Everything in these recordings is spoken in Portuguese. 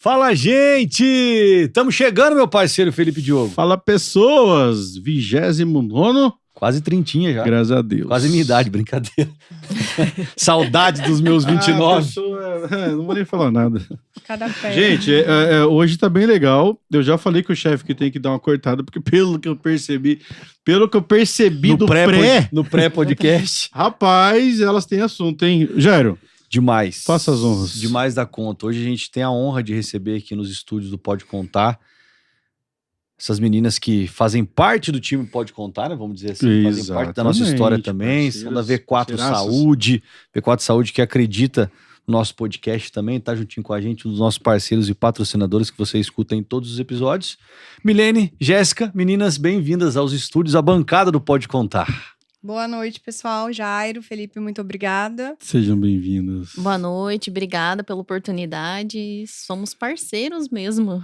Fala, gente! Estamos chegando, meu parceiro Felipe Diogo. Fala, pessoas! 29º? Quase trintinha já. Graças a Deus. Quase minha idade, brincadeira. Saudade dos meus 29. Não vou nem falar nada. Cada pé. Gente, hoje tá bem legal. Eu já falei com o chefe que tem que dar uma cortada, porque pelo que eu percebi no pré-podcast. Rapaz, elas têm assunto, hein? Jairo. Demais. Faça as honras. Demais da conta. Hoje a gente tem a honra de receber aqui nos estúdios do Pode Contar essas meninas que fazem parte do time Pode Contar, né? Vamos dizer assim. Fazem parte da nossa história também. São da V4 Saúde. V4 Saúde que acredita no nosso podcast também. Tá juntinho com a gente, um dos nossos parceiros e patrocinadores que você escuta em todos os episódios. Milene, Jéssica, meninas, bem-vindas aos estúdios, à bancada do Pode Contar. Boa noite, pessoal. Jairo, Felipe, muito obrigada. Sejam bem-vindos. Boa noite, obrigada pela oportunidade. Somos parceiros mesmo.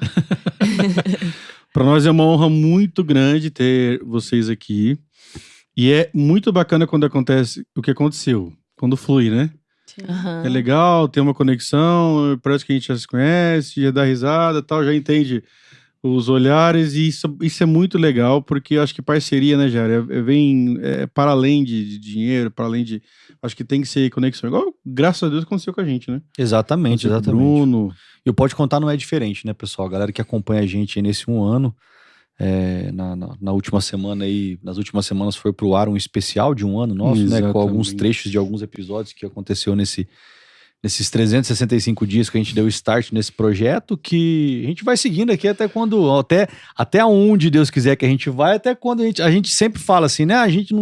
Para nós é uma honra muito grande ter vocês aqui. E é muito bacana quando acontece o que aconteceu, quando flui, né? Uhum. É legal, tem uma conexão, parece que a gente já se conhece, já dá risada e tal, já entende os olhares, e isso é muito legal, porque eu acho que parceria, né, Jair, vem para além de dinheiro, para além de... Acho que tem que ser conexão. Igual, graças a Deus, aconteceu com a gente, né? Exatamente. Bruno. E o Pode Contar não é diferente, né, pessoal? A galera que acompanha a gente aí nesse um ano, na última semana aí, nas últimas semanas foi pro ar um especial de um ano nosso, né? Com alguns trechos de alguns episódios que aconteceu nesses 365 dias que a gente deu start nesse projeto, que a gente vai seguindo aqui até quando, até onde Deus quiser que a gente vai, até quando a gente sempre fala assim, né? A gente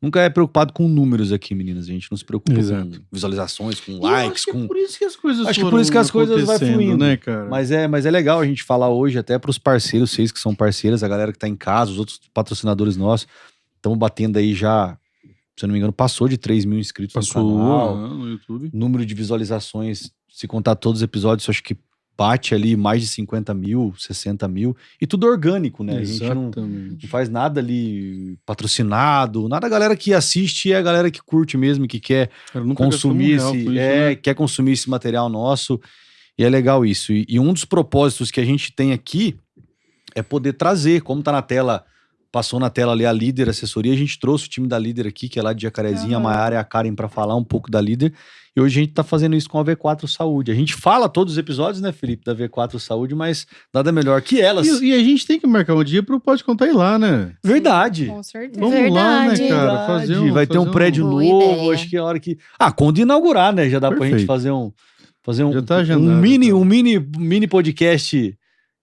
nunca é preocupado com números aqui, meninas. A gente não se preocupa com visualizações, com likes, acho que é por isso que as coisas acho que por isso que as coisas vai fluindo, né, cara? Mas é legal a gente falar hoje até pros parceiros, vocês que são parceiras, a galera que tá em casa, os outros patrocinadores nossos, estamos batendo aí já, se eu não me engano, passou de 3 mil inscritos no canal. No YouTube. Número de visualizações, se contar todos os episódios, eu acho que bate ali mais de 50 mil, 60 mil. E tudo orgânico, né? Exatamente. A gente não faz nada ali patrocinado. Nada, a galera que assiste é a galera que curte mesmo, que quer consumir quer consumir esse material nosso. E é legal isso. E um dos propósitos que a gente tem aqui é poder trazer, como tá na tela... Passou na tela ali a Líder Assessoria, a gente trouxe o time da Líder aqui, que é lá de Jacarezinho, a Mayara e a Karen para falar um pouco da Líder, e hoje a gente tá fazendo isso com a V4 Saúde. A gente fala todos os episódios, né, Felipe, da V4 Saúde, mas nada melhor que elas. E a gente tem que marcar um dia pro Pode Contar ir lá, né? Verdade. Com certeza. Vamos lá, né, cara? Vai ter um prédio novo, ideia. acho que é a hora que... quando inaugurar, né, já dá pra gente fazer um já tá agendado, um mini podcast...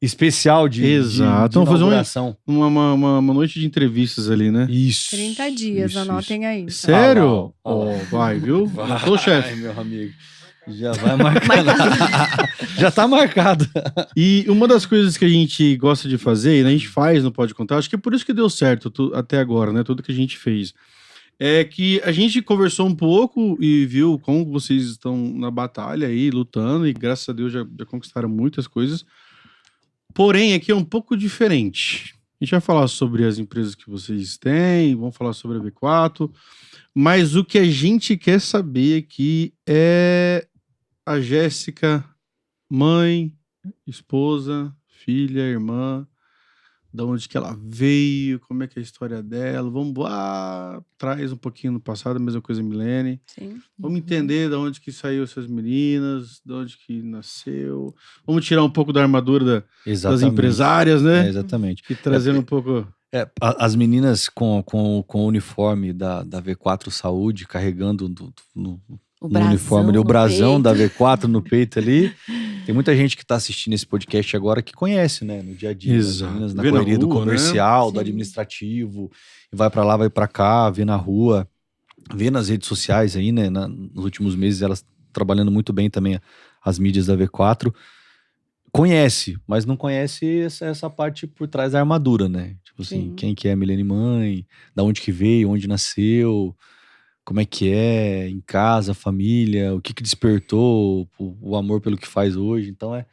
especial de inauguração. Vamos fazer uma noite de entrevistas ali, né? Isso. 30 dias, anotem aí. Sério? Vai, viu? Tô, chefe. Ai, meu amigo. Já vai marcar. Já tá marcado. E uma das coisas que a gente gosta de fazer, e a gente faz no Pode Contar, acho que é por isso que deu certo até agora, né? Tudo que a gente fez. É que a gente conversou um pouco e viu como vocês estão na batalha aí, lutando, e graças a Deus já conquistaram muitas coisas. Porém, aqui é um pouco diferente. A gente vai falar sobre as empresas que vocês têm, vamos falar sobre a V4, mas o que a gente quer saber aqui é a Jéssica, mãe, esposa, filha, irmã, da onde que ela veio, como é que é a história dela. Vamos lá, traz um pouquinho no passado, a mesma coisa Milene. Sim. Vamos entender de onde que saiu essas meninas, de onde que nasceu. Vamos tirar um pouco da armadura das empresárias, né? Exatamente. E trazendo um pouco... As meninas com o uniforme da V4 Saúde, carregando no uniforme ali, o brasão da V4 no peito ali. Tem muita gente que tá assistindo esse podcast agora que conhece, né? No dia a dia. Exato. As meninas na correria do comercial, né? Do administrativo. Vai pra lá, vai pra cá, vê na rua, vê nas redes sociais aí, né? Nos últimos meses elas trabalhando muito bem também as mídias da V4. Conhece, mas não conhece essa parte por trás da armadura, né? Tipo assim, quem que é a Milene mãe, da onde que veio, onde nasceu, como é que é em casa, família, o que despertou o amor pelo que faz hoje. Então é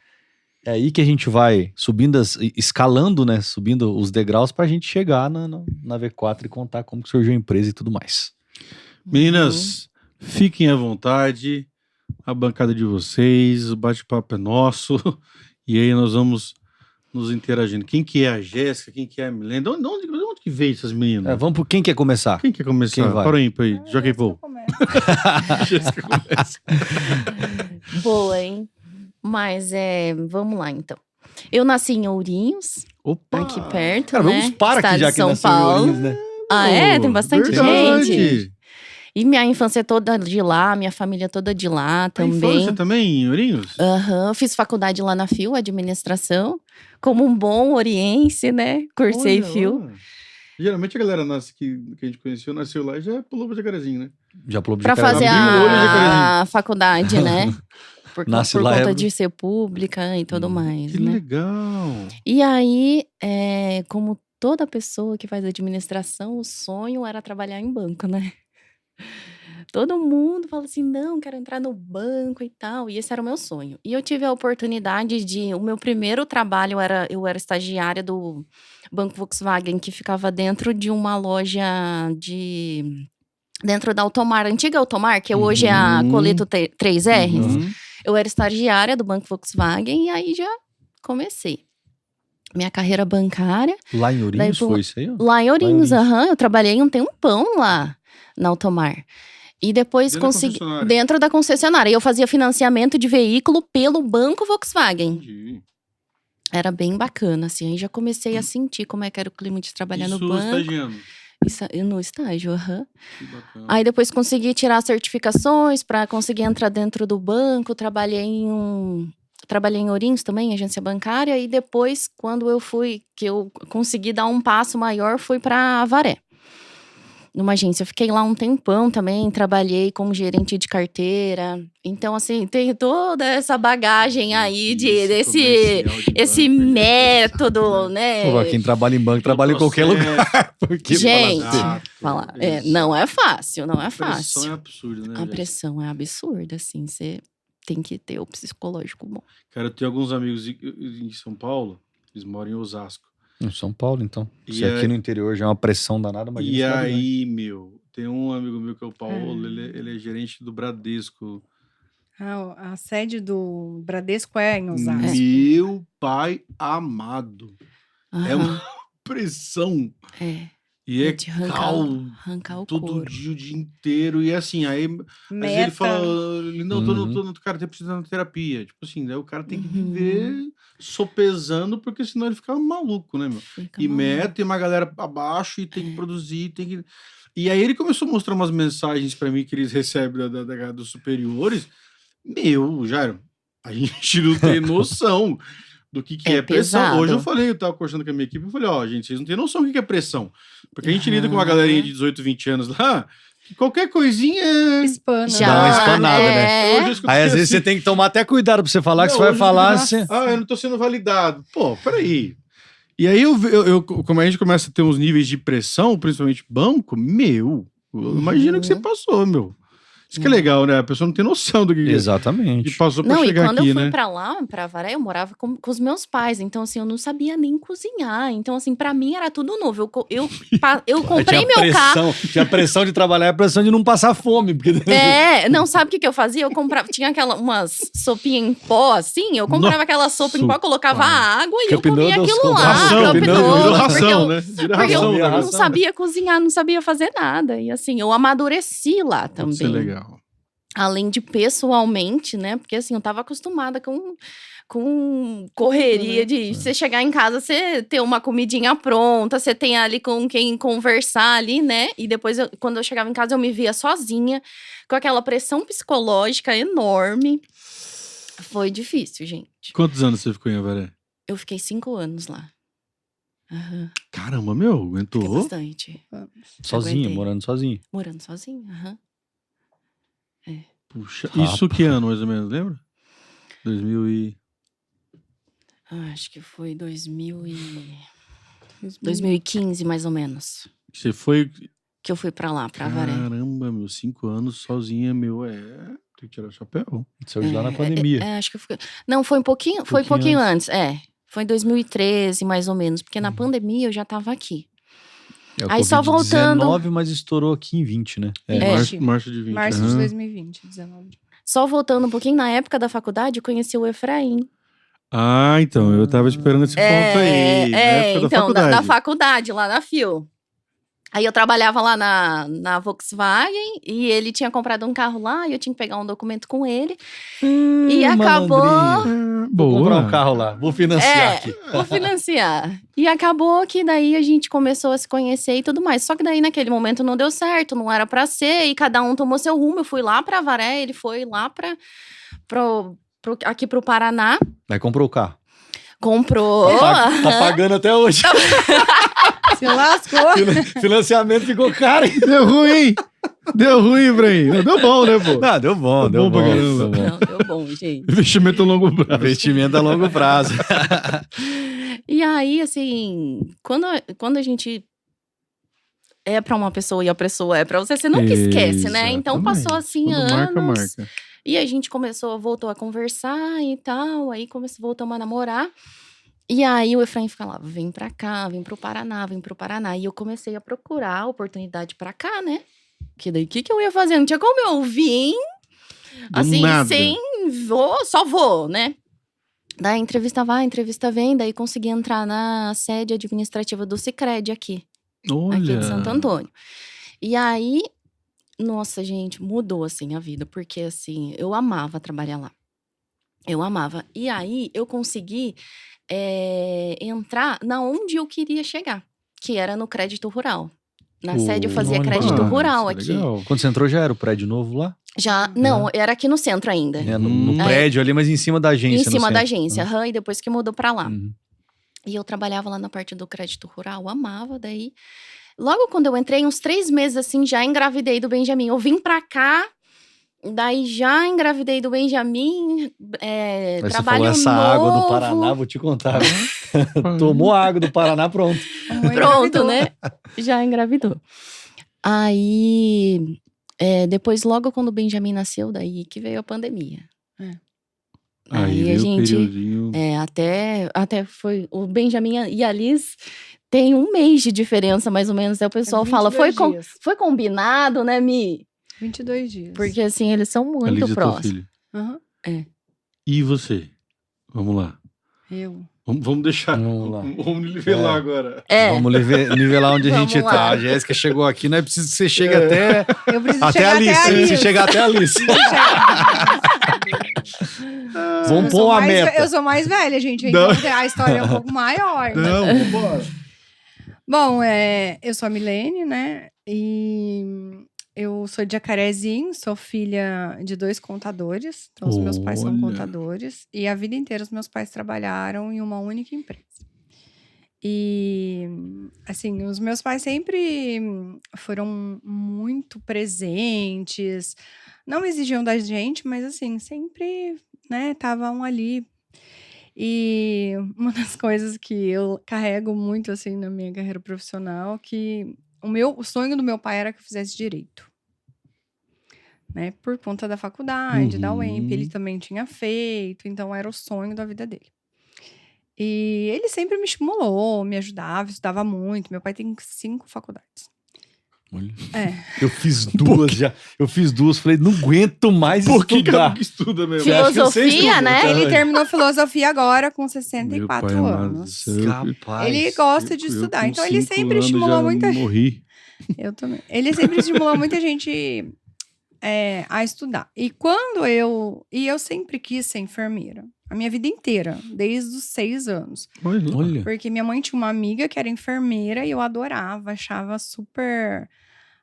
aí que a gente vai subindo, escalando, né? Subindo os degraus pra gente chegar na V4 e contar como que surgiu a empresa e tudo mais. Meninas, fiquem à vontade, a bancada de vocês, o bate-papo é nosso. E aí nós vamos nos interagindo. Quem que é a Jéssica? Quem que é a Milena? De onde que veio essas meninas? Vamos por quem quer começar? Quem quer começar? Quem vai? Para aí. Jockey Paul. Jéssica começa. Jéssica começa. Boa, hein? Mas vamos lá, então. Eu nasci em Ourinhos, Opa! aqui perto, Cara, né? vamos para Estado aqui já de que São nasceu em Paulo. Ourinhos, né? Ah, tem bastante Verdade. gente. E minha infância é toda de lá, minha família toda de lá A também. infância também, em Ourinhos? Aham, fiz faculdade lá na FIU, administração, como um bom oriense, né? Cursei Olha FIU. lá. Geralmente a galera que a gente conheceu, nasceu lá e já pulou pro Jacarezinho, né? Já pulou pro Pra Jacaré. fazer Abriu o olho, a faculdade, né? Por Nasce por lá, conta é- de ser pública e tudo mais, Que né? legal. E aí, como toda pessoa que faz administração, o sonho era trabalhar em banco, né? Todo mundo fala assim, não, quero entrar no banco e tal. E esse era o meu sonho. E eu tive a oportunidade de... O meu primeiro trabalho eu era estagiária do Banco Volkswagen, que ficava dentro de uma loja dentro da Automar, antiga Automar, que hoje é a Coleto 3R. Uhum. Eu era estagiária do Banco Volkswagen e aí já comecei. Minha carreira bancária. Lá em Ourinhos Daí, foi isso aí? Ó? Lá em Ourinhos, Ourinhos. eu trabalhei um tempão lá na Automar. E depois Dentro da consegui. concessionária. Dentro da concessionária. E eu fazia financiamento de veículo pelo Banco Volkswagen. Entendi. Era bem bacana, assim. Aí já comecei a sentir como é que era o clima de trabalhar no Isso banco. estagiando. No estágio, aham. Que bacana. Aí depois consegui tirar certificações para conseguir entrar dentro do banco. Trabalhei em Ourinhos também, agência bancária. E depois, quando que eu consegui dar um passo maior, fui para Avaré. Numa agência. Eu fiquei lá um tempão também, trabalhei como gerente de carteira. Então, assim, tem toda essa bagagem aí esse método, né? Pô, quem trabalha em banco, trabalha em qualquer lugar. Porque Gente, Falar. não é fácil, não é A pressão fácil. é absurda, né? A Jéssica? pressão é absurda, assim, você tem que ter o psicológico bom. Cara, eu tenho alguns amigos em São Paulo, eles moram em Osasco. Em São Paulo, então. E Se aqui no interior já é uma pressão danada, imagina E cidade grande. aí, meu, tem um amigo meu que é o Paulo, ele é gerente do Bradesco. A sede do Bradesco é em Osasco. Meu pai amado. É Aham, uma pressão. é. E é De arrancar o todo couro. dia, o dia inteiro. E assim, aí às vezes ele fala, não, cara, tem precisando de terapia. Tipo assim, daí o cara tem que viver sopesando, porque senão ele fica maluco, né, meu? Fica E maluco. mete uma galera abaixo e tem que produzir, tem que... E aí ele começou a mostrar umas mensagens pra mim que eles recebem dos superiores. Meu, Jairo, a gente não tem noção do que É é pressão. pesado. Hoje eu falei, eu tava conversando com a minha equipe, eu falei, ó, gente, vocês não têm noção do que é pressão. Porque a gente lida com uma galerinha de 18, 20 anos lá, que qualquer coisinha... Hispana. Já, Dá uma espanada, né? Hoje eu escutei Aí às vezes assim, você tem que tomar até cuidado pra você falar que não, você vai hoje falar. eu- Você... eu não tô sendo validado. Pô, peraí. E aí, como a gente começa a ter uns níveis de pressão, principalmente banco, meu, imagina o que você passou, meu. Isso que é legal, né? A pessoa não tem noção do que Exatamente. passou pra Não, e chegar quando aqui, eu fui né? pra lá, pra Avaré, eu morava com os meus pais. Então, assim, eu não sabia nem cozinhar. Então, assim, pra mim era tudo novo. Eu comprei meu carro. Tinha pressão de trabalhar e a pressão de não passar fome. Porque... Não, sabe o que eu fazia? Eu comprava, tinha umas sopinhas em pó, assim. Eu comprava aquela sopa em pó, colocava a água e eu Campinô comia deu aquilo os lá. Ração, Campinô, virou porque ração, eu- né? Vira Porque ração. eu né? não sabia cozinhar, não sabia fazer nada. E assim, eu amadureci lá Pode ser também. legal. Além de pessoalmente, né? Porque assim, eu tava acostumada com correria de você chegar em casa, você ter uma comidinha pronta, você tem ali com quem conversar ali, né? E depois, quando eu chegava em casa, eu me via sozinha, com aquela pressão psicológica enorme. Foi difícil, gente. Quantos anos você ficou em Avaré? Eu fiquei 5 anos lá. Aham, Caramba, meu, fiquei aguentou? bastante. Sozinho, Aguentei. morando sozinho. Morando sozinha, aham. Puxa, Rapaz. isso que ano, mais ou menos, lembra? 2000 e... Acho que foi 2015, mais ou menos. Você foi... Que eu fui pra lá, pra Avaré. Caramba, meu, 5 anos sozinha, meu, tem que tirar o chapéu. Saiu de lá na pandemia. Acho que foi. Não, foi um pouquinho antes. Foi em 2013, mais ou menos. Porque na pandemia eu já tava aqui. É, o Aí só voltando- Covid-19, mas estourou aqui em 20, né? Março de 20. Março de aham. 2020, 19. Só voltando um pouquinho, na época da faculdade, eu conheci o Efraim. Ah, então, eu tava esperando esse ponto aí. Na época da então, faculdade. na faculdade, lá na FIO. Aí eu trabalhava lá na Volkswagen e ele tinha comprado um carro lá e eu tinha que pegar um documento com ele. E acabou. Vou comprar um Boa. carro lá, vou financiar aqui. Vou financiar. E acabou que daí a gente começou a se conhecer e tudo mais. Só que daí naquele momento não deu certo, não era pra ser, e cada um tomou seu rumo. Eu fui lá pra Avaré, ele foi lá aqui pro Paraná. Aí comprou o carro. Comprou. Tá pagando até hoje. Se lascou. Financiamento ficou caro. hein? Deu ruim! Deu ruim, Ibrahim. Deu bom, né, pô? Não, deu bom, Deu bom pra caramba. deu bom. Não, deu bom, gente. Investimento a longo prazo. Investimento a longo prazo. E aí, assim, quando a gente é pra uma pessoa e a pessoa é pra você nunca esquece, né? Então passou assim Quando anos. marca. E a gente voltou a conversar e tal. Aí voltamos a namorar. E aí o Efraim falava, vem pra cá, vem pro Paraná, vem pro Paraná. E eu comecei a procurar oportunidade pra cá, né? Que daí, o que eu ia fazer? Não tinha como eu vir, assim, nada. sem só vou, né? Daí entrevista vai, entrevista vem. Daí consegui entrar na sede administrativa do Sicredi aqui Olha. de Santo Antônio. E aí, nossa, gente, mudou, assim, a vida. Porque, assim, eu amava trabalhar lá. Eu amava. E aí, eu consegui entrar na onde eu queria chegar. Que era no crédito rural. Na sede eu fazia olha, crédito rural isso é aqui. legal. Quando você entrou, já era o prédio novo lá? Já, não, era aqui no centro ainda. No prédio ali, mas em cima da agência. Em no cima da centro. agência, e depois que mudou pra lá. Uhum. E eu trabalhava lá na parte do crédito rural, amava, daí... Logo quando eu entrei, uns 3 meses assim, já engravidei do Benjamin. Eu vim pra cá, daí já engravidei do Benjamin, Aí trabalho você falou, essa novo. água do Paraná, vou te contar. Tomou a água do Paraná, pronto. Pronto, né? Já engravidou. Aí, depois, logo quando o Benjamin nasceu, daí que veio a pandemia. Aí a veio o gente... periodinho. Até foi... O Benjamin e a Liz tem 1 mês de diferença, mais ou menos. Aí o pessoal fala, 22 dias. foi combinado, né, Mi? 22 dias. Porque, assim, eles são A muito Lídia é teu próximos. filho. Aham. E você? Vamos lá. Eu. Vamos deixar. Vamos lá. Vamos nivelar agora. Vamos nivelar onde a Vamos gente lá. tá. A Jéssica chegou aqui, não é preciso que você chegue até Eu preciso a chegar Alice. até a Você Alice. chegar até a Alice. Vamos Eu pôr sou uma mais meta. Eu sou mais velha, gente. Então a história é um pouco maior. Não, vambora. Bom, eu sou a Milene, né? E eu sou de Jacarezinho, sou filha de 2 contadores. Então, os meus pais são Olha. contadores. E a vida inteira, os meus pais trabalharam em uma única empresa. E, assim, os meus pais sempre foram muito presentes. Não exigiam da gente, mas, assim, sempre, né, estavam ali. E uma das coisas que eu carrego muito, assim, na minha carreira profissional, que o sonho do meu pai era que eu fizesse direito. Né? Por conta da faculdade, da UEMP, ele também tinha feito, então era o sonho da vida dele. E ele sempre me estimulou, me ajudava, estudava muito. Meu pai tem 5 faculdades. Olha. É. Eu fiz 2 já. Eu fiz 2, falei, não aguento mais Por que estudar. que estuda mesmo? Você acha que eu sei Filosofia, estudar? né? Ele terminou filosofia agora com 64 Meu pai amado do anos. céu. Rapaz. Ele gosta de Eu estudar, com então ele 5 sempre anos estimulou já muita gente. morri. Eu também. Ele sempre estimulou muita gente a estudar. E eu sempre quis ser enfermeira. A minha vida inteira, desde os 6 anos. Olha. Porque minha mãe tinha uma amiga que era enfermeira e eu adorava, achava super,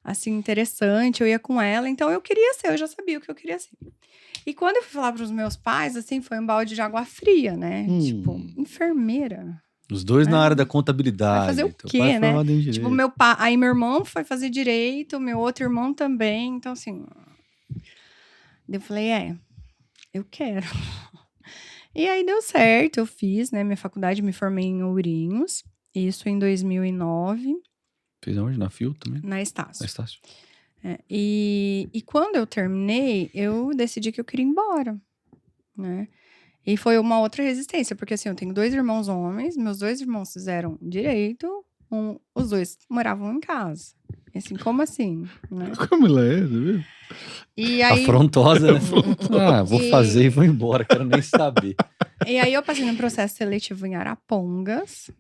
assim, interessante. Eu ia com ela, então eu queria ser, eu já sabia o que eu queria ser. E quando eu fui falar para os meus pais, assim, foi um balde de água fria, né? Tipo, enfermeira. Os 2 na área da contabilidade. Vai fazer o Teu quê, pai foi né? formado em direito. Tipo, meu pai. Aí meu irmão foi fazer direito, meu outro irmão também. Então, assim. Eu falei, eu quero. E aí deu certo, eu fiz, né? Minha faculdade, me formei em Ourinhos. Isso em 2009, Fez aonde? Na FIU também? na Estácio. Na Estácio. E quando eu terminei, eu decidi que eu queria ir embora, né? E foi uma outra resistência, porque assim, eu tenho 2 irmãos homens, meus 2 irmãos fizeram direito, os 2 moravam em casa. Assim, como assim? Né? Como ela é, tá vendo? E aí, Afrontosa, né? Vou E- fazer e vou embora, quero nem saber. e aí eu passei no processo seletivo em Arapongas.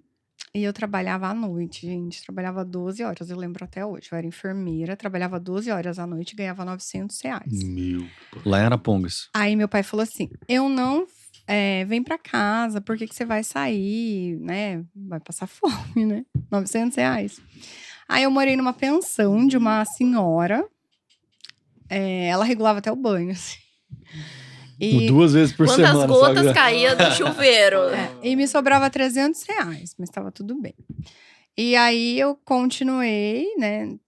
E eu trabalhava à noite, gente. Trabalhava 12 horas, eu lembro até hoje. Eu era enfermeira, trabalhava 12 horas à noite e ganhava R$900. Meu. Lá em Arapongas. Aí meu pai falou assim: eu não. Vem pra casa, por que você vai sair, né? Vai passar fome, né? R$900. Aí eu morei numa pensão de uma senhora. Ela regulava até o banho, assim. E, 2 vezes por Quantas semana. gotas sabe? caía do chuveiro? e me sobrava R$300, mas tava tudo bem. E aí eu continuei, né?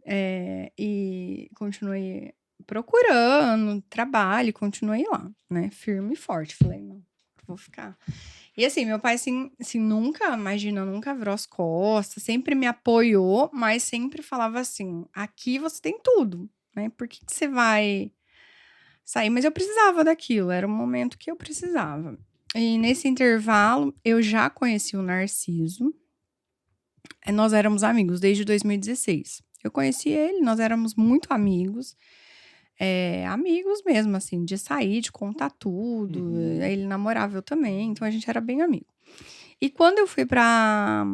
E continuei procurando trabalho, continuei lá, né? Firme e forte. Falei, não, vou ficar. E assim, meu pai, assim, nunca virou as costas, sempre me apoiou, mas sempre falava assim: aqui você tem tudo, né? Por que você vai sair? Mas eu precisava daquilo, era um momento que eu precisava. E nesse intervalo, eu já conheci o Narciso. Nós éramos amigos desde 2016. Eu conheci ele, nós éramos muito amigos. Amigos mesmo, assim, de sair, de contar tudo. Ele namorava eu também, então a gente era bem amigo. E quando eu fui pra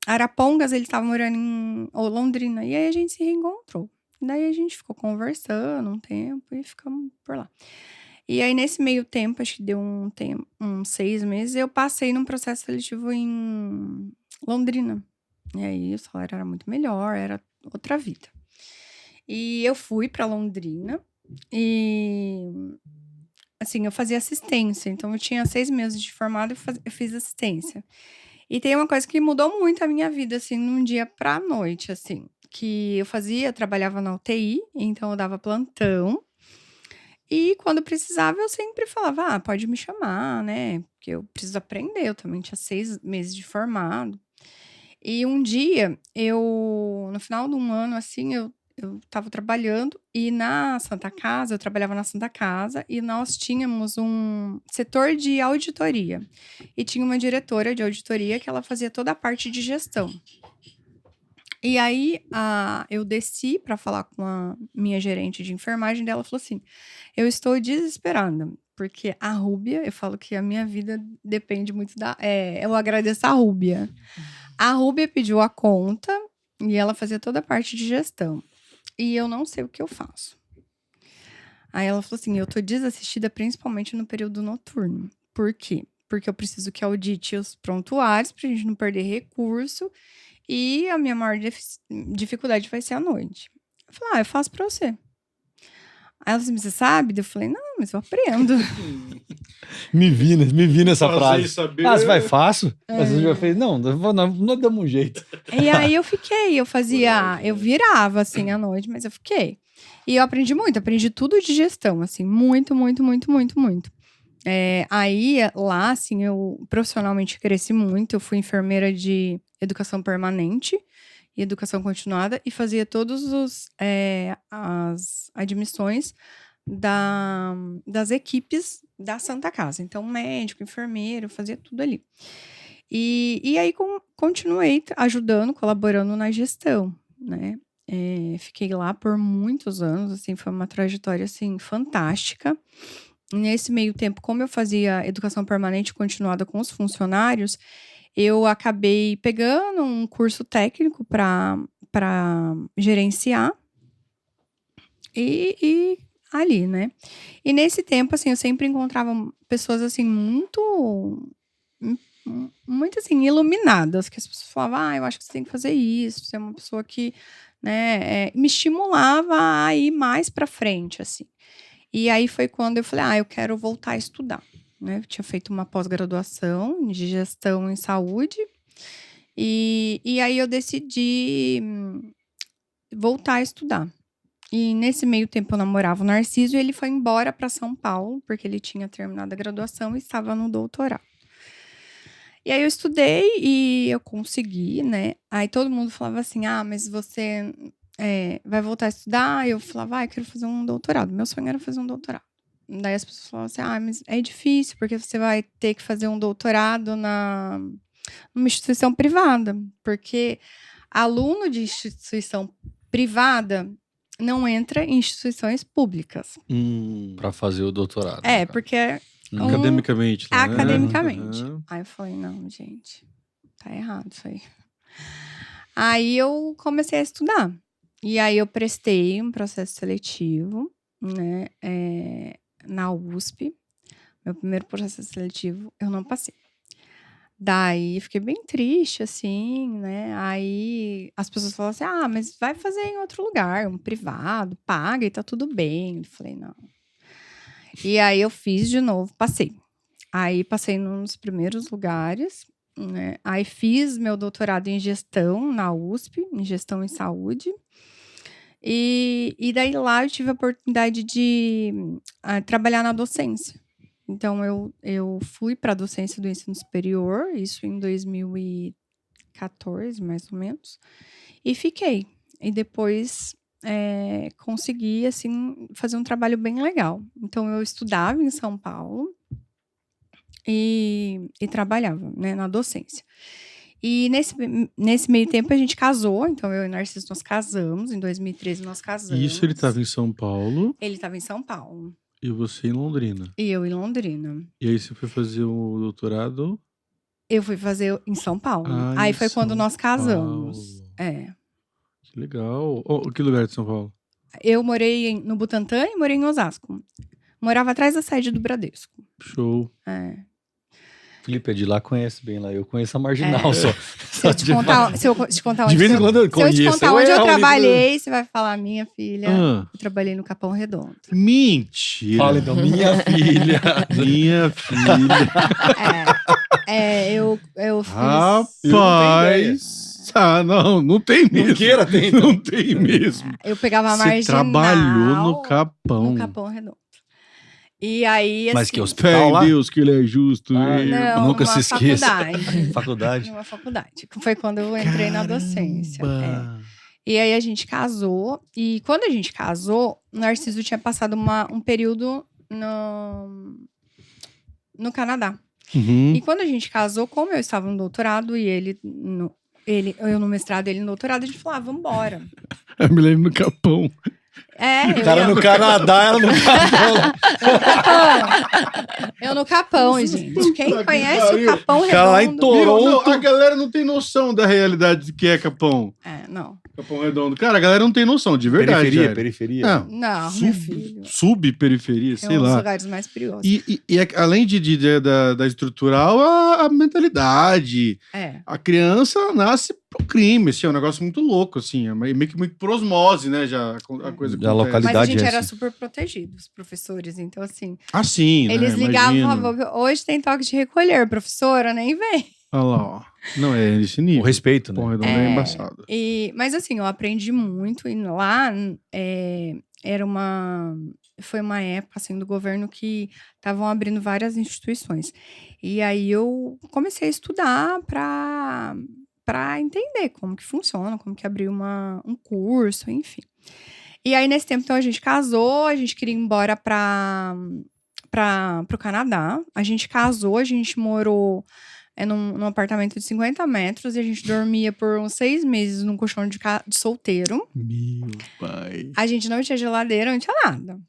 Arapongas, ele estava morando em Londrina. E aí a gente se reencontrou. Daí a gente ficou conversando um tempo e ficamos por lá. E aí, nesse meio tempo, acho que deu uns 6 meses, eu passei num processo seletivo em Londrina. E aí o salário era muito melhor, era outra vida. E eu fui pra Londrina e, assim, eu fazia assistência. Então, eu tinha 6 meses de formado e eu fiz assistência. E tem uma coisa que mudou muito a minha vida, assim, num dia pra noite, assim. Que eu trabalhava na UTI, então eu dava plantão. E quando precisava, eu sempre falava, pode me chamar, né? Porque eu preciso aprender, eu também tinha 6 meses de formado. E um dia, no final de um ano, assim, eu estava trabalhando e na Santa Casa, eu trabalhava na Santa Casa e nós tínhamos um setor de auditoria. E tinha uma diretora de auditoria que ela fazia toda a parte de gestão. E aí, eu desci para falar com a minha gerente de enfermagem dela, falou assim: eu estou desesperada, porque a Rúbia, eu falo que a minha vida depende muito eu agradeço a Rúbia. A Rúbia pediu a conta e ela fazia toda a parte de gestão. E eu não sei o que eu faço. Aí ela falou assim: eu tô desassistida principalmente no período noturno. Por quê? Porque eu preciso que audite os prontuários pra gente não perder recurso. E a minha maior dificuldade vai ser à noite. Eu falei, eu faço pra você. Aí ela disse, você sabe? Eu falei, não, mas eu aprendo. Me vi nessa Fazer frase. e saber. Você vai fácil? Mas você já fez? Não, não damos um jeito. E aí eu fiquei, eu virava assim à noite, mas eu fiquei. E eu aprendi tudo de gestão, assim, muito, muito, muito, muito, muito. Aí, lá, assim, eu profissionalmente cresci muito. Eu fui enfermeira de educação permanente e educação continuada e fazia todas as admissões das equipes da Santa Casa. Então, médico, enfermeiro, fazia tudo ali. E aí, continuei ajudando, colaborando na gestão, né? Fiquei lá por muitos anos, assim, foi uma trajetória, assim, fantástica. Nesse meio tempo, como eu fazia educação permanente continuada com os funcionários, eu acabei pegando um curso técnico para gerenciar e ali, né? E nesse tempo, assim, eu sempre encontrava pessoas, assim, muito, assim, iluminadas, que as pessoas falavam, eu acho que você tem que fazer isso, você é uma pessoa que, né, me estimulava a ir mais para frente, assim. E aí foi quando eu falei, eu quero voltar a estudar, né? Eu tinha feito uma pós-graduação de gestão em saúde. E aí eu decidi voltar a estudar. E nesse meio tempo eu namorava o Narciso e ele foi embora para São Paulo, porque ele tinha terminado a graduação e estava no doutorado. E aí eu estudei e eu consegui, né? Aí todo mundo falava assim, mas você... vai voltar a estudar? Eu falava, eu quero fazer um doutorado. Meu sonho era fazer um doutorado. Daí as pessoas falavam assim, mas é difícil, porque você vai ter que fazer um doutorado numa instituição privada. Porque aluno de instituição privada não entra em instituições públicas. Pra fazer o doutorado. Porque Academicamente. Lá, né? academicamente. Uhum. Aí eu falei, não, gente, tá errado isso aí. Aí eu comecei a estudar. E aí eu prestei um processo seletivo, né, na USP. Meu primeiro processo seletivo, eu não passei. Daí fiquei bem triste, assim, né? Aí as pessoas falaram assim: mas vai fazer em outro lugar, um privado, paga e tá tudo bem. Eu falei, não. E aí eu fiz de novo, passei. Aí passei num dos primeiros lugares, né? Aí fiz meu doutorado em gestão na USP, em gestão em saúde. E daí lá eu tive a oportunidade de trabalhar na docência. Então, eu fui para a docência do ensino superior, isso em 2014, mais ou menos, e fiquei. E depois consegui, assim, fazer um trabalho bem legal. Então, eu estudava em São Paulo e trabalhava, né, na docência. E nesse meio tempo a gente casou, então eu e o Narciso nós casamos, em 2013 nós casamos. Isso ele estava em São Paulo. Ele estava em São Paulo. E você em Londrina. E eu em Londrina. E aí você foi fazer o doutorado? Eu fui fazer em São Paulo. Aí foi quando nós casamos. Que legal. Que lugar de São Paulo? Eu morei no Butantã e morei em Osasco. Morava atrás da sede do Bradesco. Show. Felipe é de lá, conhece bem lá. Eu conheço a Marginal só. Se eu te contar onde, de vez em quando eu conheço. Se eu te contar onde eu trabalhei, você vai falar, minha filha, eu trabalhei no Capão Redondo. Mentira. Fala então, minha filha. Minha filha. Eu fiz... Rapaz. Não tem mesmo. Não queira, tem. Então. Não tem mesmo. Eu pegava a Marginal. Você trabalhou no Capão. No Capão Redondo. E aí, assim, mas que hospital lá? Deus que ele é justo. Não, nunca se esqueça. Faculdade. Numa faculdade. Foi quando eu entrei na docência. E aí a gente casou. E quando a gente casou, o Narciso tinha passado um período no Canadá. Uhum. E quando a gente casou, como eu estava no doutorado e eu no mestrado, ele no doutorado, a gente falou, vamos embora. Eu me lembro no Capão. O cara no Canadá, ela no Capão. Eu no Capão, gente. Quem conhece o Capão Redondo... Cara lá em Toronto. A galera não tem noção da realidade do que é Capão. Não. Capão Redondo. Cara, a galera não tem noção, de verdade. Periferia. Não, meu filho. Subperiferia, sei É um lá. dos lugares mais perigosos. E além da estrutural, a mentalidade. A criança nasce pro crime, assim, é um negócio muito louco, assim. É meio que muito por osmose, né, já a coisa da localidade. Mas a gente era assim. super protegido, os professores. Então, assim... sim, eles né? ligavam, Imagino. falavam, hoje tem toque de recolher, professora, nem vem. Olha lá, ó. Não, é esse nível. O respeito, né? Capão Redondo é embaçado. Mas assim, eu aprendi muito. E lá foi uma época assim, do governo que estavam abrindo várias instituições. E aí eu comecei a estudar para entender como que funciona, como que abrir um curso, enfim. E aí, nesse tempo, então, a gente casou, a gente queria ir embora para o Canadá. A gente casou, a gente morou num apartamento de 50 metros e a gente dormia por uns 6 meses num colchão de solteiro. Meu pai. A gente não tinha geladeira, não tinha nada.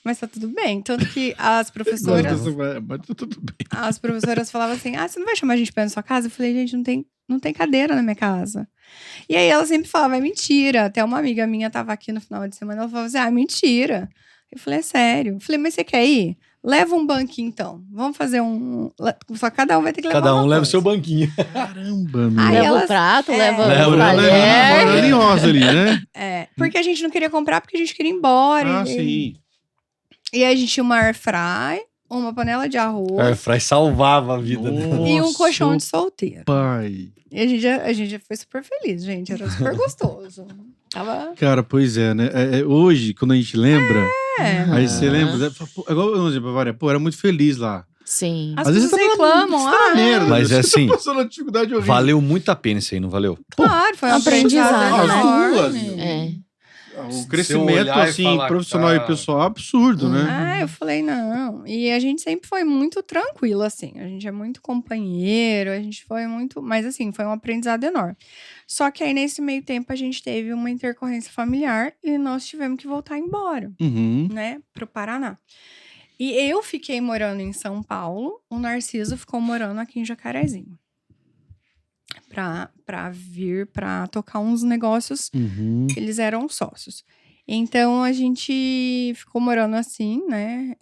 Mas tá tudo bem. Tanto que as professoras... Mas tá tudo bem. As professoras falavam assim, você não vai chamar a gente pra ir na sua casa? Eu falei, gente, não tem cadeira na minha casa. E aí ela sempre falava, é mentira. Até uma amiga minha tava aqui no final de semana, ela falava assim, mentira. Eu falei, é sério. Eu falei, mas você quer ir? Leva um banquinho, então. Vamos fazer só cada um vai ter que levar Cada um uma leva o coisa. seu banquinho. Caramba, meu. Aí Leva o prato, leva o Leva talher. linhosa ali, né? Porque a gente não queria comprar, porque a gente queria ir embora. Sim. E aí a gente tinha uma air fry, uma panela de arroz. A Airfry salvava a vida. E um colchão de solteiro. Pai. E a gente já foi super feliz, gente. Era super gostoso. Tava... Cara, pois é, né? Hoje, quando a gente lembra, aí você lembra, igual eu exemplo, pô, era muito feliz lá. Sim. As pessoas reclamam. merda. Mas você assim, tá passando uma dificuldade horrível. valeu muito a pena isso aí, não valeu? Claro, foi um Aprendizado, aprendizado né? enorme. As duas. O crescimento, olhar e assim, falar, profissional e cara. pessoal é absurdo, né? Ah, eu falei, não. E a gente sempre foi muito tranquilo, assim. A gente é muito companheiro, a gente foi muito. Mas, assim, foi um aprendizado enorme. Só que aí, nesse meio tempo, a gente teve uma intercorrência familiar e nós tivemos que voltar embora, Uhum. né, pro Paraná. E eu fiquei morando em São Paulo, o Narciso ficou morando aqui em Jacarezinho. Pra vir pra tocar uns negócios Uhum. que eles eram sócios. Então a gente ficou morando assim, né?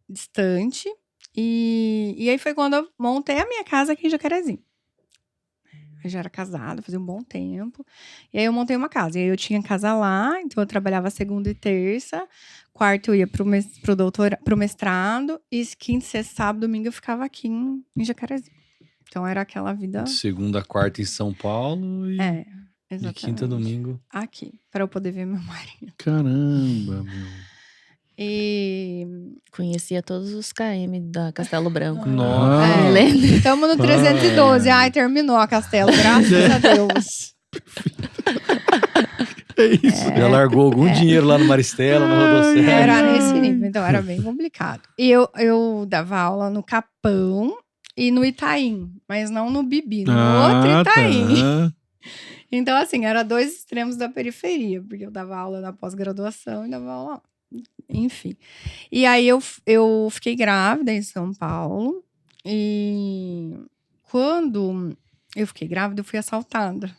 Distante. E aí foi quando eu montei a minha casa aqui em Jacarezinho. Eu já era casada, fazia um bom tempo. E aí eu montei uma casa. E aí eu tinha casa lá, então eu trabalhava segunda e terça. Quarto eu ia pro mestrado. E quinta, sexta, sábado, domingo eu ficava aqui em Jacarezinho. Então era aquela vida. Segunda, quarta em São Paulo e É, de exatamente. quinta, domingo. Aqui, para eu poder ver meu marido. Caramba, meu. E. Conhecia todos os KM da Castelo Branco. Nossa. Ah, Lembra? Estamos no 312. Ai, terminou a Castelo, graças a Deus. é isso. Já largou algum dinheiro lá no Maristela, no Rodocé. Era nesse nível, então era bem complicado. E eu dava aula no Capão e no Itaim, mas não no Bibi, no outro Itaim. Tá. Então, assim, era dois extremos da periferia, porque eu dava aula na pós-graduação e dava aula. Enfim. E aí eu fiquei grávida em São Paulo. E quando eu fiquei grávida, eu fui assaltada.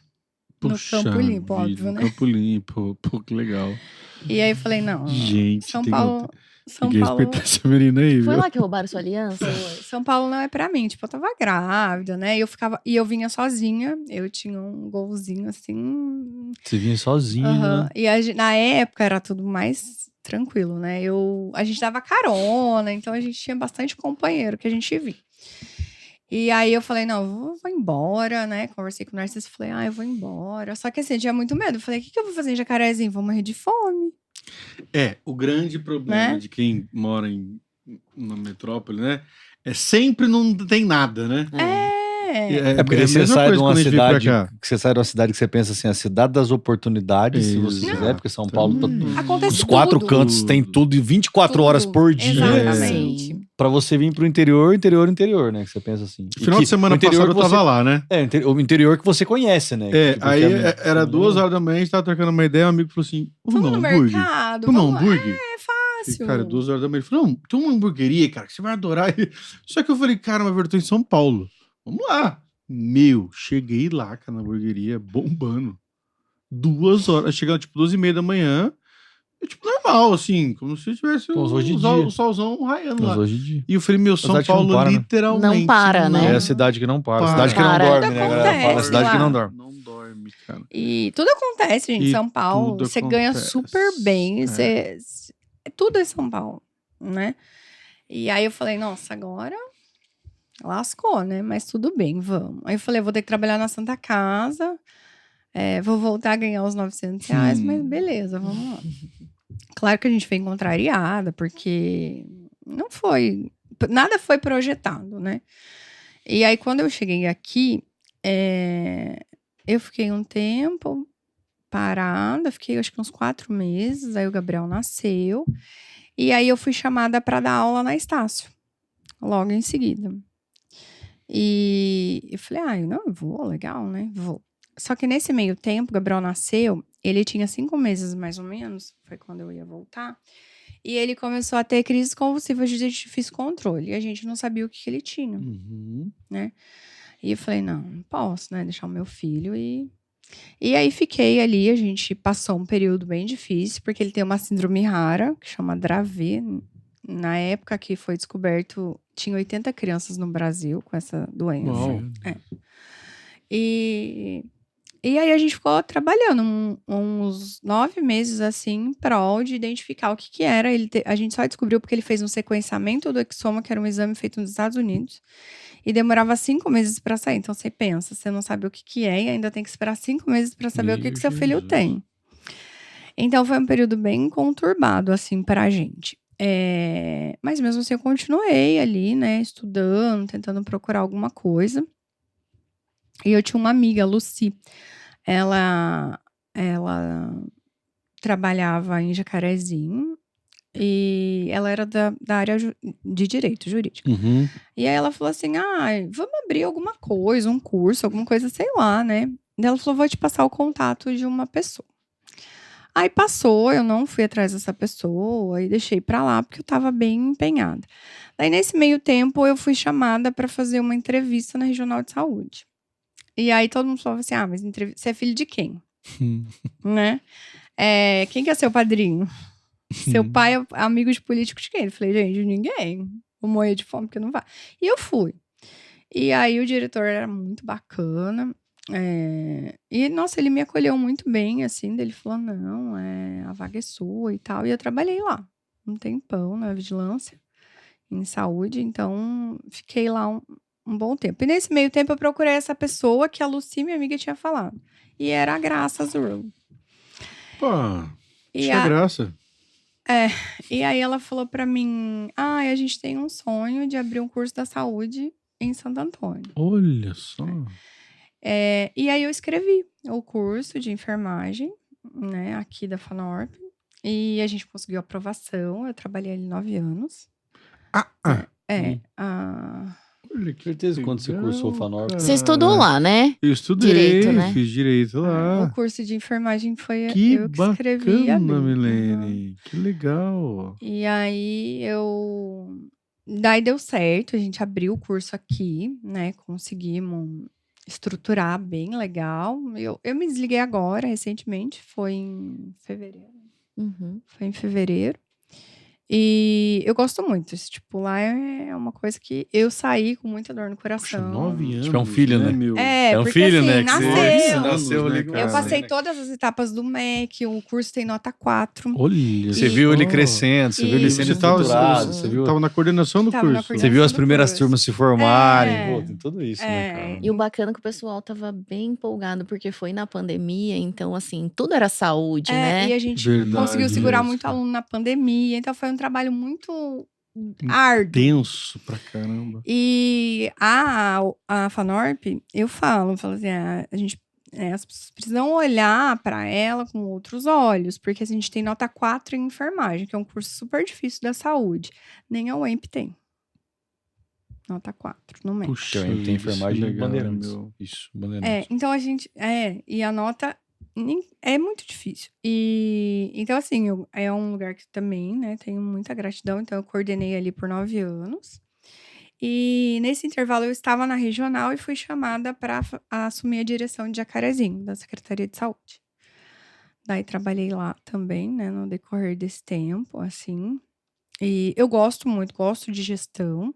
Puxa No Campo Limpo, vida, óbvio, no né? Campo Limpo. Pô, que legal. E aí eu falei, não, Gente, São tem Paulo. São que Paulo. respeitar essa menina aí, Foi viu? lá que roubaram sua aliança? São Paulo não é pra mim. Tipo, eu tava grávida, né? E eu vinha sozinha. Eu tinha um golzinho assim. Você vinha sozinho, Aham. né? E na época era tudo mais tranquilo, né? A gente dava carona, então a gente tinha bastante companheiro que a gente via. E aí eu falei, não, eu vou embora, né? Conversei com o Narciso e falei, eu vou embora. Só que assim, eu tinha muito medo. Eu falei, o que eu vou fazer em Jacarezinho? Vou morrer de fome. O grande problema Né? de quem mora na metrópole, né? É sempre não tem nada, né? É porque a você mesma sai de coisa uma quando a gente veio pra cidade, cá. que você sai de uma cidade que você pensa assim, a cidade das oportunidades, se você Exato. quiser, porque São Paulo tá, Acontece os quatro tudo. cantos tem tudo e 24 horas Tudo. por dia. Exatamente. Sim. Pra você vir pro interior, né? Que você pensa assim. E Final que de semana o interior passado eu que você- tava lá, né? o interior que você conhece, né? Tipo, Aí que é- era 2 horas da manhã, a gente tava trocando uma ideia, um amigo falou assim, vamos Vamos dar no um hambúrguer? mercado. Vamos dar um Vamos... hambúrguer? É fácil. E, cara, 2 horas da manhã, ele falou, não, tem uma hamburgueria, cara, que você vai adorar. Só que eu falei, cara, mas eu tô em São Paulo. Vamos lá. Cheguei lá, cara, na hamburgueria, bombando. 2 horas, chegando, tipo, 2h30 da manhã, tipo, normal, assim, como se tivesse Pô, hoje em dia. o solzão raiando Mas lá. hoje em dia. E eu falei, São cidade que não Paulo para, né? literalmente... Não para, né? É a cidade que não para. A Para. cidade que não Para. dorme, Tudo né, galera? Fala a acontece cidade que lá. não dorme. Não dorme, cara. E tudo acontece, gente. E São Paulo, tudo você ganha acontece. super bem. É. Tudo é São Paulo, né? E aí eu falei, nossa, agora lascou, né? Mas tudo bem, vamos. Aí eu falei, vou ter que trabalhar na Santa Casa. Vou voltar a ganhar os R$900, mas beleza, vamos lá. Claro que a gente foi contrariada, porque nada foi projetado, né? E aí, quando eu cheguei aqui, eu fiquei um tempo parada, fiquei acho que uns 4 meses, aí o Gabriel nasceu, e aí eu fui chamada para dar aula na Estácio, logo em seguida. E eu falei, não, eu vou, legal, né? Vou. Só que nesse meio tempo, o Gabriel nasceu, ele tinha 5 meses mais ou menos, foi quando eu ia voltar, e ele começou a ter crises convulsivas de difícil controle, e a gente não sabia o que ele tinha, né? E eu falei, não posso, né, deixar o meu filho e aí fiquei ali, a gente passou um período bem difícil, porque ele tem uma síndrome rara, que chama Dravet. Na época que foi descoberto, tinha 80 crianças no Brasil com essa doença. Uau. E aí a gente ficou trabalhando uns 9 meses, assim, em prol de identificar o que era. A gente só descobriu porque ele fez um sequenciamento do exoma, que era um exame feito nos Estados Unidos, e demorava 5 meses para sair. Então, você pensa, você não sabe o que é e ainda tem que esperar 5 meses para saber o que seu filho tem. Então, foi um período bem conturbado, assim, pra gente. Mas mesmo assim, eu continuei ali, né, estudando, tentando procurar alguma coisa. E eu tinha uma amiga, Lucy. Ela trabalhava em Jacarezinho e ela era da área de direito jurídico. Uhum. E aí ela falou assim, vamos abrir alguma coisa, um curso, alguma coisa, sei lá, né? Daí ela falou, vou te passar o contato de uma pessoa. Aí passou, eu não fui atrás dessa pessoa e deixei pra lá, porque eu tava bem empenhada. Daí, nesse meio tempo, eu fui chamada pra fazer uma entrevista na Regional de Saúde. E aí todo mundo falava assim, mas você é filho de quem? Né? Quem que é seu padrinho? Seu pai é amigo de político de quem? Eu falei, gente, de ninguém. Vou morrer de fome porque não vai. E eu fui. E aí o diretor era muito bacana. E, nossa, ele me acolheu muito bem, assim. Ele falou, não, a vaga é sua e tal. E eu trabalhei lá um tempão na vigilância, em saúde. Então, fiquei lá um bom tempo. E nesse meio tempo, eu procurei essa pessoa que a Lucy, minha amiga, tinha falado. E era a Graça Azul. Pô, tinha graça. E aí ela falou pra mim, a gente tem um sonho de abrir um curso da saúde em Santo Antônio. Olha só. E aí eu escrevi o curso de enfermagem, né, aqui da FANORP. E a gente conseguiu aprovação. Eu trabalhei ali 9 anos. Olha, que certeza quando você cursou o FANORP. Você estudou lá, né? Eu estudei, Direito, né? fiz direito lá. O curso de enfermagem foi Que eu que escrevi e abri. Milene. Que legal. E aí daí deu certo, a gente abriu o curso aqui, né? Conseguimos estruturar bem legal. Eu me desliguei agora, recentemente, foi em fevereiro. Foi em fevereiro. E eu gosto muito. Tipo, lá é uma coisa que eu saí com muita dor no coração. Puxa, 9 anos. Tipo, é um filho, né? Meu? É um porque, filho, assim, né? Nasceu. né, Eu cara? passei todas as etapas do MEC, o curso tem nota 4. Olha, Você viu ele crescendo, você viu ele sendo estruturado, você viu... Tava na coordenação do Tava na curso. Você viu as do primeiras curso. turmas se formarem. Pô, tem tudo isso, né, cara? E o bacana é que o pessoal tava bem empolgado, porque foi na pandemia, então, assim, tudo era saúde, né? E a gente Verdade, conseguiu segurar isso. muito aluno na pandemia, então foi um trabalho muito árduo. Tenso pra caramba. E a FANORP, eu falo assim, a gente, as pessoas precisam olhar para ela com outros olhos, porque a gente tem nota 4 em enfermagem, que é um curso super difícil da saúde. Nem a UEMP tem. Nota 4 no MEC. Puxa, Tem enfermagem isso é em legal, Bandeirantes. meu. Isso, Bandeirantes. Então a gente. E a nota é muito difícil. E então, assim, é um lugar que também, né, tenho muita gratidão. Então, eu coordenei ali por 9 anos. E nesse intervalo eu estava na regional e fui chamada para assumir a direção de Jacarezinho, da Secretaria de Saúde. Daí trabalhei lá também, né, no decorrer desse tempo, assim. E eu gosto de gestão.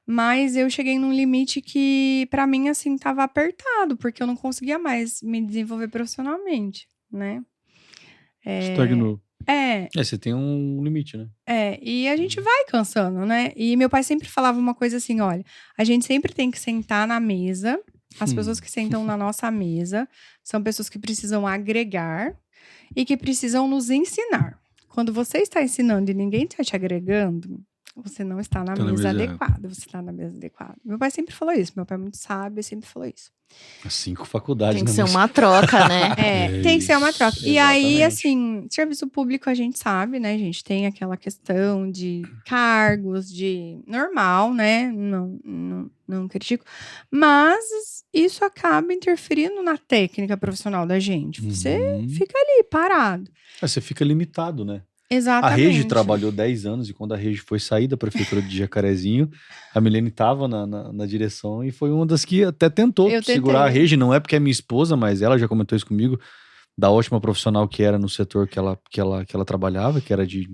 Mas eu cheguei num limite que, pra mim, assim, tava apertado, porque eu não conseguia mais me desenvolver profissionalmente, né? Estagnou. Você tem um limite, né? E a gente vai cansando, né? E meu pai sempre falava uma coisa assim, olha, a gente sempre tem que sentar na mesa, as pessoas que sentam na nossa mesa são pessoas que precisam agregar e que precisam nos ensinar. Quando você está ensinando e ninguém está te agregando, você não está na mesa adequada. Você está na mesa adequada. Meu pai sempre falou isso. Meu pai é muito sábio, sempre falou isso. 5 faculdades. Tem que ser uma troca, né? Tem que ser uma troca. E aí, Exatamente. assim, serviço público a gente sabe, né? A gente tem aquela questão de cargos, de normal, né? Não critico. Mas isso acaba interferindo na técnica profissional da gente. Você fica ali parado. Você fica limitado, né? Exatamente. A Regi trabalhou 10 anos e quando a Regi foi sair da prefeitura de Jacarezinho, a Milene estava na direção e foi uma das que até tentou segurar a Regi. Não é porque é minha esposa, mas ela já comentou isso comigo, da ótima profissional que era no setor que ela trabalhava, que era de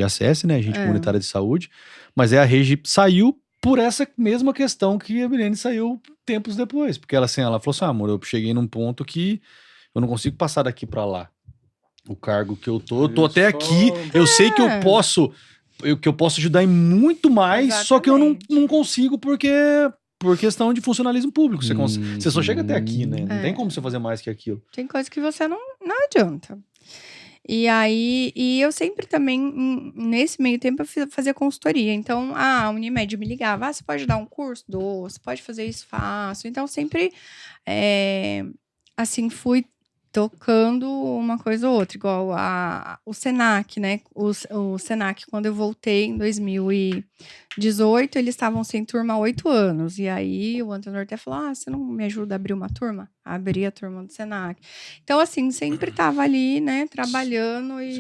ACS, né? Agente comunitária de saúde. Mas a Regi saiu por essa mesma questão que a Milene saiu tempos depois. Porque ela falou assim, amor, eu cheguei num ponto que eu não consigo passar daqui para lá. O cargo que eu tô até aqui, eu sei que eu posso ajudar em muito mais, exatamente. Só que eu não consigo por questão de funcionalismo público. Você só chega até aqui, né? Não tem como você fazer mais que aquilo. Tem coisa que você não adianta. E aí, eu sempre também, nesse meio tempo, eu fazia consultoria. Então, a Unimed me ligava, você pode dar um curso? Dou. Você pode fazer isso? Faço. Então, sempre, assim, fui tocando uma coisa ou outra, igual o Senac, né? O Senac, quando eu voltei em 2018, eles estavam sem turma há 8 anos. E aí o Antenor até falou: você não me ajuda a abrir uma turma? Abrir a turma do Senac. Então, assim, sempre tava ali, né, trabalhando e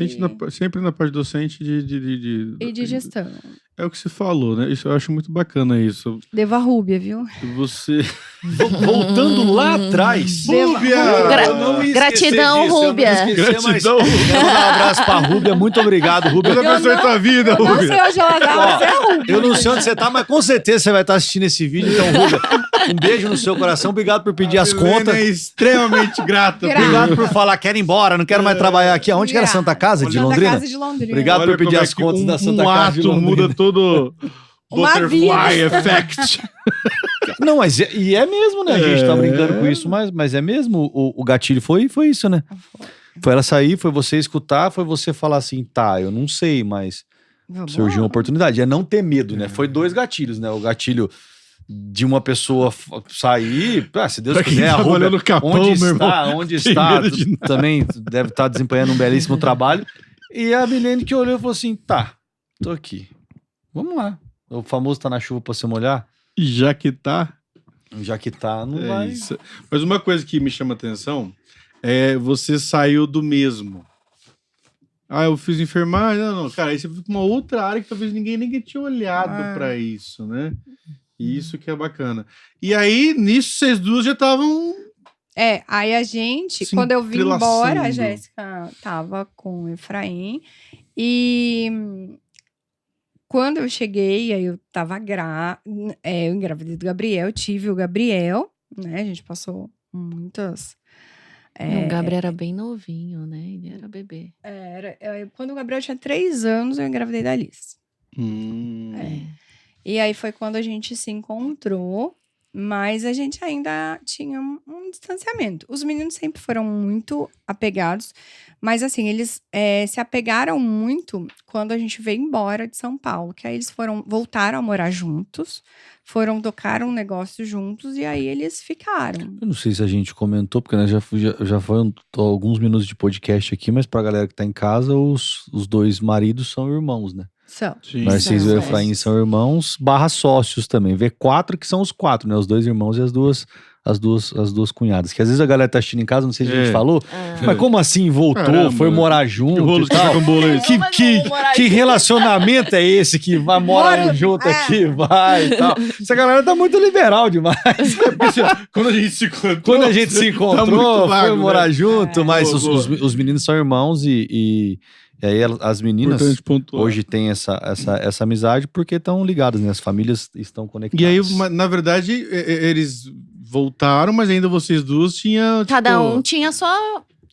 Sempre na parte docente e de gestão. É o que você falou, né? Isso eu acho muito bacana isso. Deva Rúbia, viu? Você. Voltando lá atrás. Rúbia! Eu não ia esquecer Gratidão, disso, eu não ia Rúbia. esquecer, mas Gratidão. eu vou dar um abraço pra Rúbia. Muito obrigado, Rúbia. Deus abençoe tua vida, Eu não Rúbia. sei onde ela tá, mas é a Rúbia. Eu não sei onde você tá, mas com certeza você vai estar assistindo esse vídeo. Então, Rúbia, um beijo no seu coração. Obrigado por pedir as Milena contas. é extremamente grata. Obrigado por falar, quero ir embora, não quero mais trabalhar aqui. Aonde que era Santa Casa de Santa Londrina? Casa de Londrina. Obrigado Olha por pedir como é as que contas da Santa um Casa de ato Londrina. muda todo Uma butterfly vida. effect. Não, mas é mesmo, né? A gente tá brincando com isso, mas é mesmo. O gatilho foi isso, né? Foi ela sair, foi você escutar, foi você falar assim, tá, eu não sei, mas Vamos surgiu uma lá. oportunidade. É não ter medo, né? Foi 2 gatilhos, né? O gatilho de uma pessoa sair, se Deus Pra quem quiser, a trabalha Rúbia, no Capão, onde meu está, irmão, onde tem está, medo de nada. também deve estar desempenhando um belíssimo trabalho. E a Milene que olhou e falou assim, tá, tô aqui, vamos lá. O famoso tá na chuva pra você molhar, Já que tá. já que tá, não É vai. isso. Mas uma coisa que me chama atenção é você saiu do mesmo. Eu fiz enfermagem. Não, cara, aí você foi pra uma outra área que talvez ninguém tinha olhado pra isso, né? E isso que é bacana. E aí, nisso, vocês duas já estavam. Aí a gente, Se quando eu vim entrelaçando. embora, a Jéssica tava com o Efraim. E quando eu cheguei, aí eu tava eu engravidei do Gabriel, tive o Gabriel, né? A gente passou muitas. O Gabriel era bem novinho, né? Ele era bebê. Quando o Gabriel tinha 3 anos, eu engravidei da Alice. E aí foi quando a gente se encontrou, mas a gente ainda tinha um distanciamento. Os meninos sempre foram muito apegados, mas assim, eles se apegaram muito quando a gente veio embora de São Paulo, que aí eles voltaram a morar juntos, tocaram um negócio juntos e aí eles ficaram. Eu não sei se a gente comentou, porque né, já foi alguns minutos de podcast aqui, mas pra galera que tá em casa, os 2 maridos são irmãos, né? São. Sim. Narciso e São. Efraim são irmãos / sócios também. V4 que são os 4, né? Os 2 irmãos e as duas cunhadas. Que às vezes a galera tá assistindo em casa, não sei se a gente falou. Mas como assim voltou, Caramba. foi morar Que junto rolo e de café tal? com bolo é esse? Que relacionamento é esse que vai morar junto aqui, vai e tal. Essa galera tá muito liberal demais. Quando a gente se encontrou. Quando a gente se encontrou, muito vago, foi morar né? junto, mas Boa, os meninos são irmãos e aí as meninas Importante pontuar. hoje têm essa amizade porque estão ligadas, né? As famílias estão conectadas. E aí, na verdade, eles voltaram, mas ainda vocês duas tinham. Cada tipo, um tinha só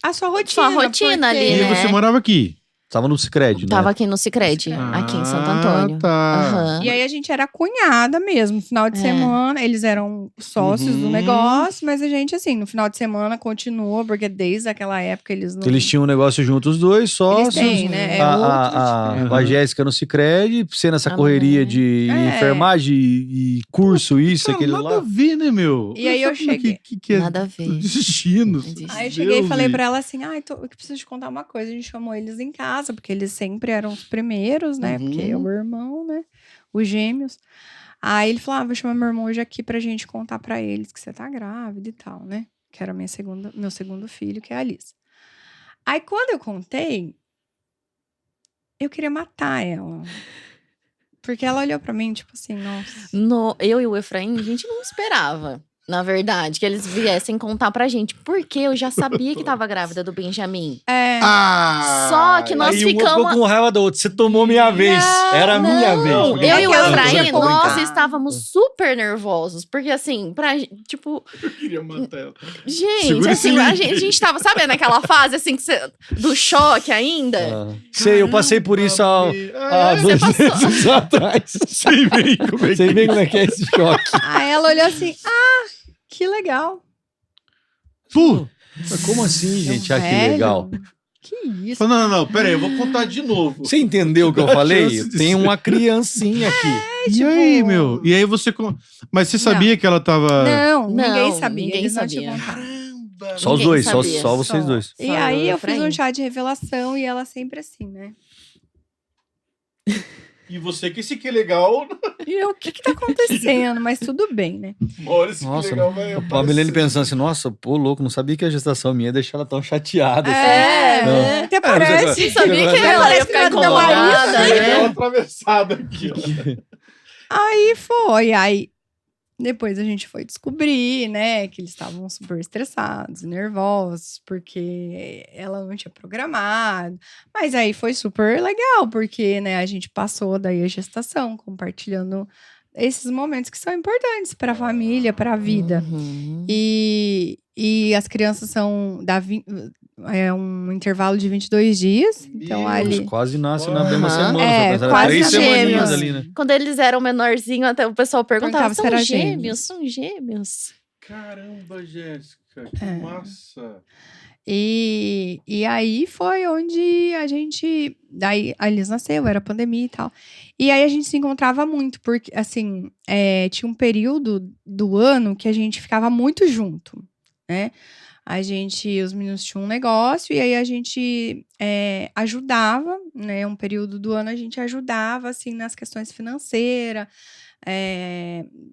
A sua rotina. Sua rotina ali, E porque- né? você morava aqui. Tava no Sicredi, né? Tava aqui no Sicredi, aqui em Santo Antônio. Tá. Aham. E aí a gente era cunhada mesmo. Final de semana, eles eram sócios do negócio, mas a gente, assim, no final de semana continuou, porque desde aquela época eles não. Eles tinham um negócio juntos, os 2 sócios. Eles têm, né? É A Jéssica no Sicredi, você nessa A correria mãe. de enfermagem e curso, isso, Cara, aquele nada a lá. ver, né, meu? E aí Olha eu só como é cheguei. Que é Nada a ver. destino. Aí eu cheguei e falei pra ela assim: eu preciso te contar uma coisa. A gente chamou eles em casa, porque eles sempre eram os primeiros, né? Porque é o irmão, né? Os gêmeos. Aí ele falou: vou chamar meu irmão hoje aqui pra gente contar pra eles que você tá grávida e tal, né? Que era meu segundo filho, que é a Alice. Aí quando eu contei, eu queria matar ela. Porque ela olhou pra mim, tipo assim, nossa. Eu e o Efraim, a gente não esperava, na verdade, que eles viessem contar pra gente. Porque eu já sabia que tava grávida do Benjamin. Só que nós Aí um ficamos. ficou com raiva do outro. Você tomou minha vez. Era a minha vez. Eu e o Aquela Efraim, coisa pra nós brincar. estávamos super nervosos. Porque assim, tipo, Eu queria matar ela. gente, Segura assim, esse a gente tava, sabe, naquela fase assim do choque ainda? Sei, eu passei por isso há Você 2 passou. meses atrás. Sei bem como é Sei que bem como é que é esse choque. Aí ela olhou assim: que legal. Pô, Mas como assim, gente? Que Velho, legal. Que isso. Fala, não, pera aí, eu vou contar de novo. Você entendeu o que eu Dá falei? chance de Tem ser. uma criancinha aqui. E aí, meu? E aí você... Mas você sabia que ela tava... Não, ninguém Não, sabia. ninguém eles não sabia. tinham contado. Só os Ninguém dois, sabia. só vocês dois. E Só aí eu, eu fiz um Efraim. chá de revelação e ela sempre assim, né? E você que esse que é legal, E eu, o que tá acontecendo? Mas tudo bem, né? olha esse Nossa, que legal, vai a Milene pensando assim, nossa, pô, louco, não sabia que a gestação minha ia deixar ela tão chateada. assim. É, até parece. Não Sabia que ela ia Parece ficar que meu marido, incomodada, Deu uma né? atravessada aqui, ó. Aí foi, aí depois a gente foi descobrir, né, que eles estavam super estressados, nervosos, porque ela não tinha programado. Mas aí foi super legal, porque, né, a gente passou daí a gestação, compartilhando esses momentos que são importantes para a família, para a vida. Uhum. E as crianças são é um intervalo de 22 dias, então Meu ali Quase nasce na mesma Aham. semana. É, foi pensar, quase 3 semaninhas gêmeos. ali, né? Quando eles eram menorzinhos, até o pessoal perguntava, Perguntava se são era gêmeos? gêmeos. São gêmeos? Caramba, Jéssica, que É. massa. E aí foi onde a gente. Daí a Elis nasceu, era pandemia e tal. E aí a gente se encontrava muito, porque, assim, tinha um período do ano que a gente ficava muito junto, né? Os meninos tinham um negócio e aí a gente ajudava, né? Um período do ano a gente ajudava, assim, nas questões financeiras,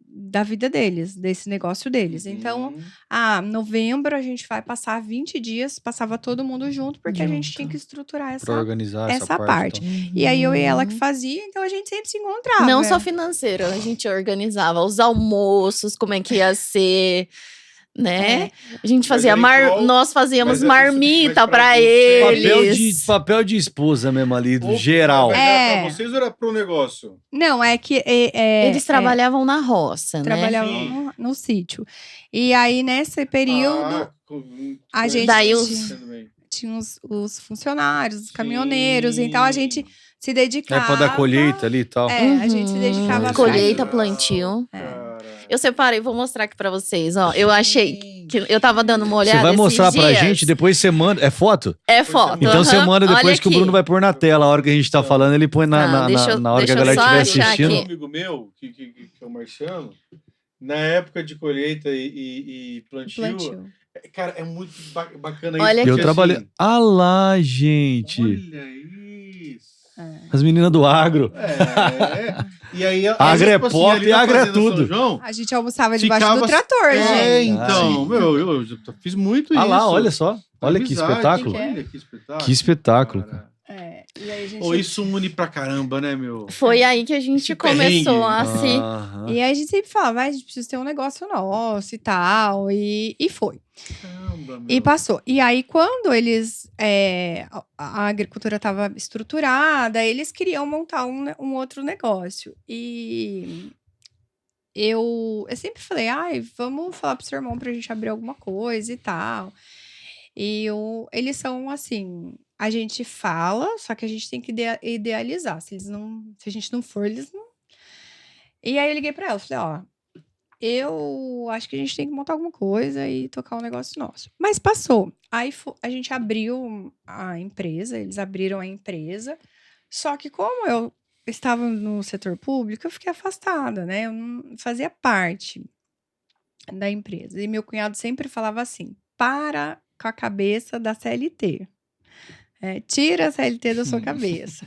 da vida deles, desse negócio deles. Então, novembro a gente vai passar 20 dias, passava todo mundo junto, porque a gente Junto. tinha que estruturar Pra organizar essa essa parte. parte. Então. E aí eu e ela que fazia, então a gente sempre se encontrava. Não só financeiro, a gente organizava os almoços, como é que ia ser, né? A gente fazia aí qual- nós fazíamos mas isso- marmita mas pra pra vocês- Papel eles. de esposa mesmo ali, do Ou- geral. Mas É. era pra vocês ou era pro negócio? Não, é que Eles trabalhavam na roça, né? trabalhavam Sim. no sítio. E aí, nesse período, a gente Daí tinha os funcionários, os Sim. caminhoneiros, então a gente se dedicava. É pra dar colheita ali e tal. A gente se dedicava Uhum. pra Colheita, isso. plantio. Cara. Eu separei, vou mostrar aqui pra vocês, ó. Eu achei que eu tava dando uma olhada Você vai esses mostrar pra dias. gente, depois você manda. É foto? É foto. Então você aham. manda depois Olha que o aqui. Bruno vai pôr na tela. A hora que a gente tá falando, ele põe na hora que a deixa eu galera só estiver achar assistindo. Um aqui. amigo meu, que é o Marciano, na época de colheita e plantio, cara, é muito bacana Olha isso. Eu porque, trabalhei. assim, Ah lá, gente. olha isso. As meninas do agro. E aí, Agro é tipo assim, pop ali e na agro é Fazenda São tudo. João, A gente almoçava debaixo ficava- do trator, gente. então, meu, eu já fiz muito isso. Ah lá, olha só. Olha que Amizade, espetáculo. Olha que espetáculo. Que espetáculo, cara. E aí a gente... Pô, isso une pra caramba, né, meu? Foi aí que a gente Esse começou perrengue. a se... Aham. E aí a gente sempre falava, a gente precisa ter um negócio nosso e tal. E foi. Caramba, meu. E passou. E aí, quando eles. A agricultura estava estruturada, eles queriam montar um outro negócio. E eu sempre falei, vamos falar pro seu irmão pra gente abrir alguma coisa e tal. E eles são assim. A gente fala, só que a gente tem que idealizar. Se a gente não for, eles não. E aí eu liguei pra ela, falei, eu acho que a gente tem que montar alguma coisa e tocar um negócio nosso. Mas passou. Aí a gente abriu a empresa, eles abriram a empresa. Só que como eu estava no setor público, eu fiquei afastada, né? Eu não fazia parte da empresa. E meu cunhado sempre falava assim, para com a cabeça da CLT. Tira a CLT da sua cabeça.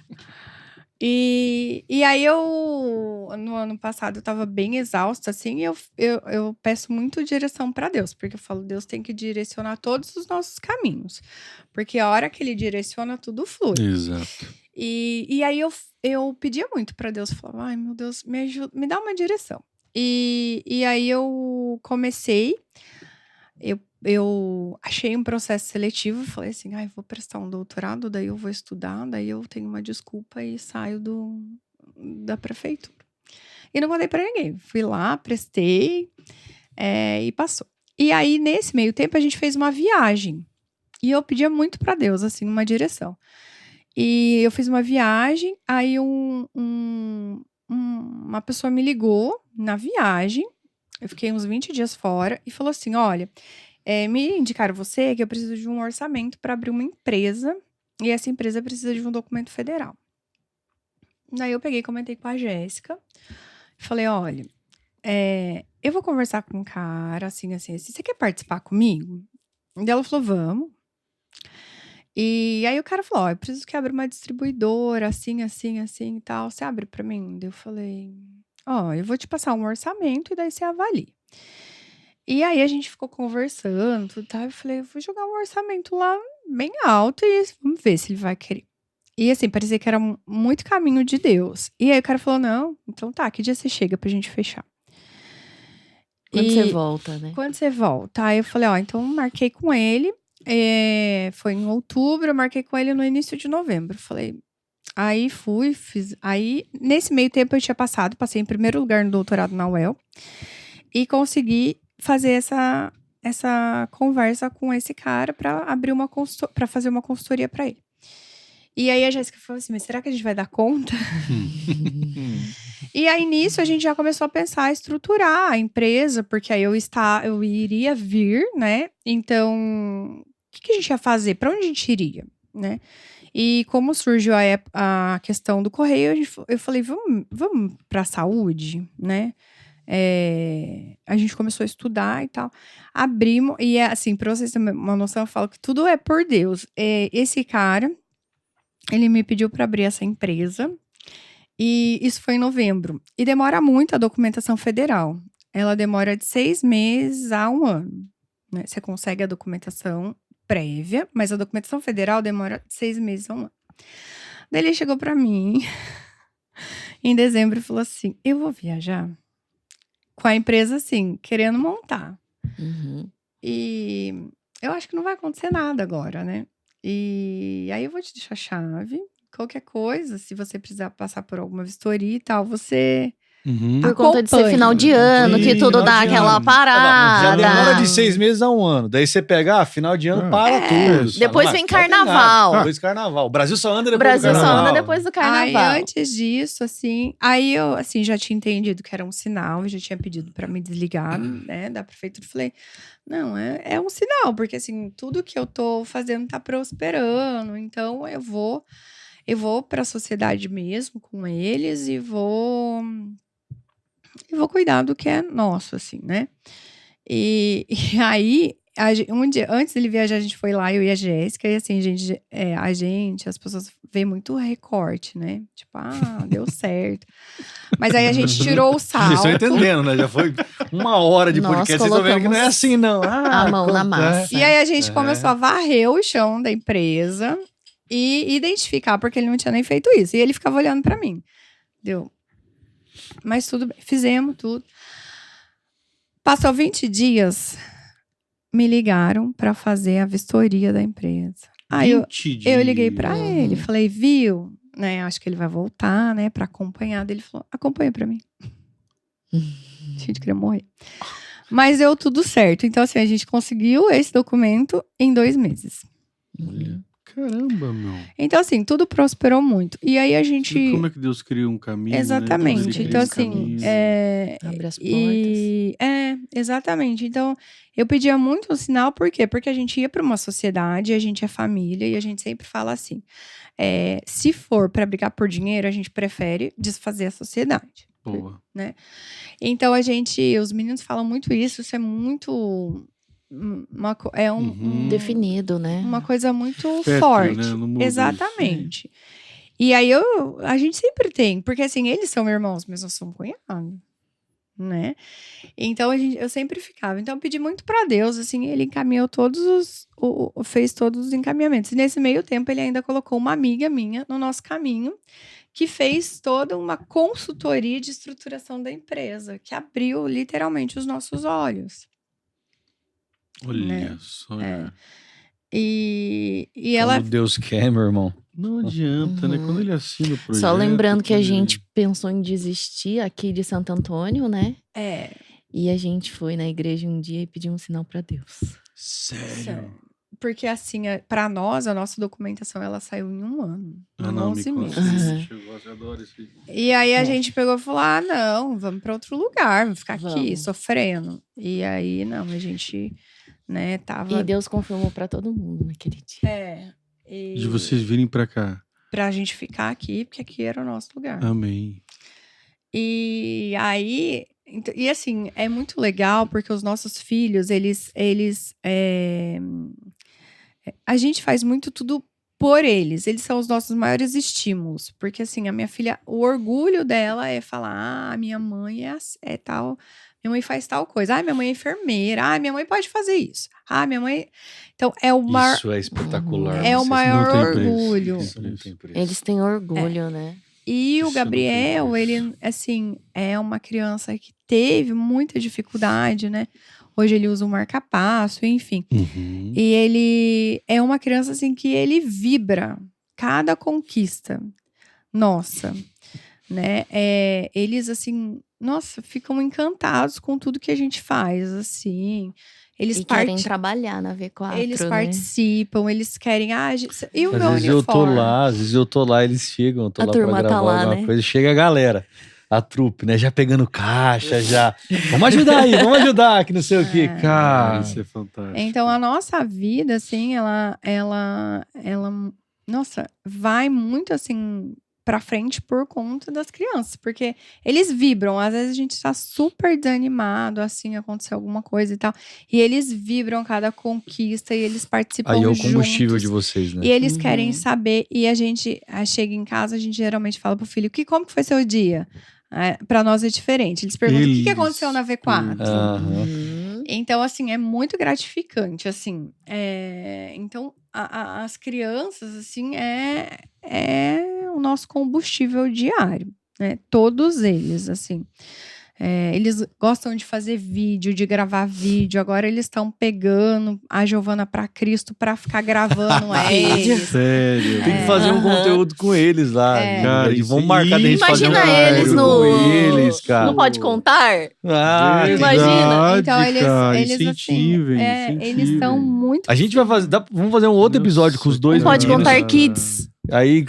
E aí no ano passado, eu tava bem exausta, assim, e eu peço muito direção para Deus, porque eu falo, Deus tem que direcionar todos os nossos caminhos, porque a hora que ele direciona, tudo flui. Exato. E aí eu pedia muito para Deus, falava, ai meu Deus, me ajuda, me dá uma direção. E aí eu comecei, eu achei um processo seletivo, falei assim, vou prestar um doutorado, daí eu vou estudar, daí eu tenho uma desculpa e saio da prefeitura. E não mandei para ninguém, fui lá, prestei e passou. E aí, nesse meio tempo, a gente fez uma viagem. E eu pedia muito para Deus, assim, uma direção. E eu fiz uma viagem, aí uma pessoa me ligou na viagem, eu fiquei uns 20 dias fora, e falou assim, olha... me indicaram você que eu preciso de um orçamento para abrir uma empresa e essa empresa precisa de um documento federal. Daí eu peguei e comentei com a Jéssica. Falei, olha, eu vou conversar com um cara assim. Você quer participar comigo? E ela falou, vamos. E aí o cara falou, ó, eu preciso que abra uma distribuidora, assim, assim, assim e tal. Você abre pra mim? Daí eu falei, ó, eu vou te passar um orçamento e daí você avalia. E aí a gente ficou conversando, tudo tal. Eu falei, eu vou jogar um orçamento lá bem alto e vamos ver se ele vai querer. E assim, parecia que era muito caminho de Deus. E aí o cara falou, não, então tá, que dia você chega pra gente fechar? Quando você volta, né? Quando você volta? Aí eu falei, ó, então marquei com ele. Foi em outubro, eu marquei com ele no início de novembro. Falei, aí fui, fiz. Aí, nesse meio tempo, eu tinha passei em primeiro lugar no doutorado na UEL e consegui fazer essa conversa com esse cara para abrir para fazer uma consultoria para ele. E aí a Jéssica falou assim, mas será que a gente vai dar conta? E aí nisso a gente já começou a pensar, estruturar a empresa, porque aí eu iria vir, né? Então, o que a gente ia fazer? Para onde a gente iria, né? E como surgiu a questão do correio, eu falei, vamos para a saúde, né? A gente começou a estudar e tal. Abrimos, e assim, para vocês terem uma noção, eu falo que tudo é por Deus. Esse cara, ele me pediu para abrir essa empresa. E isso foi em novembro. E demora muito a documentação federal. Ela demora de 6 meses a 1 ano. Né? Você consegue a documentação prévia, mas a documentação federal demora de 6 meses a 1 ano. Daí ele chegou para mim em dezembro e falou assim: eu vou viajar com a empresa assim, querendo montar. E eu acho que não vai acontecer nada agora, né? E aí eu vou te deixar a chave. Qualquer coisa, se você precisar passar por alguma vistoria e tal, você Por conta de ser final de ano, que tudo dá aquela parada. Já demora de 6 meses a 1 ano. Daí você pega, final de ano, para tudo. Depois Fala, vem vai ter nada. carnaval. Depois carnaval. O Brasil só anda O depois do Brasil só carnaval. anda depois do carnaval. Aí, antes disso, assim, aí eu, assim, já tinha entendido que era um sinal, eu já tinha pedido pra me desligar, né, da prefeitura. Falei, não, é um sinal, porque, assim, tudo que eu tô fazendo tá prosperando, então eu vou pra sociedade mesmo com eles e vou cuidar do que é nosso, assim, né? E aí, um dia antes dele viajar, a gente foi lá, eu e a Jéssica, e assim, as pessoas veem muito recorte, né? Tipo, deu certo. Mas aí a gente tirou o salto. Vocês estão entendendo, né? Já foi 1 hora de podcast, vocês estão vendo que não é assim, não. A mão na massa. E aí a gente começou a varrer o chão da empresa e identificar, porque ele não tinha nem feito isso. E ele ficava olhando pra mim. Deu. Mas tudo bem, fizemos tudo. Passou 20 dias, me ligaram pra fazer a vistoria da empresa. Aí eu liguei pra ele, falei, viu, né, acho que ele vai voltar, né, pra acompanhar. Ele falou, acompanha pra mim. A gente queria morrer. Mas deu tudo certo. Então, assim, a gente conseguiu esse documento em 2 meses. Olha. Caramba, meu. Então, assim, tudo prosperou muito. E aí a gente... E como é que Deus cria um caminho, Exatamente. Né? Então, assim... Abre as portas. Exatamente. Então, eu pedia muito um sinal, por quê? Porque a gente ia para uma sociedade, a gente é família, e a gente sempre fala assim, se for para brigar por dinheiro, a gente prefere desfazer a sociedade. Boa. Né? Então, os meninos falam muito isso é muito... definido, né? Uma coisa muito Fértil, forte. né? No mundo. Exatamente. E aí a gente sempre tem, porque assim, eles são irmãos, mas nós somos cunhados, né? Então eu sempre ficava. Então eu pedi muito pra Deus, assim, ele encaminhou fez todos os encaminhamentos. E nesse meio tempo ele ainda colocou uma amiga minha no nosso caminho, que fez toda uma consultoria de estruturação da empresa, que abriu literalmente os nossos olhos. Olha né? só. E Quando ela... Deus quer, meu irmão. Não adianta, né? Quando ele assina o projeto... Só lembrando que a gente pensou em desistir aqui de Santo Antônio, né? E a gente foi na igreja um dia e pediu um sinal pra Deus. Sério? Porque assim, pra nós, a nossa documentação, ela saiu em 1 ano. Em 11 meses. Eu adoro esse... E aí a gente pegou e falou, não, vamos pra outro lugar, vamos ficar aqui, sofrendo. E aí, não, a gente, né, tava... E Deus confirmou pra todo mundo naquele dia. De vocês virem pra cá. Pra gente ficar aqui, porque aqui era o nosso lugar. Amém. E aí, E assim, é muito legal porque os nossos filhos, a gente faz muito tudo por eles. Eles são os nossos maiores estímulos. Porque assim, a minha filha, o orgulho dela é falar, minha mãe é tal, minha mãe faz tal coisa. Minha mãe é enfermeira. Minha mãe pode fazer isso. Minha mãe... Então, Isso é espetacular. É o vocês maior não tem preço. orgulho. Isso não tem preço. Eles têm orgulho, né? E Isso o não tem Gabriel, preço. ele, assim, é uma criança que teve muita dificuldade, né? Hoje ele usa um marca-passo, enfim. Uhum. E ele é uma criança, assim, que ele vibra cada conquista nossa, né? Eles, assim, nossa, ficam encantados com tudo que a gente faz, assim. Eles E querem trabalhar na V4, Eles né? participam, eles querem... e o Às meu vezes eu tô uniforme? lá, às vezes eu tô lá, eles chegam, eu tô A lá turma pra tá gravar lá, alguma né? coisa, chega a galera, a trupe, né, já pegando caixa, já, vamos ajudar aí, vamos ajudar, que não sei o que, cara. Isso é fantástico. Então, a nossa vida, assim, nossa, vai muito, assim, pra frente por conta das crianças. Porque eles vibram. Às vezes a gente tá super desanimado, assim, aconteceu alguma coisa e tal. E eles vibram cada conquista e eles participam Aí é o juntos. combustível de vocês, né? E eles Uhum. querem saber. E a gente chega em casa, a gente geralmente fala pro filho, como que foi seu dia? Pra nós é diferente. Eles perguntam, o que aconteceu na V4? Aham. Uhum. Então, assim, é muito gratificante, assim. Então, as crianças, assim, é o nosso combustível diário, né? Todos eles, assim. Eles gostam de fazer vídeo, de gravar vídeo. Agora eles estão pegando a Giovana pra Cristo pra ficar gravando eles. Sério. Tem que fazer um conteúdo com eles lá. Cara, Vamos isso marcar aí- da gente fazer um Imagina eles conteúdo no... com eles, cara. Não pode contar? Imagina. Então, eles cara, assim, incentivem, eles são muito... A gente vai fazer, vamos fazer um outro episódio com os dois Não pode meninos. contar kids. Aí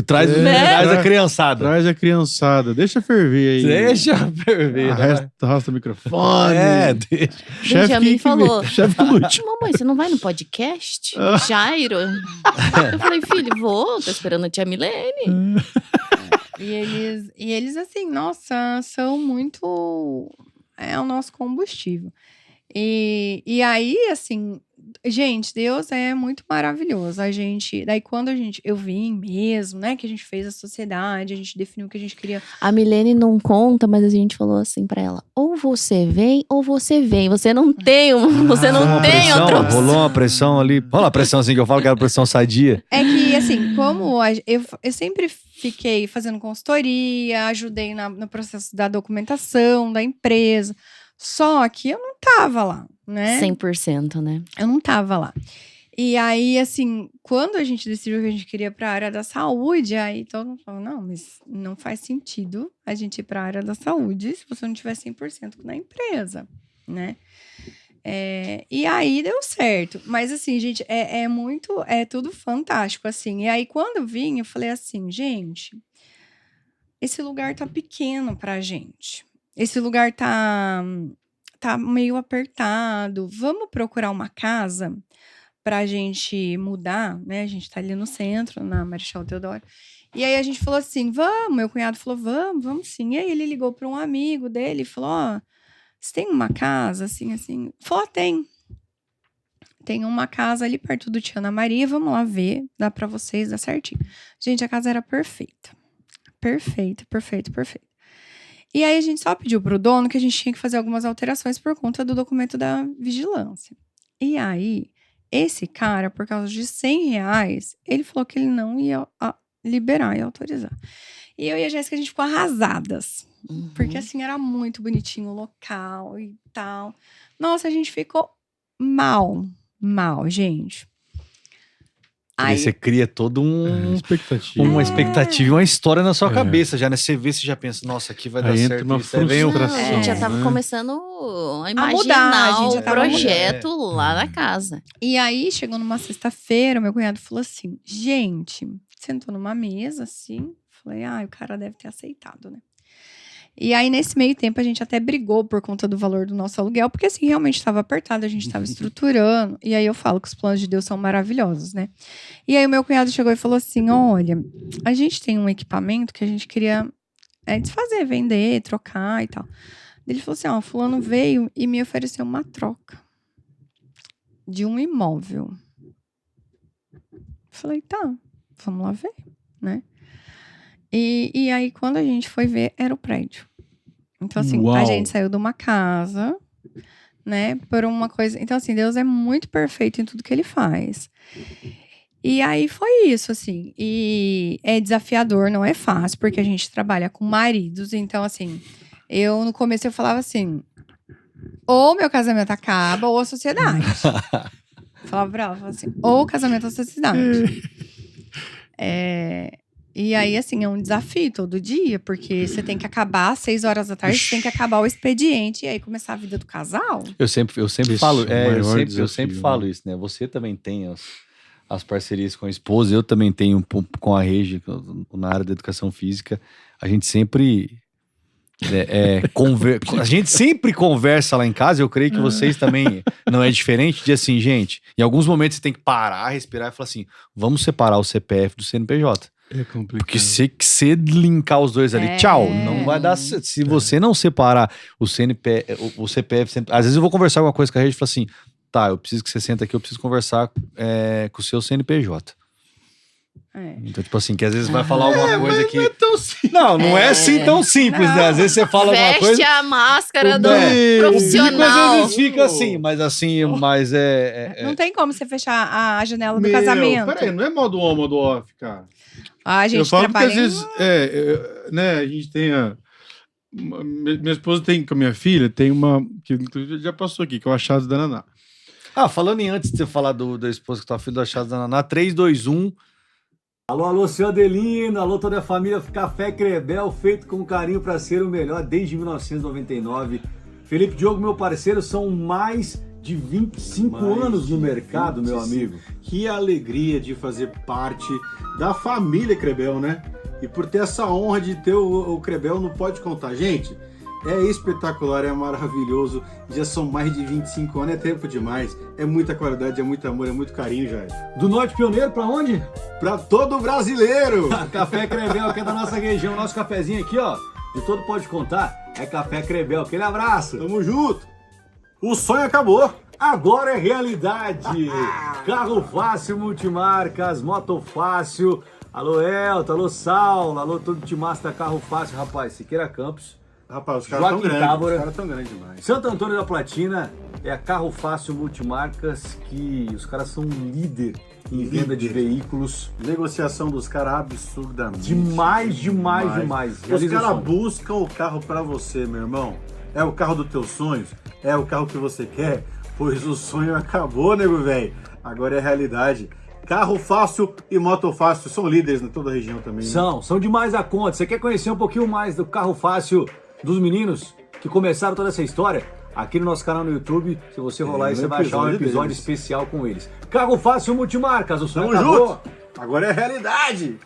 traz, Né? traz a criançada. Traz a criançada. Deixa ferver aí. Deixa ferver. né? Arrasta o microfone. Deixa. Benjamin falou. Chefe que lute. Mamãe, você não vai no podcast? Jairo? Eu falei, filho, vou. Tô esperando a tia Milene. E eles, assim, nossa, são muito... É o nosso combustível. E aí, assim... Gente, Deus é muito maravilhoso. Daí quando eu vim mesmo, né? Que a gente fez a sociedade, a gente definiu o que a gente queria. A Milene não conta, mas a gente falou assim pra ela: ou você vem, ou você vem. Você não tem, você não Uma tem pressão, outra opção. rolou uma pressão ali. Rola a pressão assim que eu falo que era pressão sadia. É que, assim, como eu sempre fiquei fazendo consultoria, ajudei no processo da documentação da empresa. Só que eu não tava lá, né? 100%, né? Eu não tava lá. E aí, assim, quando a gente decidiu que a gente queria para a área da saúde, aí todo mundo falou, não, mas não faz sentido a gente ir para a área da saúde se você não tiver 100% na empresa, né? E aí deu certo. Mas, assim, gente, é tudo fantástico, assim. E aí, quando eu vim, eu falei assim, gente, esse lugar tá pequeno pra gente. Esse lugar tá meio apertado. Vamos procurar uma casa pra gente mudar, né? A gente tá ali no centro, na Marechal Deodoro. E aí a gente falou assim, vamos. Meu cunhado falou, vamos sim. E aí ele ligou pra um amigo dele e falou, ó, você tem uma casa assim, assim? Falou, tem. Tem uma casa ali perto do Tia Ana Maria, vamos lá ver, dá pra vocês, dá certinho. Gente, a casa era perfeita. Perfeito. E aí a gente só pediu pro dono que a gente tinha que fazer algumas alterações por conta do documento da vigilância. E aí, esse cara, por causa de R$100, ele falou que ele não ia liberar e autorizar. E eu e a Jéssica, a gente ficou arrasadas. Uhum. Porque assim, era muito bonitinho o local e tal. Nossa, a gente ficou mal, gente. Aí você cria todo expectativa. uma expectativa, uma história na sua É. cabeça já, né? Você vê, você já pensa, nossa, aqui vai dar Aí entra certo. uma isso. Aí vem o- frustração. A gente já tava né? começando a imaginar mudar, a gente já o tava projeto lá na casa. E aí, chegou numa sexta-feira, meu cunhado falou assim, gente, sentou numa mesa, assim, falei, o cara deve ter aceitado, né? E aí, nesse meio tempo, a gente até brigou por conta do valor do nosso aluguel, porque, assim, realmente estava apertado, a gente estava estruturando. E aí, eu falo que os planos de Deus são maravilhosos, né? E aí, o meu cunhado chegou e falou assim, olha, a gente tem um equipamento que a gente queria desfazer, vender, trocar e tal. Ele falou assim, ó, fulano veio e me ofereceu uma troca de um imóvel. Falei, tá, vamos lá ver, né? E aí, quando a gente foi ver, era o prédio. Então, assim, Uau. a gente saiu de uma casa, né, por uma coisa... Então, assim, Deus é muito perfeito em tudo que ele faz. E aí, foi isso, assim. E é desafiador, não é fácil, porque a gente trabalha com maridos. Então, assim, no começo, eu falava assim, ou meu casamento acaba, ou a sociedade. Falava pra ela, falava assim, ou o casamento ou a sociedade. E aí, assim, é um desafio todo dia, porque você tem que acabar às 6 horas da tarde, você tem que acabar o expediente e aí começar a vida do casal. Eu sempre Esse falo, é o eu maior sempre desafio, falo isso, né? Você também tem as parcerias com a esposa, eu também tenho com a Regi, na área da educação física. A gente sempre a gente sempre conversa lá em casa, eu creio que vocês também não é diferente, de assim, gente, em alguns momentos você tem que parar, respirar e falar assim, vamos separar o CPF do CNPJ. É complicado. Porque se você linkar os dois ali, tchau, não vai dar. Se você não separar o CPF, às vezes eu vou conversar alguma coisa com a Regi e falo assim, tá, eu preciso que você senta aqui, eu preciso conversar com o seu CNPJ. Então, tipo assim, que às vezes vai falar alguma coisa que... Não é tão simples. Não é assim tão simples, né? Às vezes você fala alguma Veste coisa... a máscara do Meu, profissional. Às vezes fica assim, mas Não tem como você fechar a janela do Meu, casamento. Peraí, não é modo on, modo off, cara. A gente Eu falo porque trabalha às vezes, né, a gente tem minha esposa tem, com a minha filha, tem uma, que inclusive já passou aqui, que é o Achados da Naná. Falando em antes de você falar da esposa que tá filho do Achados da Naná, 3, 2, 1... Alô, senhor Adelino, alô, toda a família Café Crebel, feito com carinho para ser o melhor desde 1999. Felipe Diogo, meu parceiro, são mais de 25 anos no mercado, meu amigo. Que alegria de fazer parte da família Crebel, né? E por ter essa honra de ter o Crebel, não pode contar. Gente, é espetacular, é maravilhoso. Já são mais de 25 anos, é tempo demais. É muita qualidade, é muito amor, é muito carinho, Jair. Do Norte Pioneiro pra onde? Pra todo brasileiro! Café Crebel, que é da nossa região. Nosso cafezinho aqui, ó, de todo pode contar, é Café Crebel. Aquele abraço. Tamo junto! O sonho acabou! Agora é realidade! Carro Fácil Multimarcas, Moto Fácil. Alô, Elton, alô, Saulo, alô, todo Timasta Carro Fácil. Rapaz, Siqueira Campos. Rapaz, os caras tão Joaquim grandes. Távora. Os caras tão grandes demais. Santo Antônio da Platina é a Carro Fácil Multimarcas, que os caras são líder em venda de veículos. Negociação dos caras absurdamente. Demais. Os caras buscam o carro pra você, meu irmão. É o carro dos teus sonhos? É o carro que você quer? Pois o sonho acabou, nego velho. Agora é realidade. Carro Fácil e Moto Fácil são líderes em toda a região também. Né? São demais a conta. Você quer conhecer um pouquinho mais do Carro Fácil dos meninos que começaram toda essa história? Aqui no nosso canal no YouTube, se você rolar aí, você vai achar um episódio especial com eles. Carro Fácil Multimarcas, o sonho acabou. Junto. Agora é realidade.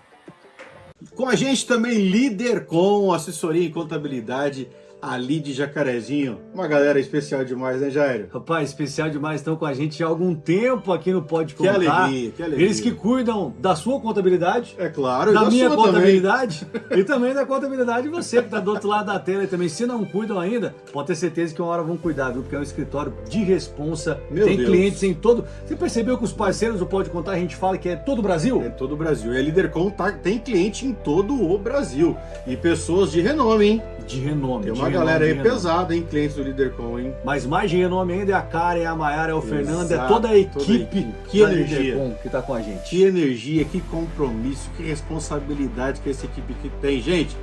Com a gente também líder com assessoria em contabilidade, ali de Jacarezinho. Uma galera especial demais, né, Jair? Rapaz, especial demais, estão com a gente há algum tempo aqui no Pode Contar. Que alegria. Eles que cuidam da sua contabilidade. É claro, da minha contabilidade e também da contabilidade de você que está do outro lado da tela e também. Se não cuidam ainda, pode ter certeza que uma hora vão cuidar, viu? Porque é um escritório de responsa. Tem clientes em todo... Você percebeu que os parceiros do Pode Contar, a gente fala que é todo o Brasil? É todo o Brasil. E a Lidercom tem cliente em todo o Brasil. E pessoas de renome, hein? De renome. Tem uma galera aí pesada, hein? Clientes do Lidercom, hein? Mas mais de renome ainda é a Karen, é a Mayara, é o Fernando, é toda a equipe. Que energia que tá com a gente. Que energia, que compromisso, que responsabilidade que essa equipe aqui tem. Gente,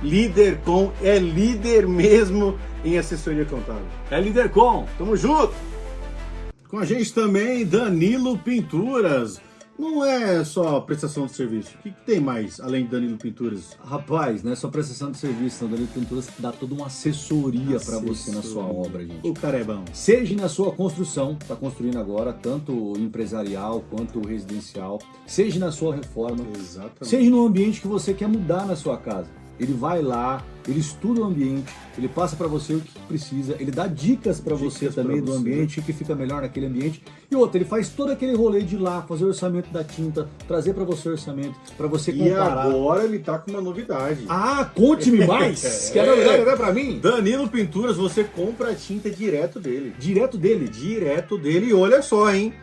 Lidercom é líder mesmo em assessoria contábil. É Lidercom. Tamo junto! Com a gente também, Danilo Pinturas. Não é só prestação de serviço. O que tem mais, além de Danilo Pinturas? Rapaz, não é só prestação de serviço, não. Danilo Pinturas dá toda uma assessoria para você na sua obra, gente. O cara é bom. Seja na sua construção, tá construindo agora, tanto empresarial quanto residencial. Seja na sua reforma. Exatamente. Seja no ambiente que você quer mudar na sua casa. Ele vai lá, ele estuda o ambiente, ele passa para você o que precisa, ele dá dicas para você também do ambiente, o que fica melhor naquele ambiente. E outra, ele faz todo aquele rolê de ir lá, fazer o orçamento da tinta, trazer para você o orçamento, para você comparar. E agora ele tá com uma novidade. Ah, conte-me mais! Quer dar novidade para mim? Danilo Pinturas, você compra a tinta direto dele. Direto dele. Direto dele. E olha só, hein?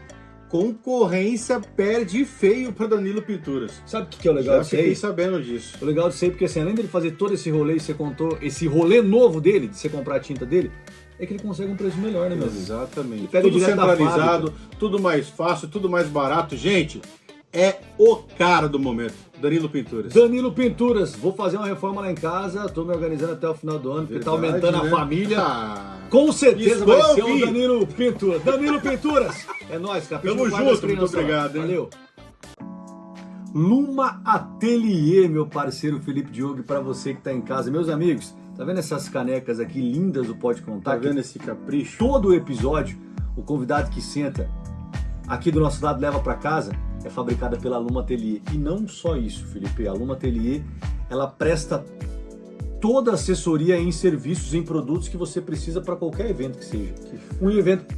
Concorrência perde feio para Danilo Pinturas. Sabe o que é o legal disso aí? Fiquei sabendo disso. O legal disso aí, porque assim, além dele fazer todo esse rolê, você contou, esse rolê novo dele, de você comprar a tinta dele, é que ele consegue um preço melhor, né, meu amigo? Exatamente. Ele pega tudo direto da centralizado, tudo mais fácil, tudo mais barato. Gente, é o cara do momento. Danilo Pinturas. Danilo Pinturas, vou fazer uma reforma lá em casa, tô me organizando até o final do ano, porque tá aumentando a família. Com certeza vai ser o Danilo Pinturas. Danilo Pinturas! É nóis, capitão. Tamo junto, muito obrigado. Valeu. Luma Atelier, meu parceiro Felipe Diogo, para você que tá em casa. Meus amigos, tá vendo essas canecas aqui lindas do Pode Contar? Tá vendo esse capricho? Todo episódio, o convidado que senta aqui do nosso lado leva para casa, é fabricada pela Luma Atelier. E não só isso, Felipe, a Luma Atelier, ela presta toda a assessoria em serviços, em produtos que você precisa para qualquer evento que seja. Um evento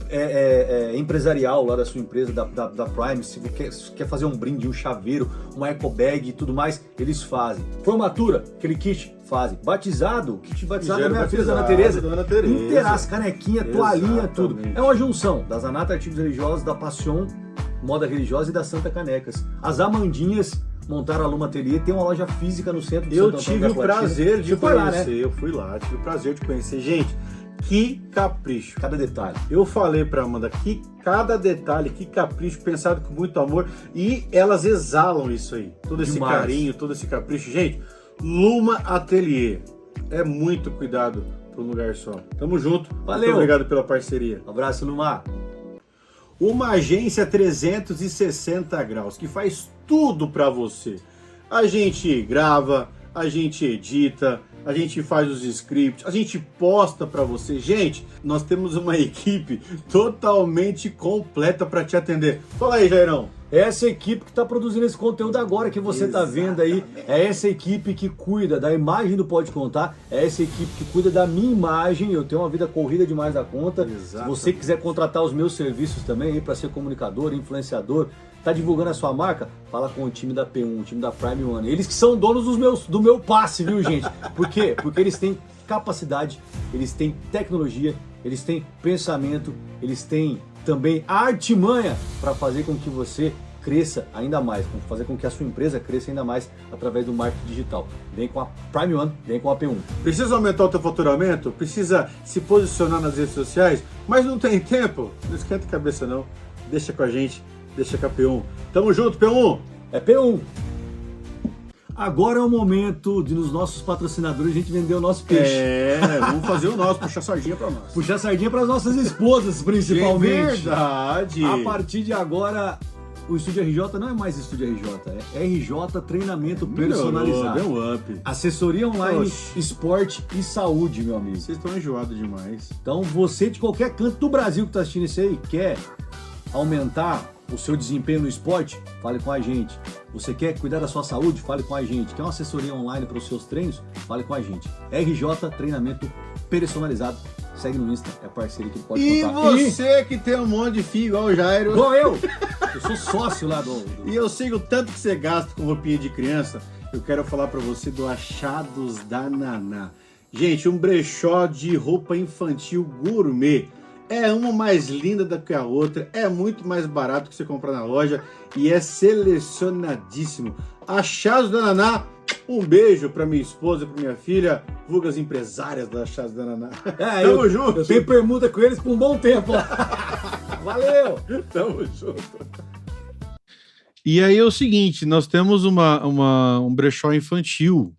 empresarial lá da sua empresa, da Prime, se você quer fazer um brinde, um chaveiro, uma eco bag e tudo mais, eles fazem. Formatura, aquele kit, fazem. Batizado, kit batizado da minha filha, Dona Tereza. Inteiraço, canequinha, toalhinha, tudo. É uma junção da Zanata Artigos Religiosos, da Passion Moda Religiosa e da Santa Canecas. As Amandinhas montaram a Luma Atelier, tem uma loja física no centro de Santo Antônio. Eu tive o prazer de conhecer, lá, né? Eu fui lá, tive o prazer de conhecer. Gente, que capricho. Cada detalhe. Eu falei pra Amanda que cada detalhe, que capricho, pensado com muito amor. E elas exalam isso aí. Todo esse carinho, todo esse capricho. Gente, Luma Atelier. É muito cuidado para um lugar só. Tamo junto. Valeu. Muito obrigado pela parceria. Um abraço, Luma. Uma agência 360 graus que faz tudo para você. A gente grava, a gente edita, a gente faz os scripts, a gente posta para você. Gente, nós temos uma equipe totalmente completa para te atender. Fala aí, Jairão. Essa equipe que está produzindo esse conteúdo agora que você está vendo aí, é essa equipe que cuida da imagem do Pode Contar, é essa equipe que cuida da minha imagem. Eu tenho uma vida corrida demais da conta. Se você quiser contratar os meus serviços também aí para ser comunicador, influenciador, tá divulgando a sua marca, fala com o time da P1, o time da Prime One. Eles que são donos do meu passe, viu, gente? Por quê? Porque eles têm capacidade, eles têm tecnologia, eles têm pensamento, eles têm também a artimanha para fazer com que você cresça ainda mais, fazer com que a sua empresa cresça ainda mais através do marketing digital. Vem com a Prime One, vem com a P1. Precisa aumentar o teu faturamento? Precisa se posicionar nas redes sociais? Mas não tem tempo? Não esquenta a cabeça não. Deixa com a gente, deixa com a P1. Tamo junto, P1! É P1! Agora é o momento de, nos nossos patrocinadores, a gente vender o nosso peixe. Vamos fazer o nosso, puxar sardinha pra nós. Puxar sardinha para as nossas esposas, principalmente. Verdade! A partir de agora, o Estúdio RJ não é mais Estúdio RJ, é RJ Treinamento Personalizado. Deu um up. Assessoria online, esporte e saúde, meu amigo. Vocês estão enjoados demais. Então, você de qualquer canto do Brasil que está assistindo isso aí, quer aumentar o seu desempenho no esporte, fale com a gente. Você quer cuidar da sua saúde? Fale com a gente. Quer uma assessoria online para os seus treinos? Fale com a gente. RJ Treinamento Personalizado. Segue no Insta, é parceiro que pode contar. E você que tem um monte de fio igual o Jairo. Igual eu! Eu sou sócio lá do... E eu sei o tanto que você gasta com roupinha de criança. Eu quero falar para você do Achados da Naná. Gente, um brechó de roupa infantil gourmet. É uma mais linda do que a outra, é muito mais barato que você comprar na loja e é selecionadíssimo. Achados da Naná, um beijo para minha esposa, para minha filha, vulgas empresárias da Achados da Naná. Tamo junto. Eu tenho permuta com eles por um bom tempo. Valeu! Tamo junto. E aí é o seguinte, nós temos um brechó infantil.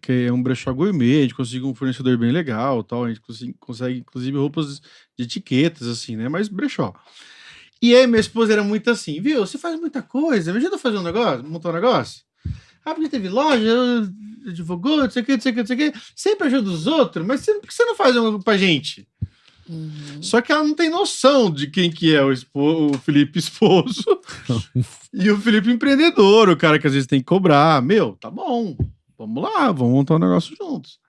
Que é um brechó gourmet, a gente consegue um fornecedor bem legal, tal, a gente consegue inclusive roupas de etiquetas, assim, né, mas brechó. E aí minha esposa era muito assim, viu, você faz muita coisa, me ajuda a fazer um negócio, montar um negócio? Ah, porque teve loja, advogou, não sei o que, sempre ajuda os outros, mas por que você não faz um pra gente? Só que ela não tem noção de quem que é o Felipe esposo e o Felipe empreendedor, o cara que às vezes tem que cobrar, meu, tá bom. vamos lá, vamos montar um negócio juntos.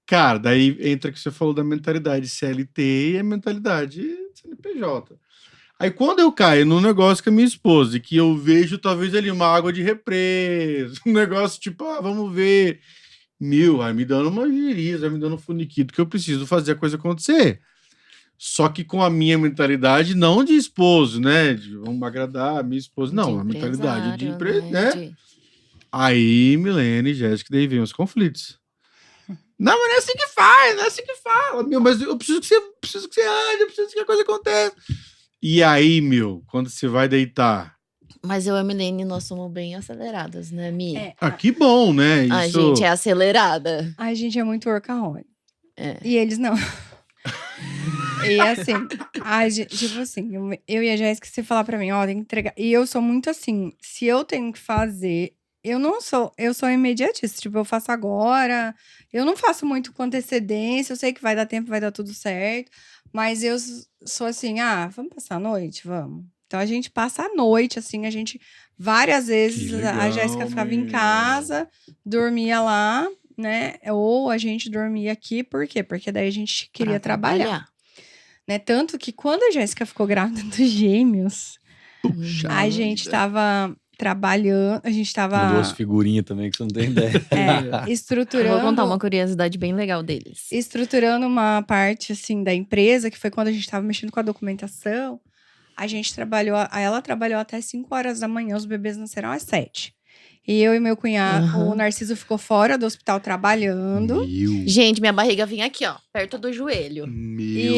Cara, daí entra que você falou da mentalidade CLT e a mentalidade CNPJ. Aí quando eu caio num negócio com a minha esposa e que eu vejo talvez ali uma água de represa, um negócio tipo, vamos ver, vai me dando uma giriza, vai me dando um funiquito que eu preciso fazer a coisa acontecer. Só que com a minha mentalidade, não de esposo, né? De vamos agradar a minha esposa, não, a mentalidade de empresa, né? Aí, Milene e Jéssica, daí vem os conflitos. Não, mas não é assim que faz, não é assim que fala. Mas eu preciso que você ande, eu preciso que a coisa aconteça. E aí, quando você vai deitar... Mas eu e a Milene, nós somos bem aceleradas, né, Mi? Que bom, né? A gente é acelerada. A gente é muito workaholic. É. E eles não. E assim, tipo assim, eu e a Jéssica, se falar pra mim, tem que entregar. E eu sou muito assim, se eu tenho que fazer, eu sou imediatista. Tipo, eu faço agora, eu não faço muito com antecedência, eu sei que vai dar tempo, vai dar tudo certo. Mas eu sou assim, vamos passar a noite? Vamos. Então a gente passa a noite, assim, várias vezes legal, a Jéssica ficava em casa, dormia lá, né? Ou a gente dormia aqui, por quê? Porque daí a gente queria trabalhar. Né? Tanto que quando a Jéssica ficou grávida dos gêmeos, a gente tava trabalhando, a gente tava... Mandou as figurinhas também, que você não tem ideia. Estruturando... Eu vou contar uma curiosidade bem legal deles. Estruturando uma parte, assim, da empresa, que foi quando a gente tava mexendo com a documentação. A gente ela trabalhou até 5 horas da manhã, os bebês nasceram às 7. E eu e meu cunhado, o Narciso ficou fora do hospital trabalhando. Gente, minha barriga vinha aqui, ó, perto do joelho.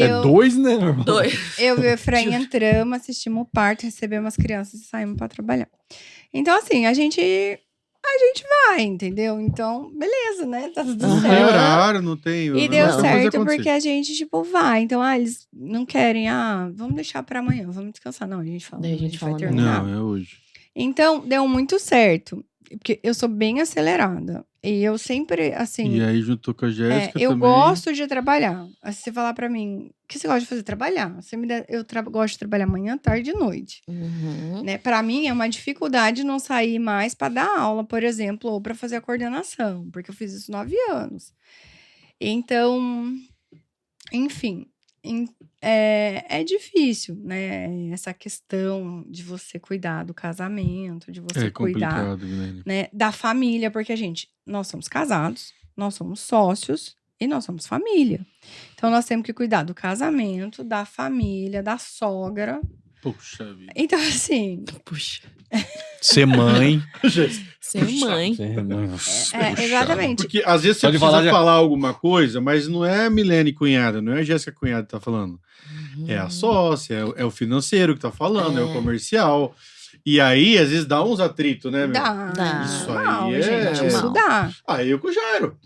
É 2, né, meu irmão? 2. Eu e o Efraim entramos, assistimos o parto, recebemos as crianças e saímos pra trabalhar. Então, assim, a gente vai, entendeu? Então, beleza, né? Tá tudo Não certo. tem horário, não tem... E deu não, certo porque a gente, tipo, vai. Então, eles não querem, vamos deixar pra amanhã, vamos descansar. Não, a gente fala, Daí a gente vai fala, terminar. Não, é hoje. Então, deu muito certo. Porque eu sou bem acelerada. E eu sempre, assim... E aí, juntou com a Jéssica eu também. gosto de trabalhar. Se você falar pra mim, o que você gosta de fazer? Trabalhar. Eu gosto de trabalhar manhã, tarde e noite. Né? Pra mim, é uma dificuldade não sair mais pra dar aula, por exemplo, ou pra fazer a coordenação. Porque eu fiz isso 9 anos. Então, enfim... É difícil, né? Essa questão de você cuidar do casamento, de você cuidar, né, da família, porque, nós somos casados, nós somos sócios e nós somos família. Então, nós temos que cuidar do casamento, da família, da sogra. Puxa vida. Então, assim... Puxa. Ser mãe. Ser mãe. Exatamente. Porque às vezes você precisa falar alguma coisa, mas não é a Milene cunhada, não é a Jéssica cunhada que tá falando. É a sócia, é o financeiro que tá falando, é o comercial. E aí, às vezes, dá uns atritos, né, meu? Dá. Isso Não, aí gente, isso dá. Aí eu com o Jairo.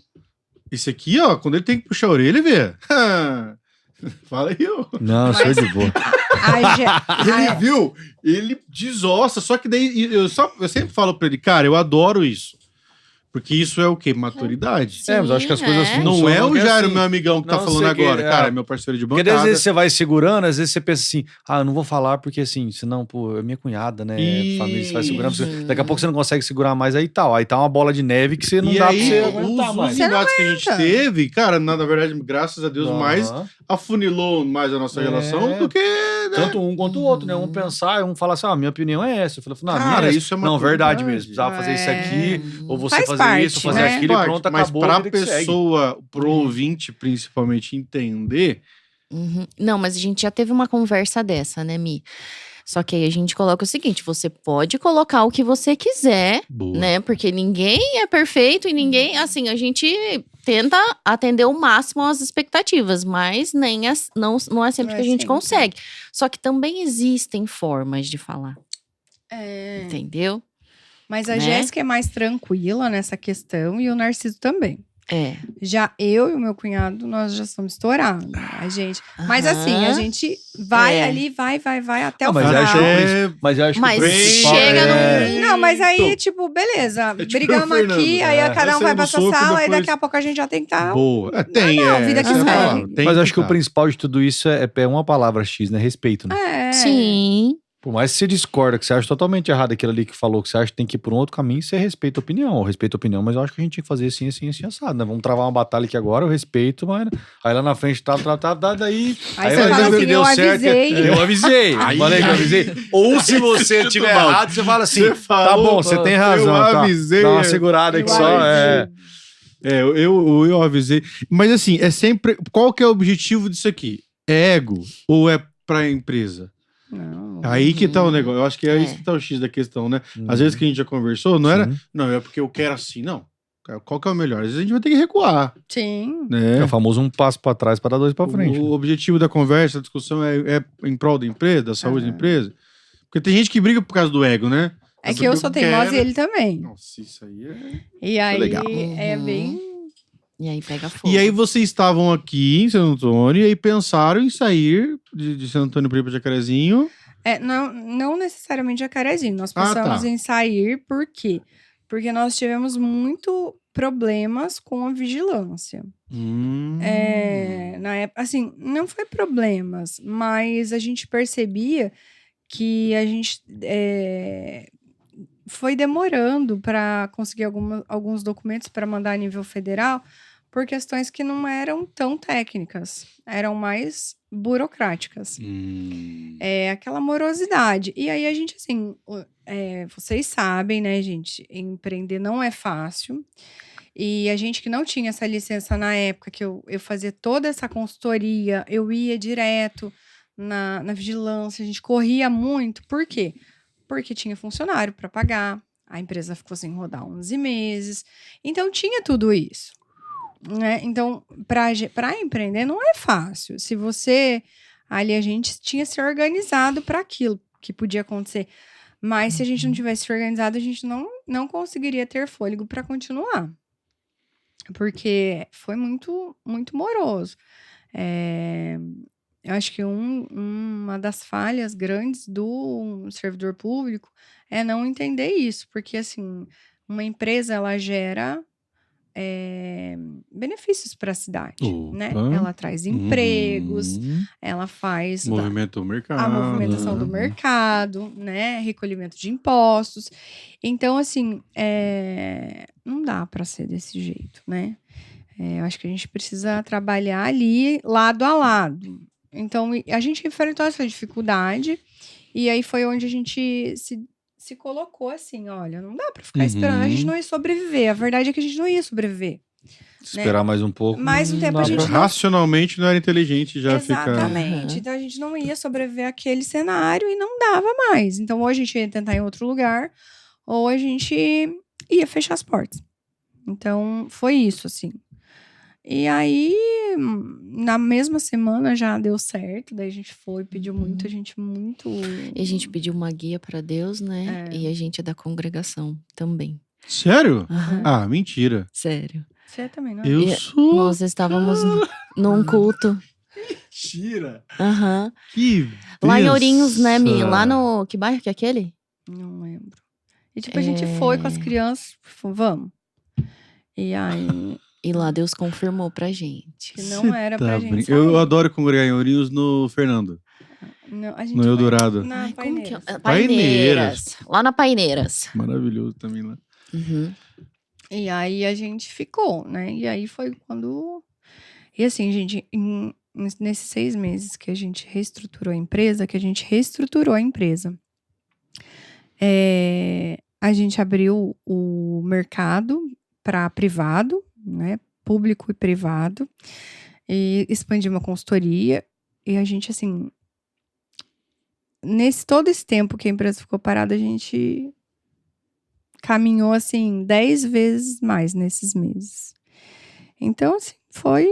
Esse aqui, ó, quando ele tem que puxar a orelha, ele vê. Fala aí, ó. Não, sou de boa. Ele viu, ele desossa, só que daí eu sempre falo pra ele, cara, eu adoro isso. Porque isso é o quê? Maturidade. Sim, mas eu acho que as coisas funcionam. Não é o Jairo, assim, meu amigão, que tá falando agora. Cara, é meu parceiro de bancada. Porque às vezes você vai segurando, às vezes você pensa assim, eu não vou falar porque assim, senão, pô, é minha cunhada, né? Família, você vai segurando. Daqui a pouco você não consegue segurar mais, aí tal. Aí tá uma bola de neve que você não dá pra você aguentar mais. Os embates que a gente teve, cara, na verdade, graças a Deus, mais afunilou mais a nossa relação do que... Né? Tanto um quanto o outro, né? Um pensar, um falar assim, minha opinião é essa. Eu falei, não, cara, isso é uma não, verdade mesmo. Precisava fazer isso aqui, ou você fazer isso, fazer aquilo e pronto, acabou. Mas pra pessoa, pro ouvinte, principalmente, entender... Não, mas a gente já teve uma conversa dessa, né, Mi? Só que aí a gente coloca o seguinte, você pode colocar o que você quiser, né? Porque ninguém é perfeito e ninguém, assim, a gente tenta atender o máximo às expectativas, mas não é sempre que a gente consegue. Só que também existem formas de falar. Entendeu? Mas a Jéssica é mais tranquila nessa questão e o Narciso também. Já eu e o meu cunhado, nós já somos estourados. Mas assim, a gente vai ali, vai até o final. Mas eu acho que chega no... Não, mas aí, tipo, beleza. Brigamos aqui, aí cada um vai pra sua sala, e daqui a pouco a gente já tem que estar... Boa. Vida que segue. Mas acho que o principal de tudo isso é uma palavra X, né? Respeito, né? Sim. Por mais que você discorda, que você acha totalmente errado aquilo ali que falou, que você acha que tem que ir por um outro caminho, você respeita a opinião. Eu respeito a opinião, mas eu acho que a gente tinha que fazer assim, assim, assim, assado, né? Vamos travar uma batalha aqui agora, eu respeito, mas aí lá na frente, daí... Aí você fala assim, eu avisei. Eu avisei. Falei que eu avisei. Ou se você estiver errado, você fala assim, tá bom, você tem razão. Eu avisei. Dá uma segurada aqui só, Eu avisei. Mas assim, é sempre... Qual que é o objetivo disso aqui? É ego ou é pra empresa? Não. Aí que tá o negócio. Eu acho que é isso que tá o X da questão, né? Às vezes que a gente já conversou, não era... Não, é porque eu quero assim, não. Qual que é o melhor? Às vezes a gente vai ter que recuar. Sim. Né? É o famoso um passo pra trás pra dar dois pra frente. O objetivo da conversa, da discussão é em prol da empresa, da saúde da empresa. Porque tem gente que briga por causa do ego, né? É que eu sou teimosa e ele também. Nossa, isso aí é... E aí legal. é bem... E aí pega fogo. E aí vocês estavam aqui em Santo Antônio e aí pensaram em sair de Santo Antônio para ir para Jacarezinho. Não necessariamente Jacarezinho. Nós Ah, pensamos tá. em sair, por quê? Porque nós tivemos muito problemas com a vigilância. Na época, assim, não foi problemas, mas a gente percebia que a gente foi demorando para conseguir alguns documentos para mandar a nível federal por questões que não eram tão técnicas, eram mais burocráticas. Aquela morosidade. E aí a gente, assim, vocês sabem, né, gente, empreender não é fácil. E a gente que não tinha essa licença na época, que eu fazia toda essa consultoria, eu ia direto na vigilância, a gente corria muito. Por quê? Porque tinha funcionário para pagar, a empresa ficou sem rodar 11 meses. Então, tinha tudo isso. Né? Então, para empreender não é fácil. Se você... Ali a gente tinha se organizado para aquilo que podia acontecer. Mas se a gente não tivesse se organizado, a gente não conseguiria ter fôlego para continuar. Porque foi muito, muito moroso. Eu acho que uma das falhas grandes do servidor público é não entender isso. Porque, assim, uma empresa, ela gera benefícios para a cidade, né? Ela traz empregos, ela faz Movimenta o mercado. a movimentação do mercado, né? Recolhimento de impostos. Então, assim, não dá para ser desse jeito, né? Eu acho que a gente precisa trabalhar ali lado a lado. Então, a gente enfrentou essa dificuldade e aí foi onde a gente se colocou assim, olha, não dá pra ficar esperando, a gente não ia sobreviver. A verdade é que a gente não ia sobreviver. Esperar mais um pouco. Mais um tempo a gente Racionalmente não era inteligente já ficar... Exatamente. Então a gente não ia sobreviver àquele cenário e não dava mais. Então ou a gente ia tentar em outro lugar, ou a gente ia fechar as portas. Então foi isso, assim. E aí, na mesma semana já deu certo, daí a gente foi, pediu muito, E a gente pediu uma guia pra Deus, né? E a gente é da congregação também. Sério? Aham. Ah, mentira. Sério. Você também, não? Eu sou... Nós estávamos num culto. Mentira. Aham. Que Lá em Ourinhos, né, Mi? benção. Lá no... Que bairro que é aquele? Não lembro. E tipo, a gente foi com as crianças, vamos. E aí, E lá Deus confirmou pra gente. que não era pra gente sair. Eu adoro congregar em Ourinhos no Fernando. Não, a gente No foi Eldorado. na Ai, como que é? Paineiras. Paineiras. Lá na Paineiras. Maravilhoso também lá. Uhum. E aí a gente ficou, né? E aí foi quando... E assim, gente, nesses 6 meses que a gente reestruturou a empresa, a gente abriu o mercado para privado, né? Público e privado. E expandiu uma consultoria. E a gente, assim... Todo esse tempo que a empresa ficou parada, a gente... caminhou, assim, 10 vezes mais nesses meses. Então, assim, foi...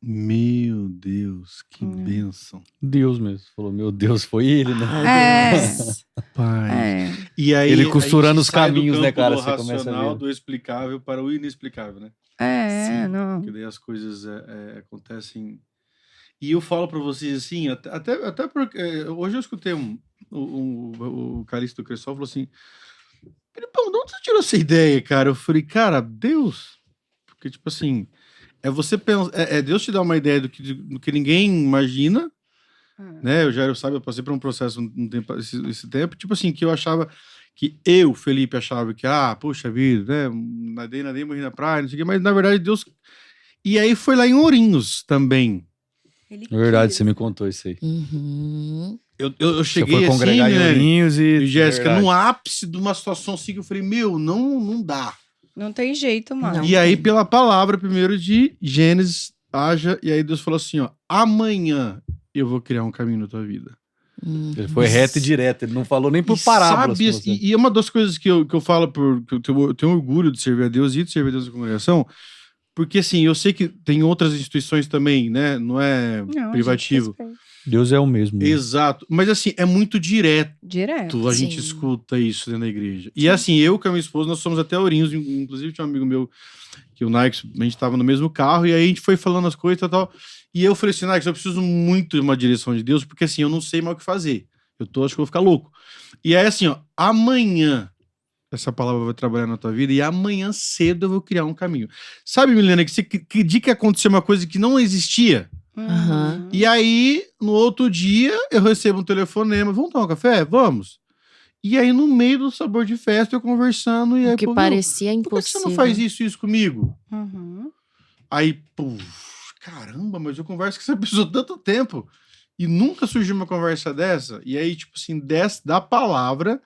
Meu Deus, que bênção. Deus mesmo. Falou, meu Deus, foi ele, né? Pai. E aí, Ele costurando a gente os sai do caminhos, né, campo cara? do Você começa a racional, ver. do explicável para o inexplicável, né? Sim. não. Porque daí as coisas acontecem. E eu falo para vocês assim, até porque hoje eu escutei o Calixto do Cressol falou assim: Filipão, de onde você tirou essa ideia, cara? Eu falei, cara, Deus. Porque, tipo assim, você pensa, Deus te dá uma ideia do que ninguém imagina, né? Eu passei por um processo esse tempo, tipo assim, que eu achava que Felipe, achava que, poxa vida, né? Nadei, morri na praia, não sei o quê, mas na verdade Deus... E aí foi lá em Ourinhos também. Verdade, você me contou isso aí. Uhum. Eu cheguei Você foi congregar assim, em né? Ourinhos E Jéssica, no ápice de uma situação assim, que eu falei, não dá. Não tem jeito, mano. Não. E aí, pela palavra, primeiro de Gênesis, haja, e aí Deus falou assim, ó, amanhã eu vou criar um caminho na tua vida. Ele foi reto e direto, ele não falou nem por parábolas. Sabe, e é uma das coisas que eu falo, que eu tenho orgulho de servir a Deus e de servir a Deus na congregação, porque assim, eu sei que tem outras instituições também, né, não é privativo. Deus é o mesmo. Exato, mas assim, é muito direto. A gente Sim. escuta isso dentro da igreja. E assim, eu com a minha esposa, nós somos até Ourinhos, inclusive tinha um amigo meu, que o Nike, a gente tava no mesmo carro, e aí a gente foi falando as coisas e tal. E eu falei assim, Nike, eu preciso muito de uma direção de Deus, porque assim, eu não sei mais o que fazer. Acho que eu vou ficar louco. E aí assim, ó, amanhã essa palavra vai trabalhar na tua vida e amanhã cedo eu vou criar um caminho. Sabe, Milena, que dia que aconteceu uma coisa que não existia? Aham. E aí, no outro dia, eu recebo um telefonema, vamos tomar um café? Vamos. E aí, no meio do sabor de festa, eu conversando, e aí, O que pô, parecia por que você impossível. não faz isso comigo? Uhum. Aí, pô, caramba, mas eu converso com essa pessoa há tanto tempo e nunca surgiu uma conversa dessa. E aí, tipo assim, da palavra,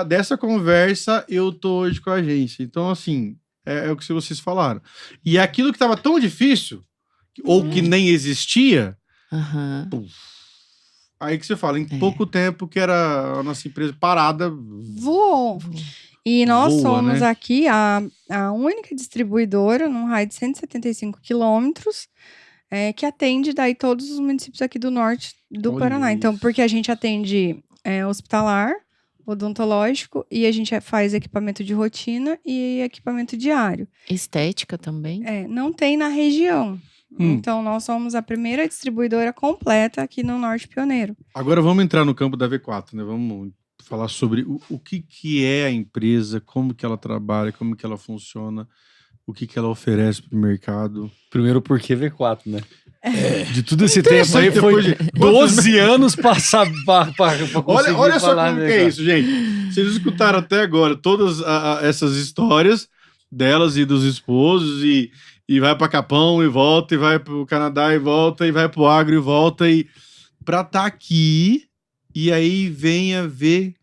dessa conversa, eu tô hoje com a agência. Então, assim, é o que vocês falaram. E aquilo que tava tão difícil, ou que nem existia, Aham. aí que você fala, em pouco tempo que era a nossa empresa parada. Voou. E nós Voa, somos né? aqui a única distribuidora num raio de 175 quilômetros que atende daí todos os municípios aqui do norte do Olha Paraná. Então, isso. porque a gente atende hospitalar, odontológico e a gente faz equipamento de rotina e equipamento diário. Estética também. Não tem na região. Então, nós somos a primeira distribuidora completa aqui no Norte Pioneiro. Agora vamos entrar no campo da V4, né? Vamos falar sobre o que é a empresa, como que ela trabalha, como que ela funciona, o que ela oferece para o mercado. Primeiro, por que V4, né? De tudo esse tempo aí, Depois foi de 12 anos pra conseguir Olha só falar, como né, que é cara? isso, gente. Vocês escutaram até agora todas essas histórias delas e dos esposos e vai para Capão e volta, e vai para o Canadá e volta, e vai para o agro e volta, e para estar aqui, e aí vem a V4.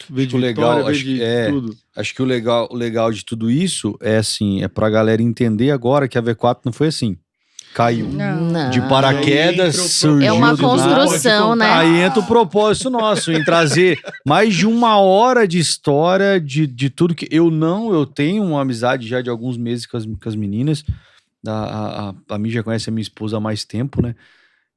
V de O legal, Vitória, V acho de que tudo. Acho que o legal de tudo isso é assim, é pra galera entender agora que a V4 não foi assim. Caiu. Não. De paraquedas, E aí entra o surgiu É uma do nada. construção, né? Aí entra o propósito nosso em trazer mais de 1 hora de história de tudo que eu tenho uma amizade já de alguns meses com as meninas. A Mi já conhece a minha esposa há mais tempo, né?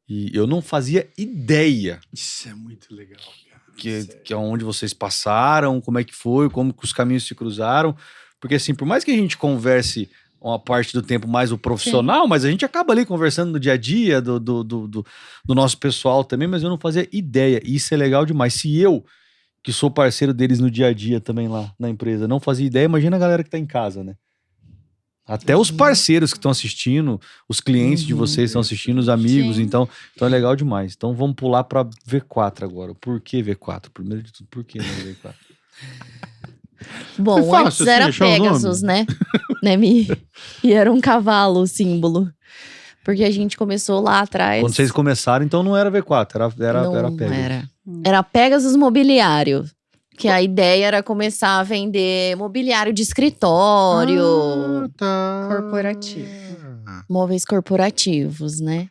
E eu não fazia ideia Isso é muito legal, cara. que é onde vocês passaram, como é que foi, como que os caminhos se cruzaram. Porque assim, por mais que a gente converse uma parte do tempo mais o profissional, mas a gente acaba ali conversando no dia a dia do nosso pessoal também, mas eu não fazia ideia. E isso é legal demais. Se eu, que sou parceiro deles no dia a dia também lá na empresa, não fazia ideia, imagina a galera que tá em casa, né? Até os parceiros que estão assistindo, os clientes de vocês estão assistindo, os amigos, Sim. então é legal demais. Então vamos pular para V4 agora. Por que V4? Primeiro de tudo, por que não V4? Bom, Foi fácil, antes assim, era achar o nome? Pegasus, né? Né, Mi? E era um cavalo o símbolo. Porque a gente começou lá atrás. Quando vocês começaram, então não era V4, era Não Pegasus. era Pegasus Mobiliário. Que a ideia era começar a vender mobiliário de escritório, Tá. Corporativo. móveis corporativos, né?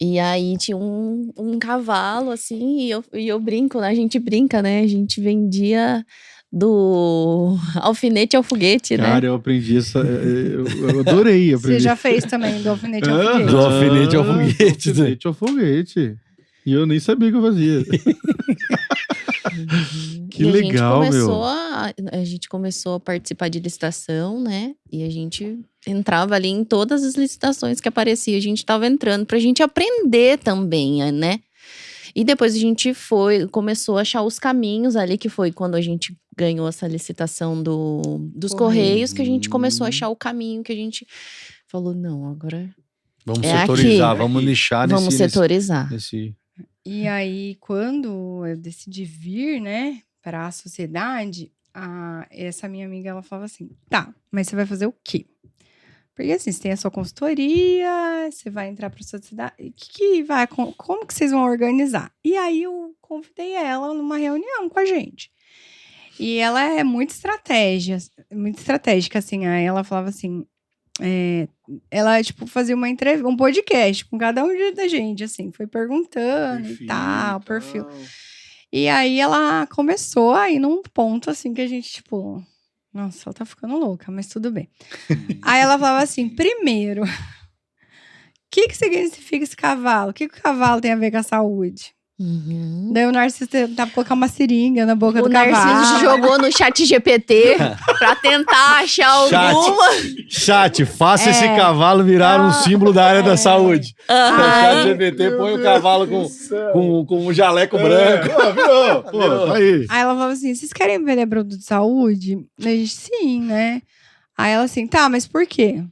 E aí tinha um cavalo, assim, e eu brinco, né? A gente brinca, né? A gente vendia do alfinete ao foguete, né? Cara, eu aprendi essa. Eu adorei. Você já fez também do alfinete ao Ah, foguete? Do alfinete ao foguete, do alfinete ao foguete. E eu nem sabia que eu fazia. Que E legal, a gente começou a participar de licitação, né? E a gente entrava ali em todas as licitações que apareciam. A gente tava entrando pra gente aprender também, né? E depois a gente começou a achar os caminhos ali, que foi quando a gente ganhou essa licitação dos Correios, que a gente começou a achar o caminho, que a gente falou, não, agora Vamos É setorizar, aqui. vamos nichar Vamos setorizar. nesse... E aí, quando eu decidi vir, né, para a sociedade, essa minha amiga, ela falava assim, tá, mas você vai fazer o quê? Porque assim, você tem a sua consultoria, você vai entrar para a sociedade, como que vocês vão organizar? E aí eu convidei ela numa reunião com a gente. E ela é muito estratégica, assim. Aí ela falava assim, ela, tipo, fazia uma entrevista, um podcast com cada um da gente, assim, foi perguntando e tal, perfil. E aí ela começou a ir num ponto, assim, que a gente, tipo, nossa, ela tá ficando louca, mas tudo bem. Aí ela falava assim, primeiro, o que significa esse cavalo? O que o cavalo tem a ver com a saúde? Uhum. Daí o Narciso tentava colocar uma seringa na boca O do cavalo. Narciso jogou no chat GPT pra tentar achar alguma. Chat, faça esse cavalo virar um símbolo da área da saúde. O chat GPT põe o cavalo com um jaleco branco. Aí. Aí ela falava assim, vocês querem vender produto de saúde? A gente, sim, né? Aí ela assim, tá, mas por quê?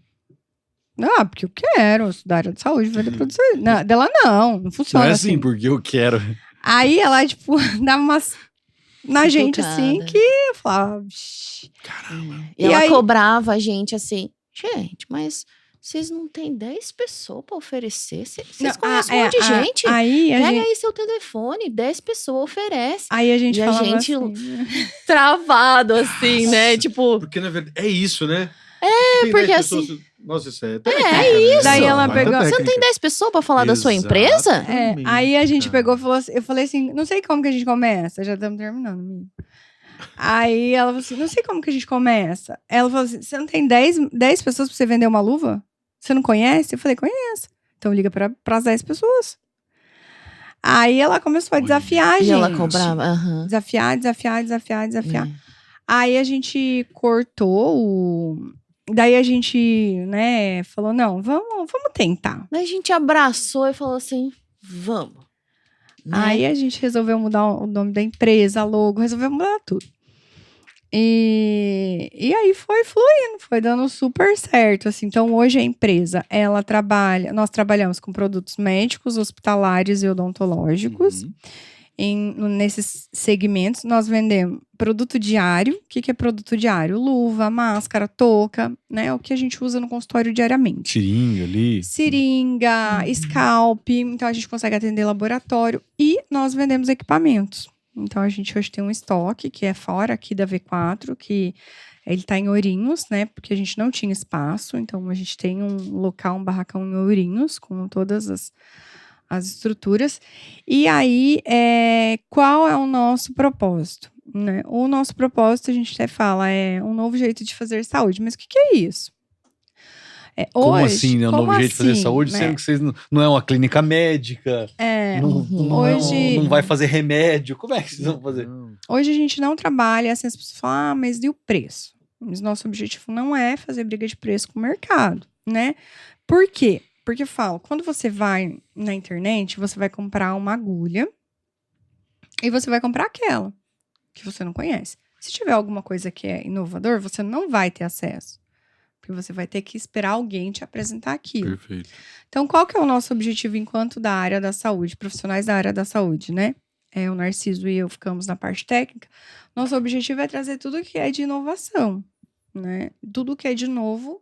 Não, porque eu quero estudar área de saúde, vender produto de saúde. Não, dela não funciona Não é assim. assim, porque eu quero. Aí ela, tipo, dava umas na gente, assim, Cutucada. que eu falava... "Shh." E ela aí- cobrava a gente assim, gente, mas vocês não têm 10 pessoas pra oferecer? Vocês Não, conhecem um monte de gente? Aí a Pega gente... aí seu telefone, 10 pessoas oferece. Aí a gente E a falava gente assim... Travado assim, né? Tipo, Porque, na verdade, é isso, né? porque assim- Nossa, isso é isso. Daí ela pegou- você não tem 10 pessoas pra falar da sua empresa? Aí a gente pegou e falou assim, eu falei assim, não sei como que a gente começa, já estamos terminando, amigo. Aí ela falou assim, não sei como que a gente começa. Ela falou assim, você não tem 10 pessoas pra você vender uma luva? Você não conhece? Eu falei, conheço. Então liga para as 10 pessoas. Aí ela começou a desafiar a gente. E ela cobrava, aham. Desafiar. Aí a gente cortou o... Daí a gente, né, falou, não, vamos tentar. Daí a gente abraçou e falou assim, vamos. Né? Aí a gente resolveu mudar o nome da empresa, logo, resolveu mudar tudo. E aí foi fluindo, foi dando super certo, assim. Então hoje a empresa, nós trabalhamos com produtos médicos, hospitalares e odontológicos. Nesses segmentos, nós vendemos produto diário. O que é produto diário? Luva, máscara, touca, né? O que a gente usa no consultório diariamente. Seringa ali. Seringa, scalp. Então, a gente consegue atender laboratório. E nós vendemos equipamentos. Então, a gente hoje tem um estoque, que é fora aqui da V4, que ele tá em Ourinhos, né? Porque a gente não tinha espaço. Então, a gente tem um local, um barracão em Ourinhos, com todas as estruturas. E aí, qual é o nosso propósito? Né? O nosso propósito, a gente até fala, é um novo jeito de fazer saúde. Mas o que é isso? Como Hoje, assim, né? Um novo jeito de fazer saúde, né? sendo que vocês não é uma clínica médica. Hoje- Não vai fazer remédio. Como é que vocês vão fazer? Hoje a gente não trabalha, assim, as pessoas falam, mas e o preço? Mas nosso objetivo não é fazer briga de preço com o mercado, né? Por quê? Porque eu falo, quando você vai na internet, você vai comprar uma agulha e você vai comprar aquela que você não conhece. Se tiver alguma coisa que é inovador, você não vai ter acesso. Porque você vai ter que esperar alguém te apresentar aquilo. Perfeito. Então, qual que é o nosso objetivo enquanto da área da saúde, profissionais da área da saúde, né? O Narciso e eu ficamos na parte técnica. Nosso objetivo é trazer tudo que é de inovação, né? Tudo que é de novo.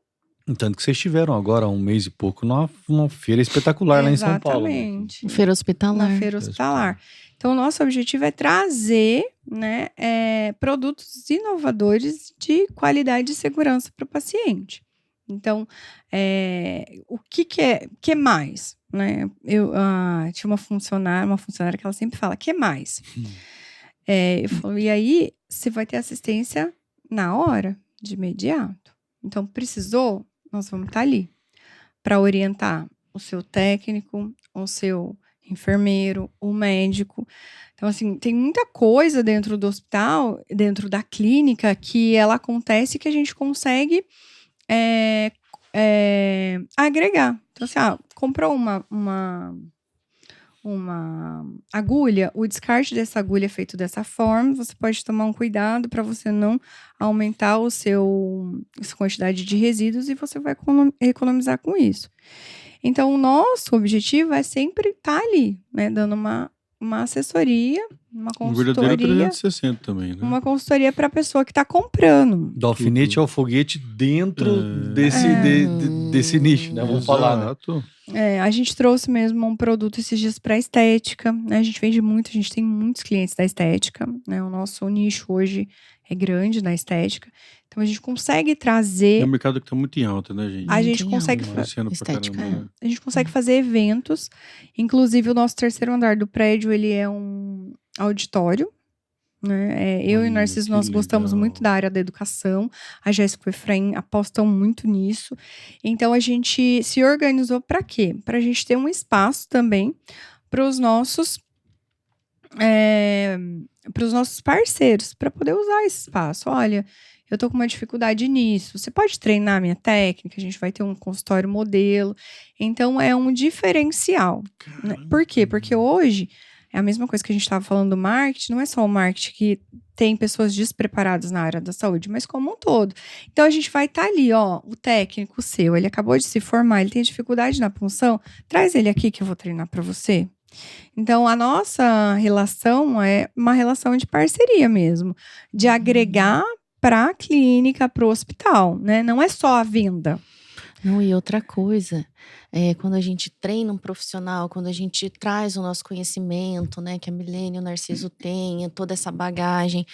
Tanto que vocês tiveram agora, um mês e pouco, numa feira espetacular lá em São Paulo. Exatamente. Feira hospitalar. Na feira hospitalar. Então, o nosso objetivo é trazer, né, produtos inovadores de qualidade e segurança para o paciente. Então, o que mais? Né? Eu tinha uma funcionária que ela sempre fala, que mais? Eu falo, e aí, você vai ter assistência na hora, de imediato. Então, precisou, nós vamos estar ali para orientar o seu técnico, o seu enfermeiro, o médico. Então, assim, tem muita coisa dentro do hospital, dentro da clínica, que ela acontece que a gente consegue agregar. Então, assim, comprou uma agulha, o descarte dessa agulha é feito dessa forma, você pode tomar um cuidado para você não aumentar a sua quantidade de resíduos e você vai economizar com isso. Então, o nosso objetivo é sempre estar ali, né? Dando uma assessoria, uma Um verdadeiro consultoria, 360 também, né? uma consultoria para a pessoa que está comprando. Do alfinete ao foguete dentro desse nicho, né? Vamos falar, né? Exato. A gente trouxe mesmo um produto esses dias para estética, né? A gente vende muito, a gente tem muitos clientes da estética, né? O nosso nicho hoje é grande na estética. Então a gente consegue É trazer, um mercado que tá muito em alta, né, gente? a gente Muito em consegue, alta. Crescendo pra Estética, caramba, né? a gente consegue fazer eventos. Inclusive o nosso terceiro andar do prédio, ele é um auditório, né? Eu e Olha, o Narciso, que nós gostamos legal. muito da área da educação. A Jéssica e o Efraim apostam muito nisso. Então, a gente se organizou para quê? Para a gente ter um espaço também para os nossos parceiros, para poder usar esse espaço. Olha, eu tô com uma dificuldade nisso. Você pode treinar a minha técnica? A gente vai ter um consultório modelo. Então, é um diferencial, né? Por quê? Porque hoje é a mesma coisa que a gente estava falando do marketing, não é só o marketing que tem pessoas despreparadas na área da saúde, mas como um todo. Então, a gente vai estar ali, ó, o técnico seu, ele acabou de se formar, ele tem dificuldade na punção, traz ele aqui que eu vou treinar para você. Então, a nossa relação é uma relação de parceria mesmo, de agregar para a clínica, para o hospital, né? Não é só a venda. Não, e outra coisa, quando a gente treina um profissional, quando a gente traz o nosso conhecimento, né, que a Milene e o Narciso têm, toda essa bagagem,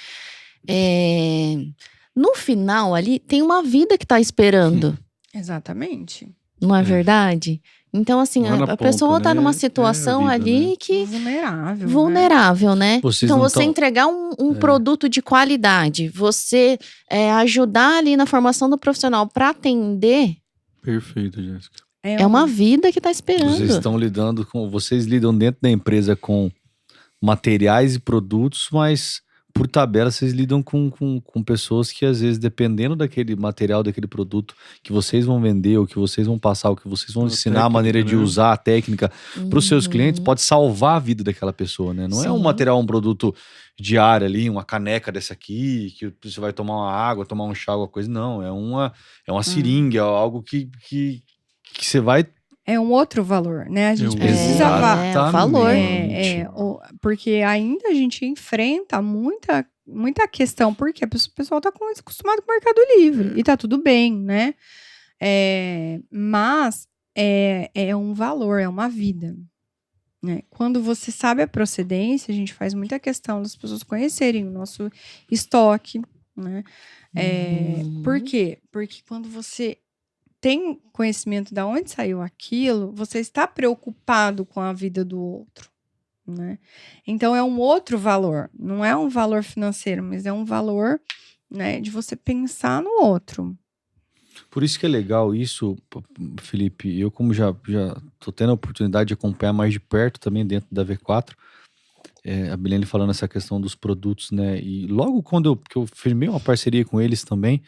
no final ali tem uma vida que tá esperando, Exatamente. não é verdade? Então, assim, Lá na a pessoa ponta, tá né? numa É a situação vida, ali né? que Vulnerável. vulnerável, né? Vocês Então, não você tão- entregar um produto de qualidade, você ajudar ali na formação do profissional para atender, Perfeito, Jéssica. Né? é uma vida que tá esperando. Vocês lidam dentro da empresa com materiais e produtos, mas por tabela vocês lidam com pessoas que às vezes, dependendo daquele material, daquele produto que vocês vão vender, ou que vocês vão passar, ou que vocês vão A ensinar a técnica, maneira de né? usar a técnica para os seus clientes, Uhum. pode salvar a vida daquela pessoa, né? Não é um Sim. material, um produto diário ali, uma caneca dessa aqui, que você vai tomar uma água, tomar um chá, alguma coisa. Não, é uma seringa, é algo que você vai. É um outro valor, né? A gente um precisa outro va- o valor. porque ainda a gente enfrenta muita questão, porque o pessoal tá acostumado com o Mercado Livre, e tá tudo bem, né? Mas é um valor, é uma vida, né? Quando você sabe a procedência, a gente faz muita questão das pessoas conhecerem o nosso estoque, né? Por quê? Porque quando você tem conhecimento de onde saiu aquilo, você está preocupado com a vida do outro, né? Então é um outro valor, não é um valor financeiro, mas é um valor, né, de você pensar no outro. Por isso que é legal isso, Felipe. Eu, como já tô tendo a oportunidade de acompanhar mais de perto também dentro da V4, a Milene falando essa questão dos produtos, né? E logo quando eu firmei uma parceria com eles também,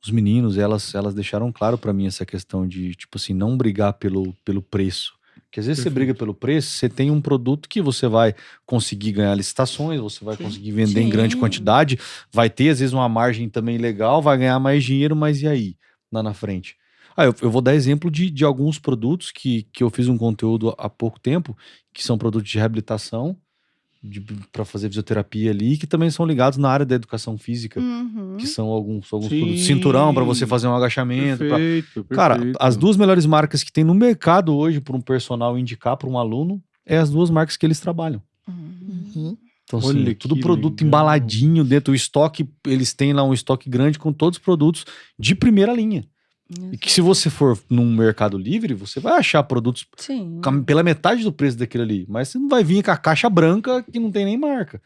os meninos, elas deixaram claro pra mim essa questão de, tipo assim, não brigar pelo preço. Porque às vezes você briga pelo preço, você tem um produto que você vai conseguir ganhar licitações, você vai conseguir vender em grande Sim. quantidade, vai ter às vezes uma margem também legal, vai ganhar mais dinheiro, mas e aí? Lá na frente. Eu vou dar exemplo de alguns produtos que eu fiz um conteúdo há pouco tempo, que são produtos de reabilitação, para fazer fisioterapia ali, que também são ligados na área da educação física, Uhum. que são alguns Sim. produtos. Cinturão para você fazer um agachamento. Perfeito. Cara, as duas melhores marcas que tem no mercado hoje para um personal indicar para um aluno é as duas marcas que eles trabalham. Uhum. Então, Olha assim, que tudo produto legal. embaladinho dentro do estoque. Eles têm lá um estoque grande com todos os produtos de primeira linha. E que se você for num Mercado Livre, você vai achar produtos Sim. pela metade do preço daquele ali. Mas você não vai vir com a caixa branca que não tem nem marca.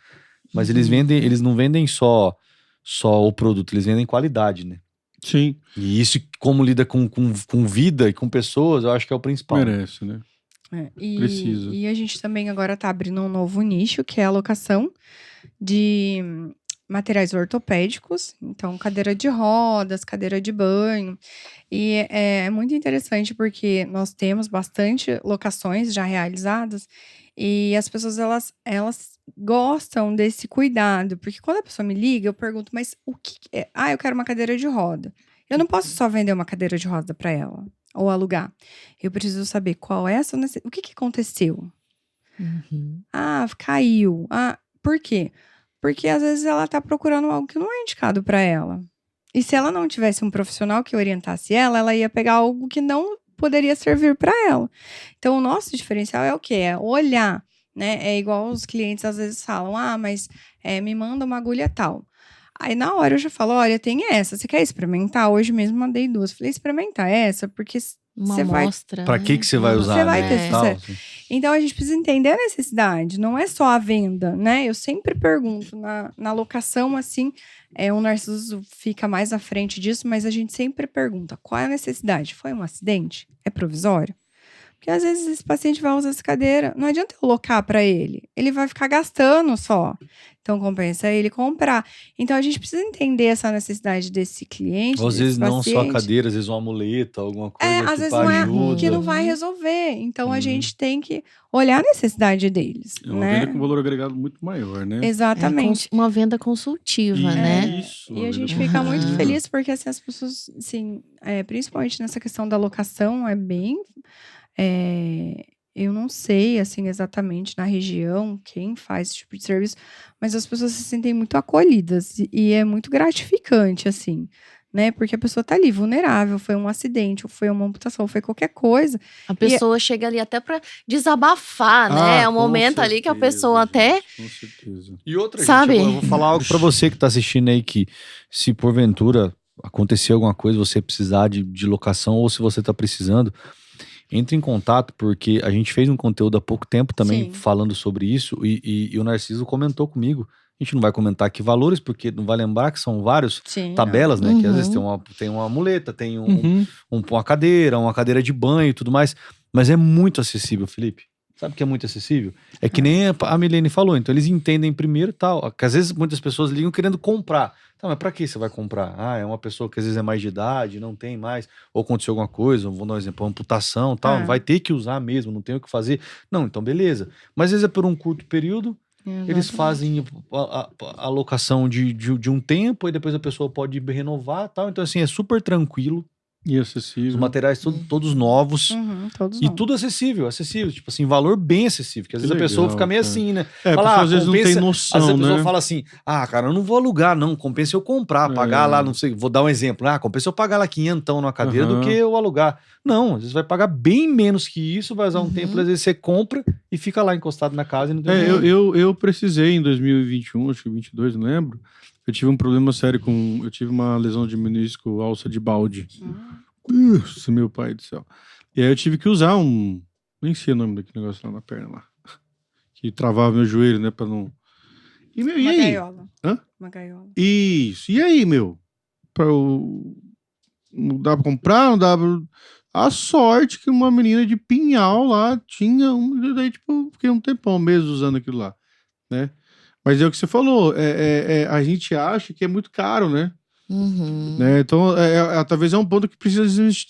Mas eles não vendem só o produto, eles vendem qualidade, né? Sim, E isso, como lida com vida e com pessoas, eu acho que é o principal. merece, né? Precisa. E a gente também agora tá abrindo um novo nicho, que é a locação de materiais ortopédicos, então cadeira de rodas, cadeira de banho, e é muito interessante porque nós temos bastante locações já realizadas e as pessoas elas gostam desse cuidado, porque quando a pessoa me liga, eu pergunto, mas o que é? Eu quero uma cadeira de roda. Eu não posso só vender uma cadeira de roda para ela. ou alugar. Eu preciso saber qual é a sua necessidade. O que aconteceu? Uhum. Ah, caiu. Ah, por quê? Porque às vezes ela tá procurando algo que não é indicado para ela. E se ela não tivesse um profissional que orientasse ela ia pegar algo que não poderia servir para ela. Então, o nosso diferencial é o quê? É olhar, né? É igual os clientes às vezes falam, mas me manda uma agulha tal. Aí, na hora, eu já falo, olha, tem essa, você quer experimentar? Hoje mesmo mandei 2. Falei, experimenta essa, porque Uma você vai... amostra, Pra né? que você vai usar, Você vai né? ter e tal, sucesso. assim. Então, a gente precisa entender a necessidade, não é só a venda, né? Eu sempre pergunto, na locação, assim, o Narciso fica mais à frente disso, mas a gente sempre pergunta, qual é a necessidade? Foi um acidente? É provisório? Porque às vezes esse paciente vai usar essa cadeira, não adianta eu locar para ele vai ficar gastando só. Então compensa ele comprar. Então a gente precisa entender essa necessidade desse cliente, Ou às desse vezes não só a paciente. cadeira, às vezes uma muleta, alguma coisa Às que vezes pra não é ajuda. que não vai resolver. Então a Uhum. gente tem que olhar a necessidade deles, É uma né? venda com valor agregado muito maior, né? Exatamente. Uma venda consultiva, né? Isso. E a uma gente venda fica muito consultiva. feliz porque assim, as pessoas, assim, principalmente nessa questão da locação, é bem. Eu não sei, assim, exatamente na região quem faz esse tipo de serviço, mas as pessoas se sentem muito acolhidas e é muito gratificante, assim, né? Porque a pessoa tá ali vulnerável, foi um acidente, ou foi uma amputação, ou foi qualquer coisa. A pessoa chega ali até pra desabafar, né? É um com momento ali que a certeza, pessoa até... gente, com certeza. E outra, Sabe? gente, eu vou falar algo pra você que tá assistindo aí, que se porventura acontecer alguma coisa, você precisar de locação, ou se você tá precisando, entre em contato, porque a gente fez um conteúdo há pouco tempo também Sim. falando sobre isso, e o Narciso comentou comigo. A gente não vai comentar aqui valores, porque não vai lembrar que são vários Sim, tabelas, né? Que às vezes Uhum. tem uma muleta, tem Uhum. uma cadeira de banho e tudo mais. Mas é muito acessível, Felipe. Sabe o que é muito acessível? É que nem a Milene falou. Então eles entendem primeiro tal. Que às vezes muitas pessoas ligam querendo comprar. Tá, mas pra que você vai comprar? É uma pessoa que às vezes é mais de idade, não tem mais, ou aconteceu alguma coisa, vou dar um exemplo, uma amputação tal, vai ter que usar mesmo, não tem o que fazer. Não, então beleza. Mas às vezes é por um curto período, eles fazem a locação de um tempo, e depois a pessoa pode renovar tal. Então assim, é super tranquilo. E Os acessível. materiais todos novos. Todos E não. tudo acessível. Tipo assim, valor bem acessível. Porque às vezes a pessoa legal, fica meio cara. assim, né? A Fala, pessoa às vezes não tem compensa- noção, Às vezes a pessoa né? fala assim, cara, eu não vou alugar, não. Compensa eu comprar, pagar lá, não sei. Vou dar um exemplo. Compensa eu pagar lá 500 numa cadeira do que eu alugar. Não, às vezes vai pagar bem menos que isso, vai usar um tempo, às vezes você compra e fica lá encostado na casa e não tem Eu precisei em 2021, acho que 22, não lembro. Eu tive um problema sério eu tive uma lesão de menisco, alça de balde. Nossa, meu pai do céu. E aí eu tive que usar nem sei o nome daquele negócio lá na perna lá. Que travava meu joelho, né, pra não... E, meu, e Uma aí? gaiola. Hã? Uma gaiola. Isso. E aí, meu? Não dá pra comprar, não dá pra... A sorte que uma menina de Pinhal lá tinha daí, tipo, eu fiquei um tempão mesmo usando aquilo lá, né? Mas é o que você falou, a gente acha que é muito caro, né? Uhum. Né? Então, talvez é um ponto que precisa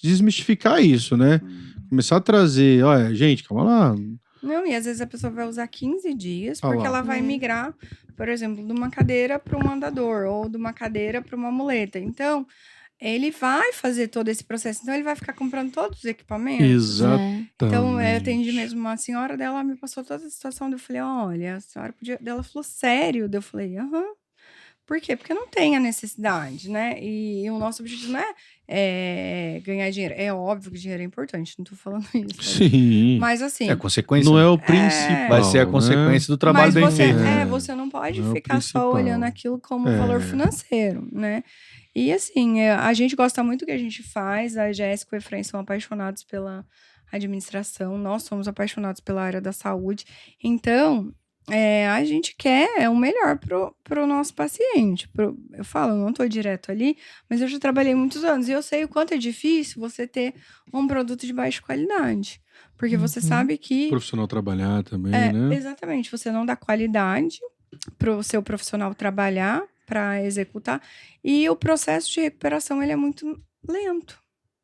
desmistificar isso, né? Começar a trazer, olha, gente, calma lá. Não, e às vezes a pessoa vai usar 15 dias, Ah porque lá. ela vai migrar, por exemplo, de uma cadeira para um andador, ou de uma cadeira para uma muleta. Então, ele vai fazer todo esse processo. Então, ele vai ficar comprando todos os equipamentos. Exatamente. Então, eu atendi mesmo uma senhora dela, me passou toda a situação. Eu falei, olha, a senhora podia... Ela falou, sério? Eu falei, aham. Por quê? Porque não tem a necessidade, né? E o nosso objetivo não é ganhar dinheiro. É óbvio que dinheiro é importante, não tô falando isso. Sim. Mas assim... É consequência. Não é o principal. Vai ser a né? consequência do trabalho Mas bem você, feito. você não pode Não é o ficar só principal. olhando aquilo como valor financeiro, né? E assim, a gente gosta muito do que a gente faz, a Jéssica e o Efraim são apaixonados pela administração, nós somos apaixonados pela área da saúde, então a gente quer o melhor pro nosso paciente. Eu falo, eu não tô direto ali, mas eu já trabalhei muitos anos e eu sei o quanto é difícil você ter um produto de baixa qualidade. Porque você sabe que... O profissional trabalhar também, né? Exatamente, você não dá qualidade pro seu profissional trabalhar, para executar, e o processo de recuperação ele é muito lento,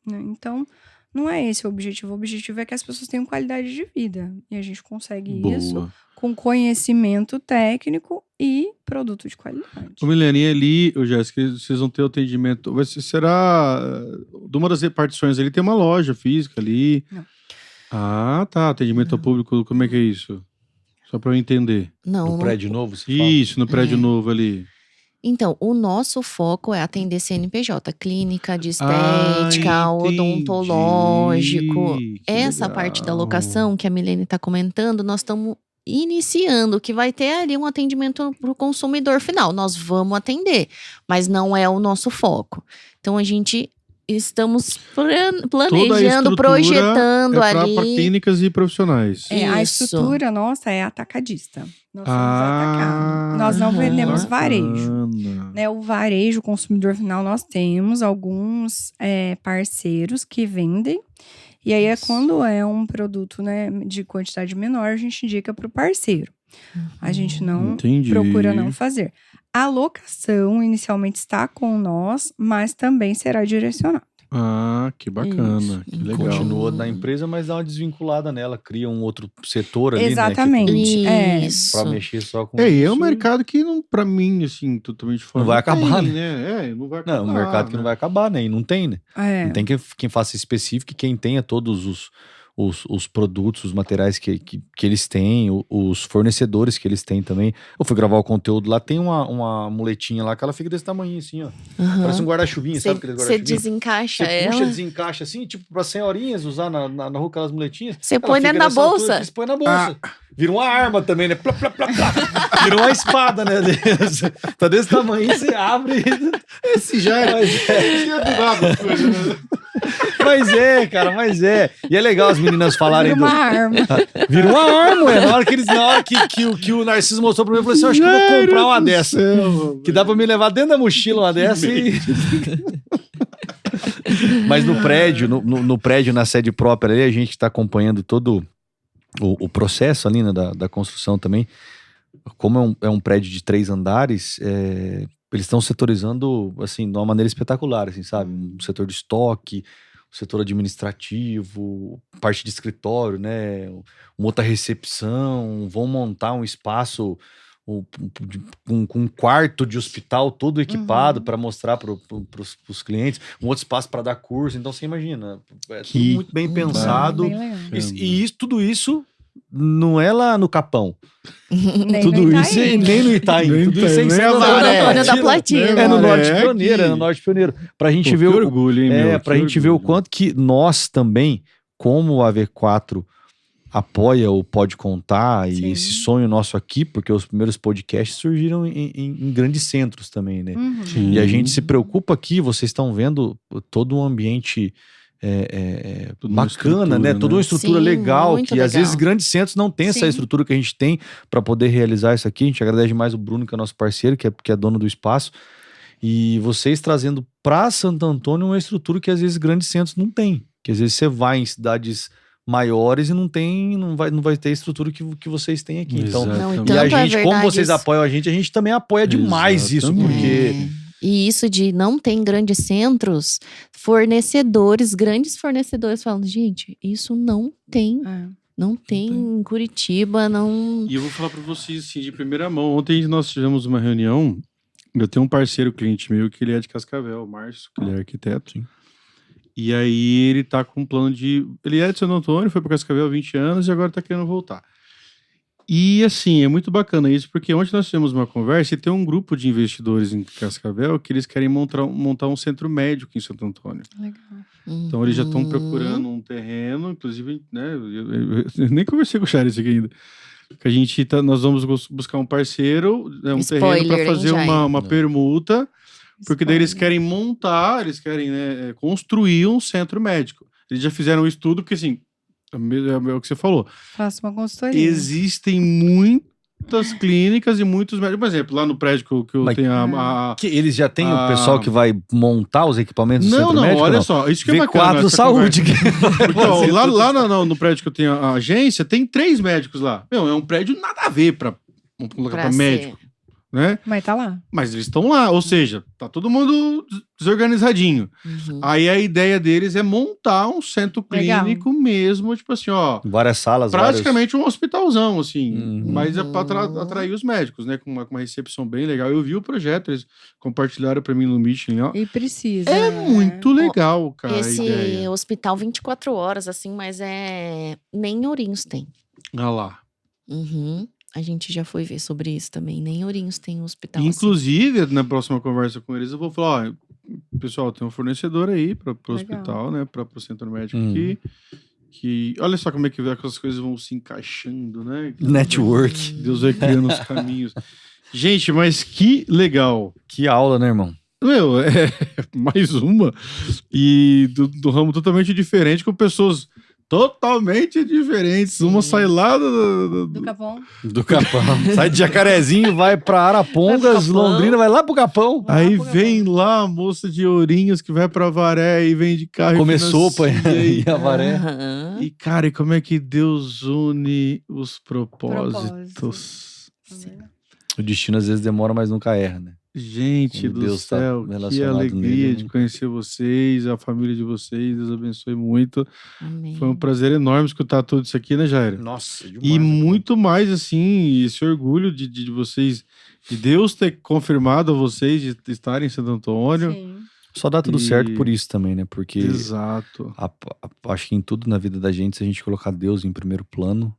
né? Então, não é esse o objetivo. O objetivo é que as pessoas tenham qualidade de vida. E a gente consegue isso com conhecimento técnico e produto de qualidade. Ô, Milene, ali, Jéssica, vocês vão ter o atendimento. Será. De uma das repartições ali tem uma loja física ali. Não. Ah, tá. Atendimento ao público, como é que é isso? Só pra eu entender. Não, No não- prédio novo, você fala? Isso, no prédio novo ali. Então, o nosso foco é atender CNPJ, clínica de Ah, estética, odontológico. entendi. Que Essa parte da legal. locação que a Milene está comentando, nós estamos iniciando, que vai ter ali um atendimento para o consumidor final. Nós vamos atender, mas não é o nosso foco. Então, a gente estamos planejando, projetando é pra ali. clínicas e profissionais. A Isso. estrutura nossa é atacadista. Nós somos Ah, atacado. Nós não vendemos varejo. bacana. Né, o varejo, o consumidor final, nós temos alguns parceiros que vendem. E aí, quando é um produto, né, de quantidade menor, a gente indica para o parceiro. A gente não Entendi. procura não fazer. A locação inicialmente está com nós, mas também será direcionada. Ah, que bacana. Isso. Que legal. Continua na empresa, mas dá uma desvinculada nela, cria um outro setor ali, Exatamente. né? Isso. Pra mexer só com É um isso. mercado que, não, pra mim, assim, totalmente fora. Não vai acabar, tem, né? não vai acabar. Não, um mercado que não vai acabar, né? E não tem, né? É. Não tem quem faça específico e quem tenha todos os produtos, os materiais que eles têm, os fornecedores que eles têm também. Eu fui gravar o conteúdo lá, tem uma muletinha lá que ela fica desse tamanho assim, ó. Aham. Parece um guarda-chuvinha, sabe aquele Você guarda-chuvinha? desencaixa Você puxa, ela. desencaixa assim, tipo, pra senhorinhas usar na rua aquelas muletinhas. Você Ela põe fica dentro da nessa altura bolsa. aqui, você põe na bolsa. Vira uma arma também, né? Plá, plá, plá, plá. Vira uma espada, né? Tá desse tamanho, você abre. Esse já é. Mas é, cara, mas é. E é legal as meninas falarem Vira uma arma. Vira uma arma, ué. Na hora que o Narciso mostrou pra mim, eu falei assim: eu acho que eu vou comprar uma dessa. Que dá pra me levar dentro da mochila uma dessa e. Mas no prédio, no prédio, na sede própria ali, a gente está acompanhando todo o processo ali, né, da construção também. Como é um prédio de 3 andares, eles estão setorizando, assim, de uma maneira espetacular, assim, sabe? Um setor de estoque, um setor administrativo, parte de escritório, né? Uma outra recepção, vão montar um espaço com um quarto de hospital todo equipado para mostrar para os clientes, um outro espaço para dar curso. Então você imagina, é tudo muito bem pensado. Bem legal. Tudo isso não é lá no Capão. Nem Tudo no isso Itaim. nem no Itaim. Nem Tudo Itaim, isso é em nem Santo Avaré. Antônio da Platina. É no Norte Avaré Pioneiro, aqui. é no Norte Pioneiro. Pra gente Pô, ver que orgulho, hein, meu? pra Que gente ver o orgulho. quanto que nós também, como a V4 apoia o Pode Contar e Sim. esse sonho nosso aqui, porque os primeiros podcasts surgiram em grandes centros também, né? Uhum. Sim. E a gente se preocupa aqui, vocês estão vendo todo um ambiente Tudo uma bacana, estrutura, né? né? Toda uma estrutura Sim, legal, muito que às legal. vezes grandes centros não têm essa Sim. estrutura que a gente tem para poder realizar isso aqui. A gente agradece demais o Bruno, que é nosso parceiro, que é dono do espaço. E vocês trazendo para Santo Antônio uma estrutura que às vezes grandes centros não têm. Que às vezes você vai em cidades maiores e não vai ter a estrutura que vocês têm aqui. Então, Exatamente. Não, e então- a Tanto é gente, como verdade vocês isso. apoiam a gente também apoia demais isso, Exatamente. porque E isso de não ter em grandes centros, grandes fornecedores falam, gente, isso não tem. É. Não tem em Curitiba, não. E eu vou falar pra vocês, assim, de primeira mão. Ontem nós tivemos uma reunião. Eu tenho um parceiro cliente meu que ele é de Cascavel, o Márcio, que ele é arquiteto. E aí ele tá com um plano de... Ele é de Santo Antônio, foi pra Cascavel há 20 anos e agora tá querendo voltar. E assim, é muito bacana isso, porque ontem nós tivemos uma conversa e tem um grupo de investidores em Cascavel que eles querem montar um centro médico em Santo Antônio. Legal. Então eles já estão procurando um terreno, inclusive, né? Eu nem conversei com o Charles aqui ainda. Que nós vamos buscar um parceiro, um Spoiler, terreno para hein, fazer Jair? uma permuta, porque daí eles Spoiler. querem montar, eles querem, né, construir um centro médico. Eles já fizeram um estudo, porque assim, é o que você falou. Faço uma consultoria. Existem muitas clínicas e muitos médicos. Por exemplo, lá no prédio que eu Mas- tenho a... que eles já têm o Ah. pessoal que vai montar os equipamentos do Não, centro não, médico? olha não? só, isso que é bacana. V4 essa Saúde. Porque, ó, lá no prédio que eu tenho a agência, tem 3 médicos lá. Meu, é um prédio nada a ver pra Pra médico. né? Mas tá lá. Mas eles estão lá, ou seja, tá todo mundo desorganizadinho. Aí a ideia deles é montar um centro Legal. clínico mesmo, tipo assim, ó, Várias salas, praticamente um hospitalzão, assim, Uhum. mas é pra atrair os médicos, né, com uma recepção bem legal. Eu vi o projeto, eles compartilharam pra mim no Meeting, ó. E precisa. É né? muito legal, cara, a Esse ideia. hospital 24 horas, assim, mas nem em Ourinhos tem. Olha lá. A gente já foi ver sobre isso também. Nem em Ourinhos tem um hospital assim. Inclusive, na próxima conversa com eles, eu vou falar, ó, pessoal, tem um fornecedor aí pro Legal. hospital, né, pro centro médico Hum. aqui, que olha só como é que as coisas vão se encaixando, né? Network. Deus vai criando os caminhos. Gente, mas que legal. Que aula, né, irmão? Meu, é mais uma. E do ramo totalmente diferente, com pessoas totalmente diferentes. Uma sai lá Do Capão. Do Capão. Sai de Jacarezinho, vai pra Arapongas, Vai pro Capão. Londrina, vai lá pro Capão. Aí Lá pro vem lá a moça de Ourinhos que vai pra Varé e vem de carro. Comer e sopa financia e a Varé. Aham. E, cara, e como é que Deus une os propósitos? O destino às vezes demora, mas nunca erra, né? Gente Quando do Deus tá céu, que relacionado alegria nele, de né? conhecer vocês, a família de vocês. Deus abençoe muito. Amém. Foi um prazer enorme escutar tudo isso aqui, né, Jair? Nossa, demais. E muito mais, assim, esse orgulho de vocês, de Deus ter confirmado a vocês de estarem em Santo Antônio. Sim. Só dá tudo E- certo por isso também, né? Porque Exato. acho que em tudo na vida da gente, se a gente colocar Deus em primeiro plano,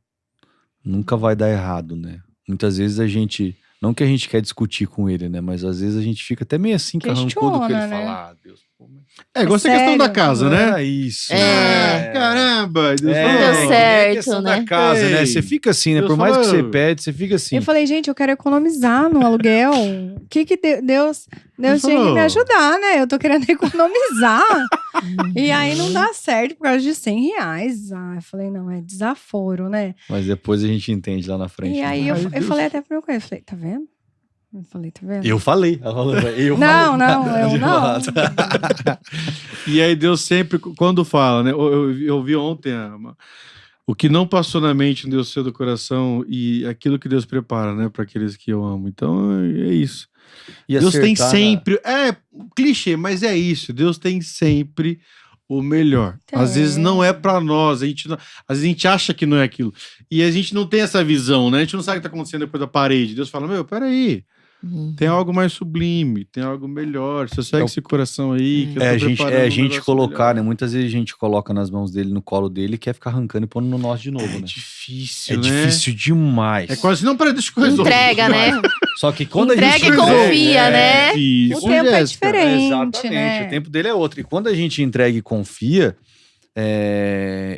nunca vai dar errado, né? Muitas vezes a gente, não que a gente quer discutir com ele, né? Mas às vezes a gente fica até meio assim, carrancudo com ele Questiona, né? falar, Deus, pô, mas É, igual essa questão sério? da casa, não né? era isso. É. Caramba! Deus É, falou. Deu é certo, questão né? da casa, né? Ei, Você fica assim, né? Deus Por mais que falou. você pede, você fica assim. Eu falei, gente, eu quero economizar no aluguel. O que Deus Ele tinha que falou. me ajudar, né? Eu tô querendo economizar. E aí não dá certo por causa de R$100. Ah, eu falei, não, é desaforo, né? Mas depois a gente entende lá na frente. E aí né? eu, Ai, eu Deus. falei até pro meu cunhado, eu falei, tá vendo? Eu falei, tá vendo? Eu falei. Ela falou, eu Não, falei. não, eu De não. lado. E aí Deus sempre, quando fala, né? Eu vi ontem o que não passou na mente no Deus seu do coração e aquilo que Deus prepara, né? Para aqueles que eu amo. Então é isso. E Deus tem acertar, sempre. É clichê, mas é isso. Deus tem sempre o melhor. Às Tem. vezes não é pra nós. Às vezes a gente acha que não é aquilo. E a gente não tem essa visão, né? A gente não sabe o que tá acontecendo depois da parede. Deus fala: meu, peraí. Tem algo mais sublime, tem algo melhor. Você segue esse coração aí. Que eu tô a gente, preparando um gente negócio colocar, melhor. né? Muitas vezes a gente coloca nas mãos dele, no colo dele, e quer ficar arrancando e pondo no nosso de novo, É né? difícil, É né? difícil demais. É quase não, peraí, deixa eu resolver. Entrega, né? Só que quando a Entrega gente e confia, né? Isso, O tempo é Jéssica. diferente. Exatamente, né? o tempo dele é outro. E quando a gente entrega e confia,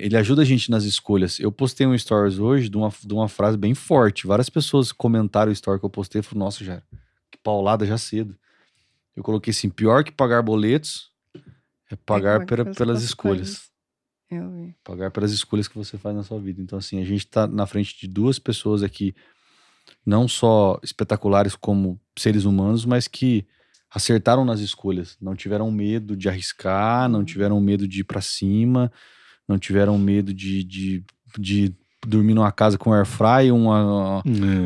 ele ajuda a gente nas escolhas. Eu postei um stories hoje de uma frase bem forte. Várias pessoas comentaram o story que eu postei e falaram, nossa, já que paulada já cedo. Eu coloquei assim, pior que pagar boletos é pagar pelas escolhas. Eu vi. Pagar pelas escolhas que você faz na sua vida. Então, assim, a gente tá na frente de duas pessoas aqui, não só espetaculares como seres humanos, mas que acertaram nas escolhas. Não tiveram medo de arriscar, não tiveram medo de ir pra cima, não tiveram medo de dormir numa casa com air fry, uma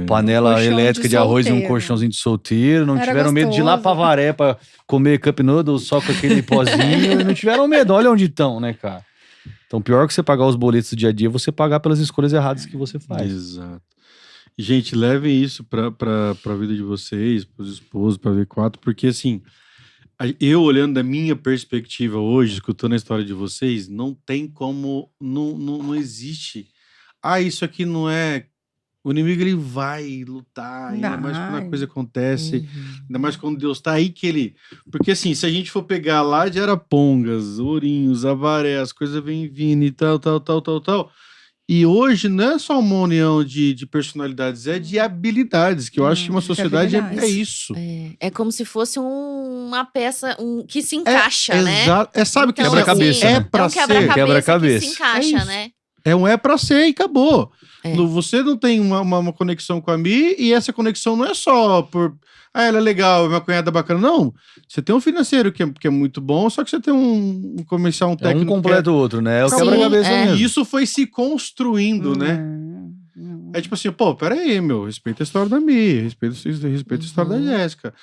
panela colchão elétrica de de arroz e um solteiro. colchãozinho de solteiro. Não Era tiveram medo de ir lá gostoso. pra Varé pra comer cup noodles só com aquele pozinho. E não tiveram medo. Olha onde estão, né, cara? Então, pior que você pagar os boletos do dia a dia, é você pagar pelas escolhas erradas que você faz. Exato. E, gente, levem isso pra vida de vocês, pros esposos, pra V4, porque assim, eu olhando da minha perspectiva hoje, escutando a história de vocês, não tem como, não existe. Ah, isso aqui não é. O inimigo ele vai lutar, ainda mais quando a Vai. coisa acontece, ainda mais quando Deus tá aí que ele. Porque assim, se a gente for pegar lá de Arapongas, Ourinhos, Avaré, as coisas vêm vindo e tal. E hoje não é só uma união de personalidades, é de habilidades, que eu acho que uma de sociedade é habilidades. isso. É como se fosse uma peça que se encaixa, né? Exato. Sabe o que Então, Quebra-cabeça, é né? pra é um ser? quebra-cabeça Quebra-cabeça. que se encaixa, É isso. né? É pra ser e acabou. É. Você não tem uma conexão com a Mi e essa conexão não é só por. Ah, ela é legal, minha cunhada é bacana. Não. Você tem um financeiro que é muito bom, só que você tem um comercial, um É técnico. um completa o outro, né? É o Sim, quebra-cabeça é. mesmo. E isso foi se construindo, né? É tipo assim, pô, pera aí, meu, respeita a história da Mi, respeita a história da Jéssica.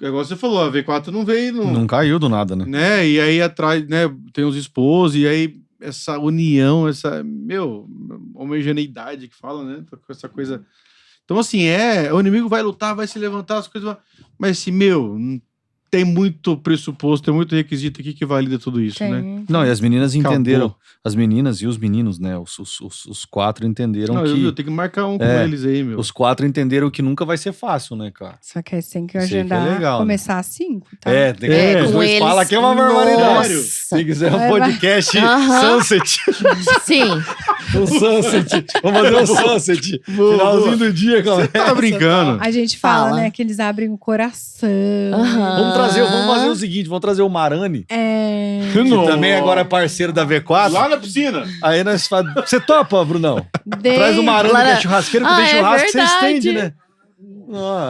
Igual você falou, a V4 não veio... Não caiu do nada, né? Né? E aí atrás, né, tem os esposos, e aí essa união, essa, homogeneidade que fala, né? Com essa coisa... Então, assim, o inimigo vai lutar, vai se levantar, as coisas... Mas, assim, tem muito pressuposto, tem muito requisito aqui que valida tudo isso, né? Não, e as meninas entenderam. Acabou. As meninas e os meninos, né? Os 4 entenderam Não, que... eu tenho que marcar um com eles aí, meu. Os 4 entenderam que nunca vai ser fácil, né, cara? Só que aí você tem que Isso aí que é agendar, legal, né? começar às 5, tá? Tem que... Os com dois eles. falam que é uma barbaridade. Nossa. Se quiser um podcast Aham. Sunset. Sim. Um Sunset. Vamos fazer um Sunset. Finalzinho do dia, Você tá brincando. A gente fala, Fala. né, que eles abrem o coração. Aham. Vamos fazer o seguinte, vamos trazer o Marani, que Não. também agora é parceiro da V4. Lá na piscina. Aí nós fazemos... Você topa, Brunão? Traz o Marani, que é churrasqueiro, que tem é churrasco, você verdade. estende, né?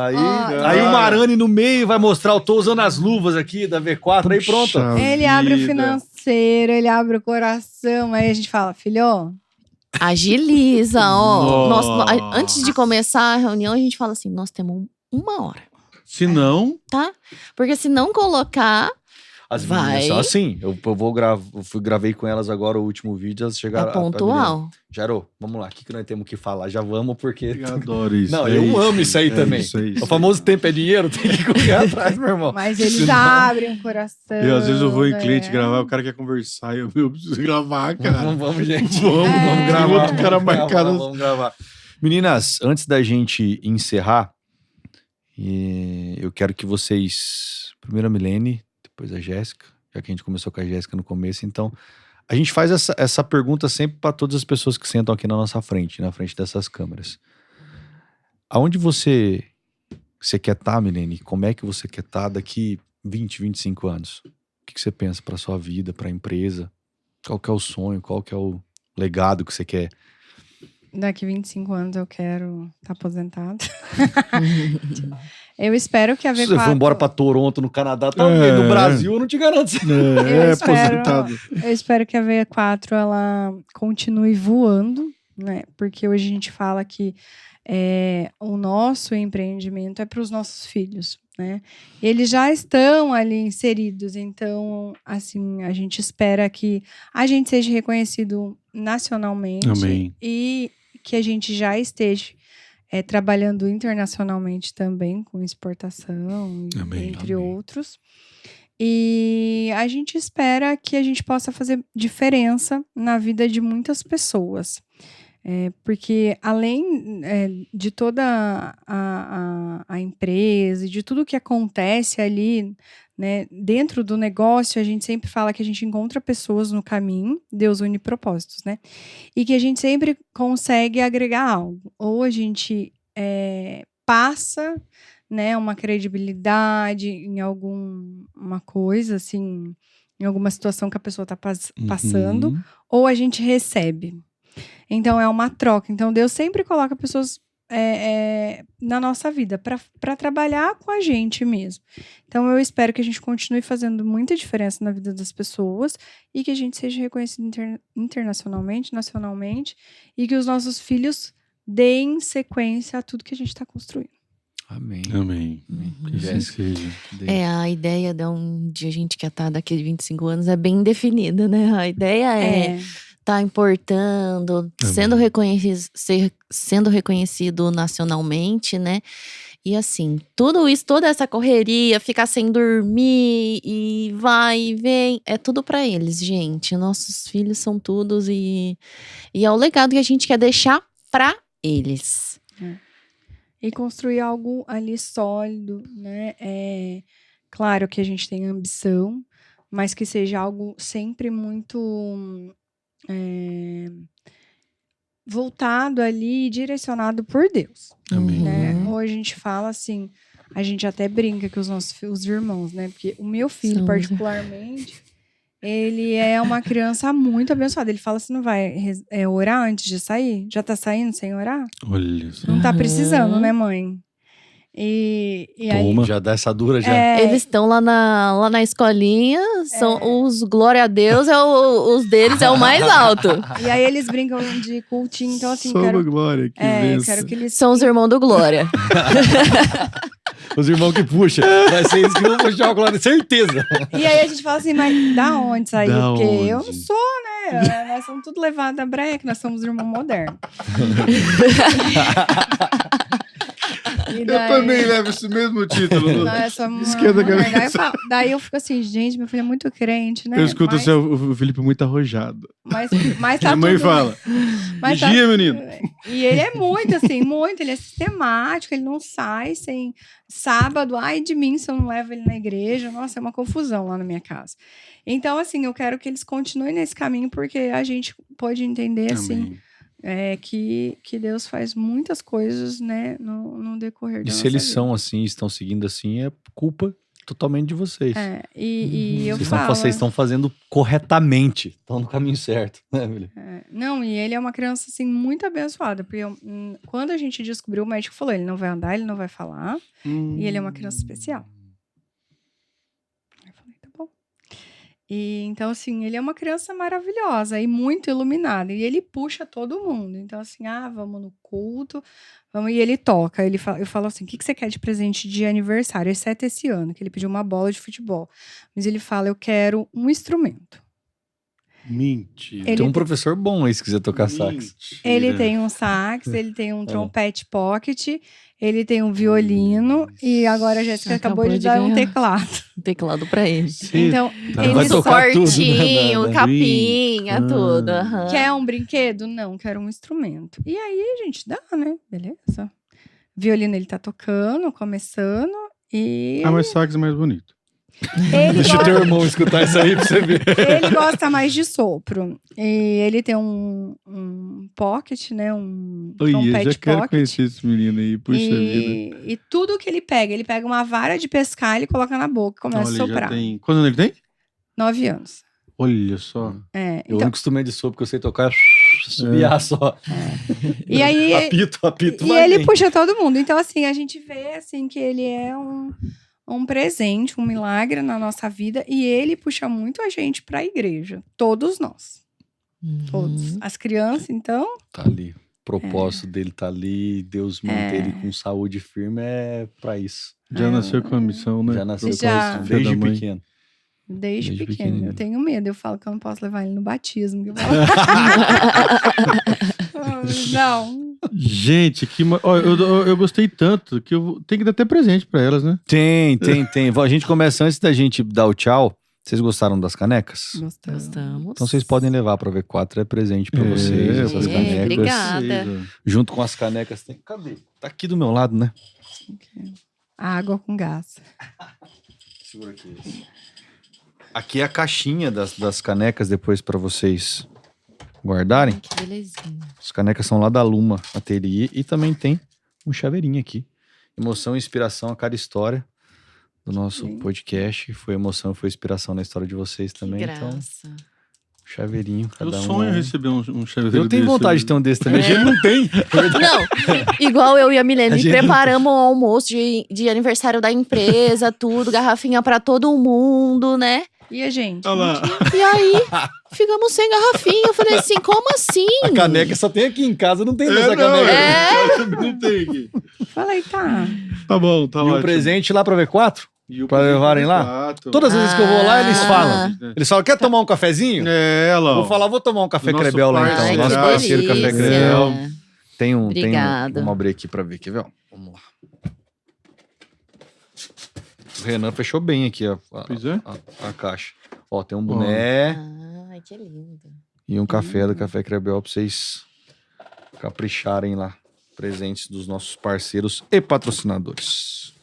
Aí Ah, o Marani no meio vai mostrar, eu tô usando as luvas aqui da V4, aí pronto. Puxa Ele abre o vida. financeiro, ele abre o coração. Aí a gente fala, filho, Agiliza, ó. Nossa. Antes de começar a reunião, a gente fala assim: nós temos 1 hora, Se não, tá? Porque se não colocar, As vai. meninas são assim. Eu gravei com elas agora o último vídeo, elas chegaram. é pontual. Jaro, vamos lá, o que nós temos que falar? Já vamos, porque. eu adoro isso. Não, é eu isso. amo isso aí também. Isso, é isso. O famoso tempo é dinheiro, tem que correr atrás, meu irmão. mas eles Senão- abrem o coração. E às vezes eu vou em né? cliente gravar, o cara quer conversar, eu preciso gravar, cara. Vamos, gente. Vamos gravar. Vamos O cara gravar, marcado. Vamos gravar. Meninas, antes da gente encerrar, eu quero que vocês. Primeiro a Milene, depois a Jéssica, já que a gente começou com a Jéssica no começo, então. A gente faz essa pergunta sempre para todas as pessoas que sentam aqui na nossa frente, na frente dessas câmeras. Aonde você quer estar, Milene? Como é que você quer estar daqui 20, 25 anos? O que você pensa para sua vida, para a empresa? Qual que é o sonho? Qual que é o legado que você quer? Daqui 25 anos eu quero estar aposentado. Eu espero que a Se V4... você for embora pra Toronto, no Canadá, tá É. no Brasil, eu não te garanto. Eu espero- aposentado. Eu espero que a V4 ela continue voando, né? Porque hoje a gente fala que o nosso empreendimento é para os nossos filhos, né? Eles já estão ali inseridos, então, assim, a gente espera que a gente seja reconhecido nacionalmente. Amém. E que a gente já esteja trabalhando internacionalmente também, com exportação, Amém, entre amém. outros. E a gente espera que a gente possa fazer diferença na vida de muitas pessoas. Porque além de toda a empresa e de tudo que acontece ali, né, dentro do negócio, a gente sempre fala que a gente encontra pessoas no caminho, Deus une propósitos, né? E que a gente sempre consegue agregar algo. Ou a gente passa, né, uma credibilidade em alguma coisa, assim, em alguma situação que a pessoa está passando, Uhum. ou a gente recebe. Então, é uma troca. Então, Deus sempre coloca pessoas na nossa vida para trabalhar com a gente mesmo. Então, eu espero que a gente continue fazendo muita diferença na vida das pessoas e que a gente seja reconhecido internacionalmente, nacionalmente, e que os nossos filhos deem sequência a tudo que a gente está construindo. Amém. Amém. Que assim Jéssica. seja. A ideia de onde a gente quer estar daqui a 25 anos é bem definida, né? A ideia é tá importando, sendo reconhecido nacionalmente, né? E assim, tudo isso, toda essa correria, ficar sem dormir e vai e vem, é tudo pra eles, gente. Nossos filhos são todos e é o legado que a gente quer deixar pra eles. E construir algo ali sólido, né? Claro que a gente tem ambição, mas que seja algo sempre muito voltado ali e direcionado por Deus. Amém. Né? Hoje a gente fala assim, a gente até brinca que os irmãos, né? Porque o meu filho, São- particularmente, ele é uma criança muito abençoada. Ele fala assim, não vai orar antes de sair? Já tá saindo sem orar? Olha só. Não tá Uhum. precisando, né, mãe? E aí... Toma. Já dá essa dura já. Eles estão lá na escolinha, são os glória a Deus, os deles é o mais alto. E aí eles brincam de cultinho, então assim, Soma Glória, que benção. quero que eles... São os irmãos do Glória. Os irmãos que puxam. Vai ser eles que vão puxar o Glória, certeza. E aí a gente fala assim, mas da onde saiu? Da Porque onde? eu não sou, né? Nós somos tudo levados a break, nós somos irmãos modernos. E Eu também levo esse mesmo título. Nós somos Esquerda, modernos. cabeça. Daí eu fico assim, gente, meu filho é muito crente, né? Eu escuto mas, o Felipe muito arrojado. mas tá Minha mãe tudo... fala, Mas tá- vigia, menino. E ele é muito, assim, muito. Ele é sistemático, ele não sai sem sábado. Ai de mim se eu não levo ele na igreja. Nossa, é uma confusão lá na minha casa. Então, assim, eu quero que eles continuem nesse caminho, porque a gente pode entender, assim, que Deus faz muitas coisas, né, no decorrer da E nossa se eles vida. são assim, estão seguindo assim, é culpa totalmente de vocês. E eu Vocês falo... estão fazendo corretamente. Estão no caminho certo, né, Emily? Não, e ele é uma criança, assim, muito abençoada. Porque quando a gente descobriu, o médico falou, ele não vai andar, ele não vai falar. E ele é uma criança especial. Eu falei, tá bom. E, então, assim, ele é uma criança maravilhosa e muito iluminada. E ele puxa todo mundo. Então, assim, vamos no culto. Vamos, e ele toca. Eu falo assim, o que você quer de presente de aniversário? Exceto esse ano, que ele pediu uma bola de futebol. Mas ele fala, eu quero um instrumento. Mentira. Ele Tem um tem- professor bom aí se quiser tocar sax. Mentira. Ele tem um sax, ele tem um trompete pocket, ele tem um violino e agora a Jéssica acabou de dar um ganhar teclado. Teclado pra ele. Então, Tá. ele Vai tocar tudo, Cortinho, né? capinha, tudo. aham. quer um brinquedo? Não, quero um instrumento. E aí a gente dá, né? Beleza. Violino ele tá tocando, começando e Mas sax é mais bonito. ele Deixa o gosta, teu irmão escutar isso aí pra você ver. ele gosta mais de sopro. E ele tem um pocket, né? Um Oi, eu já trompete quero pocket. conhecer esse menino aí, puxa vida. E tudo que ele pega uma vara de pescar, ele coloca na boca e começa Olha, a já soprar. tem... Quantos anos ele tem? 9 anos. Olha só. É, O então, único instrumento de sopro que eu sei tocar é subiar só. e aí Apito, e vai ele bem. puxa todo mundo. Então, assim, a gente vê assim que ele é um presente, um milagre na nossa vida. E ele puxa muito a gente para a igreja. Todos nós. Todos. As crianças, então... Tá ali. O propósito dele tá ali. Deus manter ele com saúde firme é pra isso. Já nasceu com a missão, né? Já nasceu Já. com isso Filho da desde mãe. pequeno. Desde Desde pequeno. pequenininho. Eu tenho medo. Eu falo que eu não posso levar ele no batismo. que eu falo- Não. Gente, eu gostei tanto que eu tenho que dar até presente pra elas, né? Tem. A gente começa antes da gente dar o tchau. Vocês gostaram das canecas? Gostamos. Gostamos. Então vocês podem levar pra V4, é presente pra vocês, essas é, canecas. obrigada. Junto com as canecas tem. Cadê? Tá aqui do meu lado, né? Água com gás. Segura aqui. Aqui é a caixinha das canecas depois pra vocês guardarem. Que belezinha. As canecas são lá da Luma Ateliê e também tem um chaveirinho aqui. Emoção e inspiração a cada história do nosso Sim. podcast. Foi emoção, foi inspiração na história de vocês também. Que Então, graça. chaveirinho, Eu cada um. sonho receber um chaveiro Eu tenho desse. vontade de ter um desse também. A É. gente não tem. Não, igual eu e a Milene A gente- preparamos o almoço de aniversário da empresa, tudo, garrafinha pra todo mundo, né? E a gente? Olha lá. E aí, ficamos sem garrafinha. Eu falei assim, como assim? A caneca só tem aqui em casa, não tem nessa Não, caneca. não tem aqui. Falei, tá. Tá bom, tá E ótimo. o presente lá pra V4? E o pra presente levarem lá? 4. Todas as vezes que eu vou lá, eles Ah. falam. Eles falam, quer tomar um cafezinho? É, lá. Vou falar, vou tomar um café Do nosso Crebel lá então. parceiro. Nosso Ai, que parceiro Café delícia. Crebel. Tem um. Obrigada. Vamos abrir aqui pra ver, quer ver? Ó, vamos lá. O Renan fechou bem aqui Pois é. a caixa. Ó, tem um boné Ai, que lindo. e um café do Café Crebel pra vocês capricharem lá. Presentes dos nossos parceiros e patrocinadores.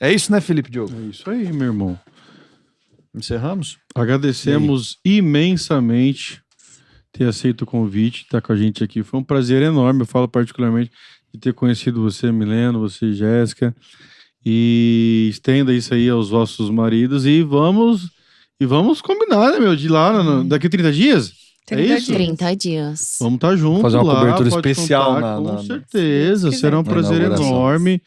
É isso, né, Felipe Diogo? É isso aí, meu irmão. Encerramos? Agradecemos imensamente ter aceito o convite, estar com a gente aqui. Foi um prazer enorme, eu falo particularmente, de ter conhecido você, Milena, você, Jéssica. E estenda isso aí aos vossos maridos e vamos combinar, né, meu? De ir lá daqui a 30 dias? 30 é isso? dias. 30 dias. Vamos estar juntos Fazer uma lá, cobertura pode especial contar, com certeza, Se será um quiser. prazer Na inauguração. enorme.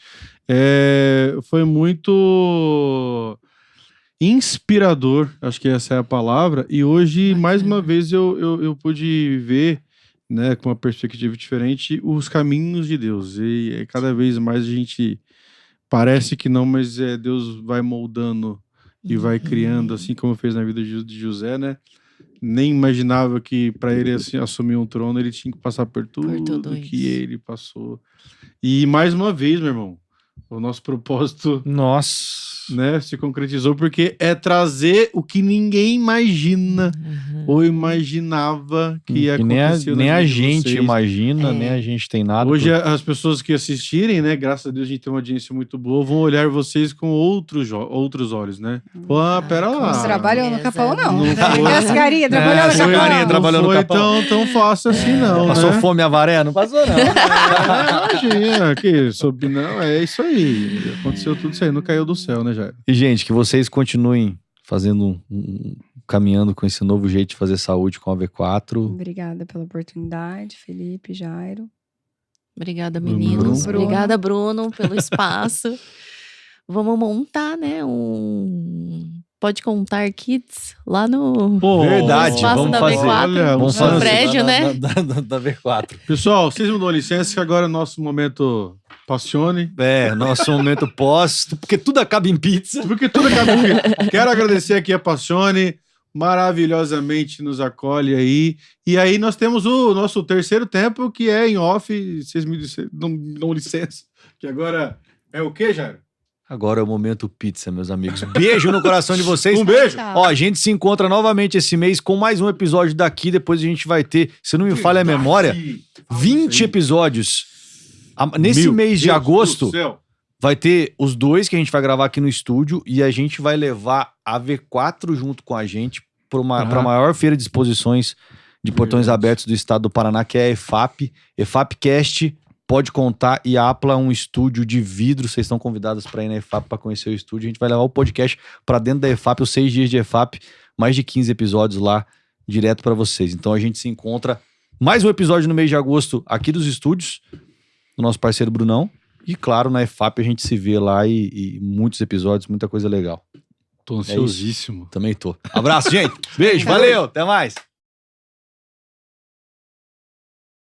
Foi muito inspirador, acho que essa é a palavra, e hoje, mais uma vez, eu pude ver, né, com uma perspectiva diferente, os caminhos de Deus, e cada vez mais a gente parece que não, mas Deus vai moldando e vai criando, assim como fez na vida de José, né? Nem imaginava que para ele assim, assumir um trono, ele tinha que passar por tudo que ele passou. E mais uma vez, meu irmão, o nosso propósito, né, se concretizou, porque é trazer o que ninguém imagina ou imaginava que ia acontecer. Nem a gente imagina, nem a gente tem nada. Hoje as pessoas que assistirem, né, graças a Deus a gente tem uma audiência muito boa, vão olhar vocês com outros olhos, né? Pô, pera lá. Você trabalhou no Capão, não. Não foi. Gascarinha, trabalhou no Capão. Trabalhou no Capão. Não foi tão fácil assim, não, Passou né? fome a varé? Não passou, não. Imagina, não, é isso aí. Aconteceu tudo isso aí, não caiu do céu, né, Jair? E, gente, que vocês continuem fazendo caminhando com esse novo jeito de fazer saúde com a V4. Obrigada pela oportunidade, Felipe, Jairo. Obrigada, meninos. Bruno. Obrigada, Bruno, pelo espaço. Vamos montar, né, Pode Contar Kids lá no Verdade, espaço vamos da fazer. V4. Olha, Vamos no fazer prédio, né? Da V4. Pessoal, vocês me dão licença que agora é nosso momento Passione. Nosso momento pós, porque tudo acaba em pizza. Porque tudo acaba aqui. Quero agradecer aqui a Passione, maravilhosamente nos acolhe aí. E aí nós temos o nosso terceiro tempo, que é em off. Vocês me dão licença. Que agora é o quê, Jairo? Agora é o momento pizza, meus amigos. Beijo no coração de vocês. Um beijo. Ó, a gente se encontra novamente esse mês com mais um episódio daqui. Depois a gente vai ter, se não me falha a memória, 20 episódios. Nesse mês de agosto, vai ter os 2 que a gente vai gravar aqui no estúdio e a gente vai levar a V4 junto com a gente para a maior feira de exposições de portões abertos do estado do Paraná, que é a EFAP. EFAPcast, Pode Contar e Apla, um estúdio de vidro. Vocês estão convidados para ir na EFAP para conhecer o estúdio. A gente vai levar o podcast para dentro da EFAP, os 6 dias de EFAP, mais de 15 episódios lá, direto para vocês. Então a gente se encontra mais um episódio no mês de agosto aqui dos estúdios, do nosso parceiro Brunão. E claro, na EFAP a gente se vê lá e muitos episódios, muita coisa legal. Tô ansiosíssimo. Também tô. Abraço, gente. Beijo, valeu, até mais.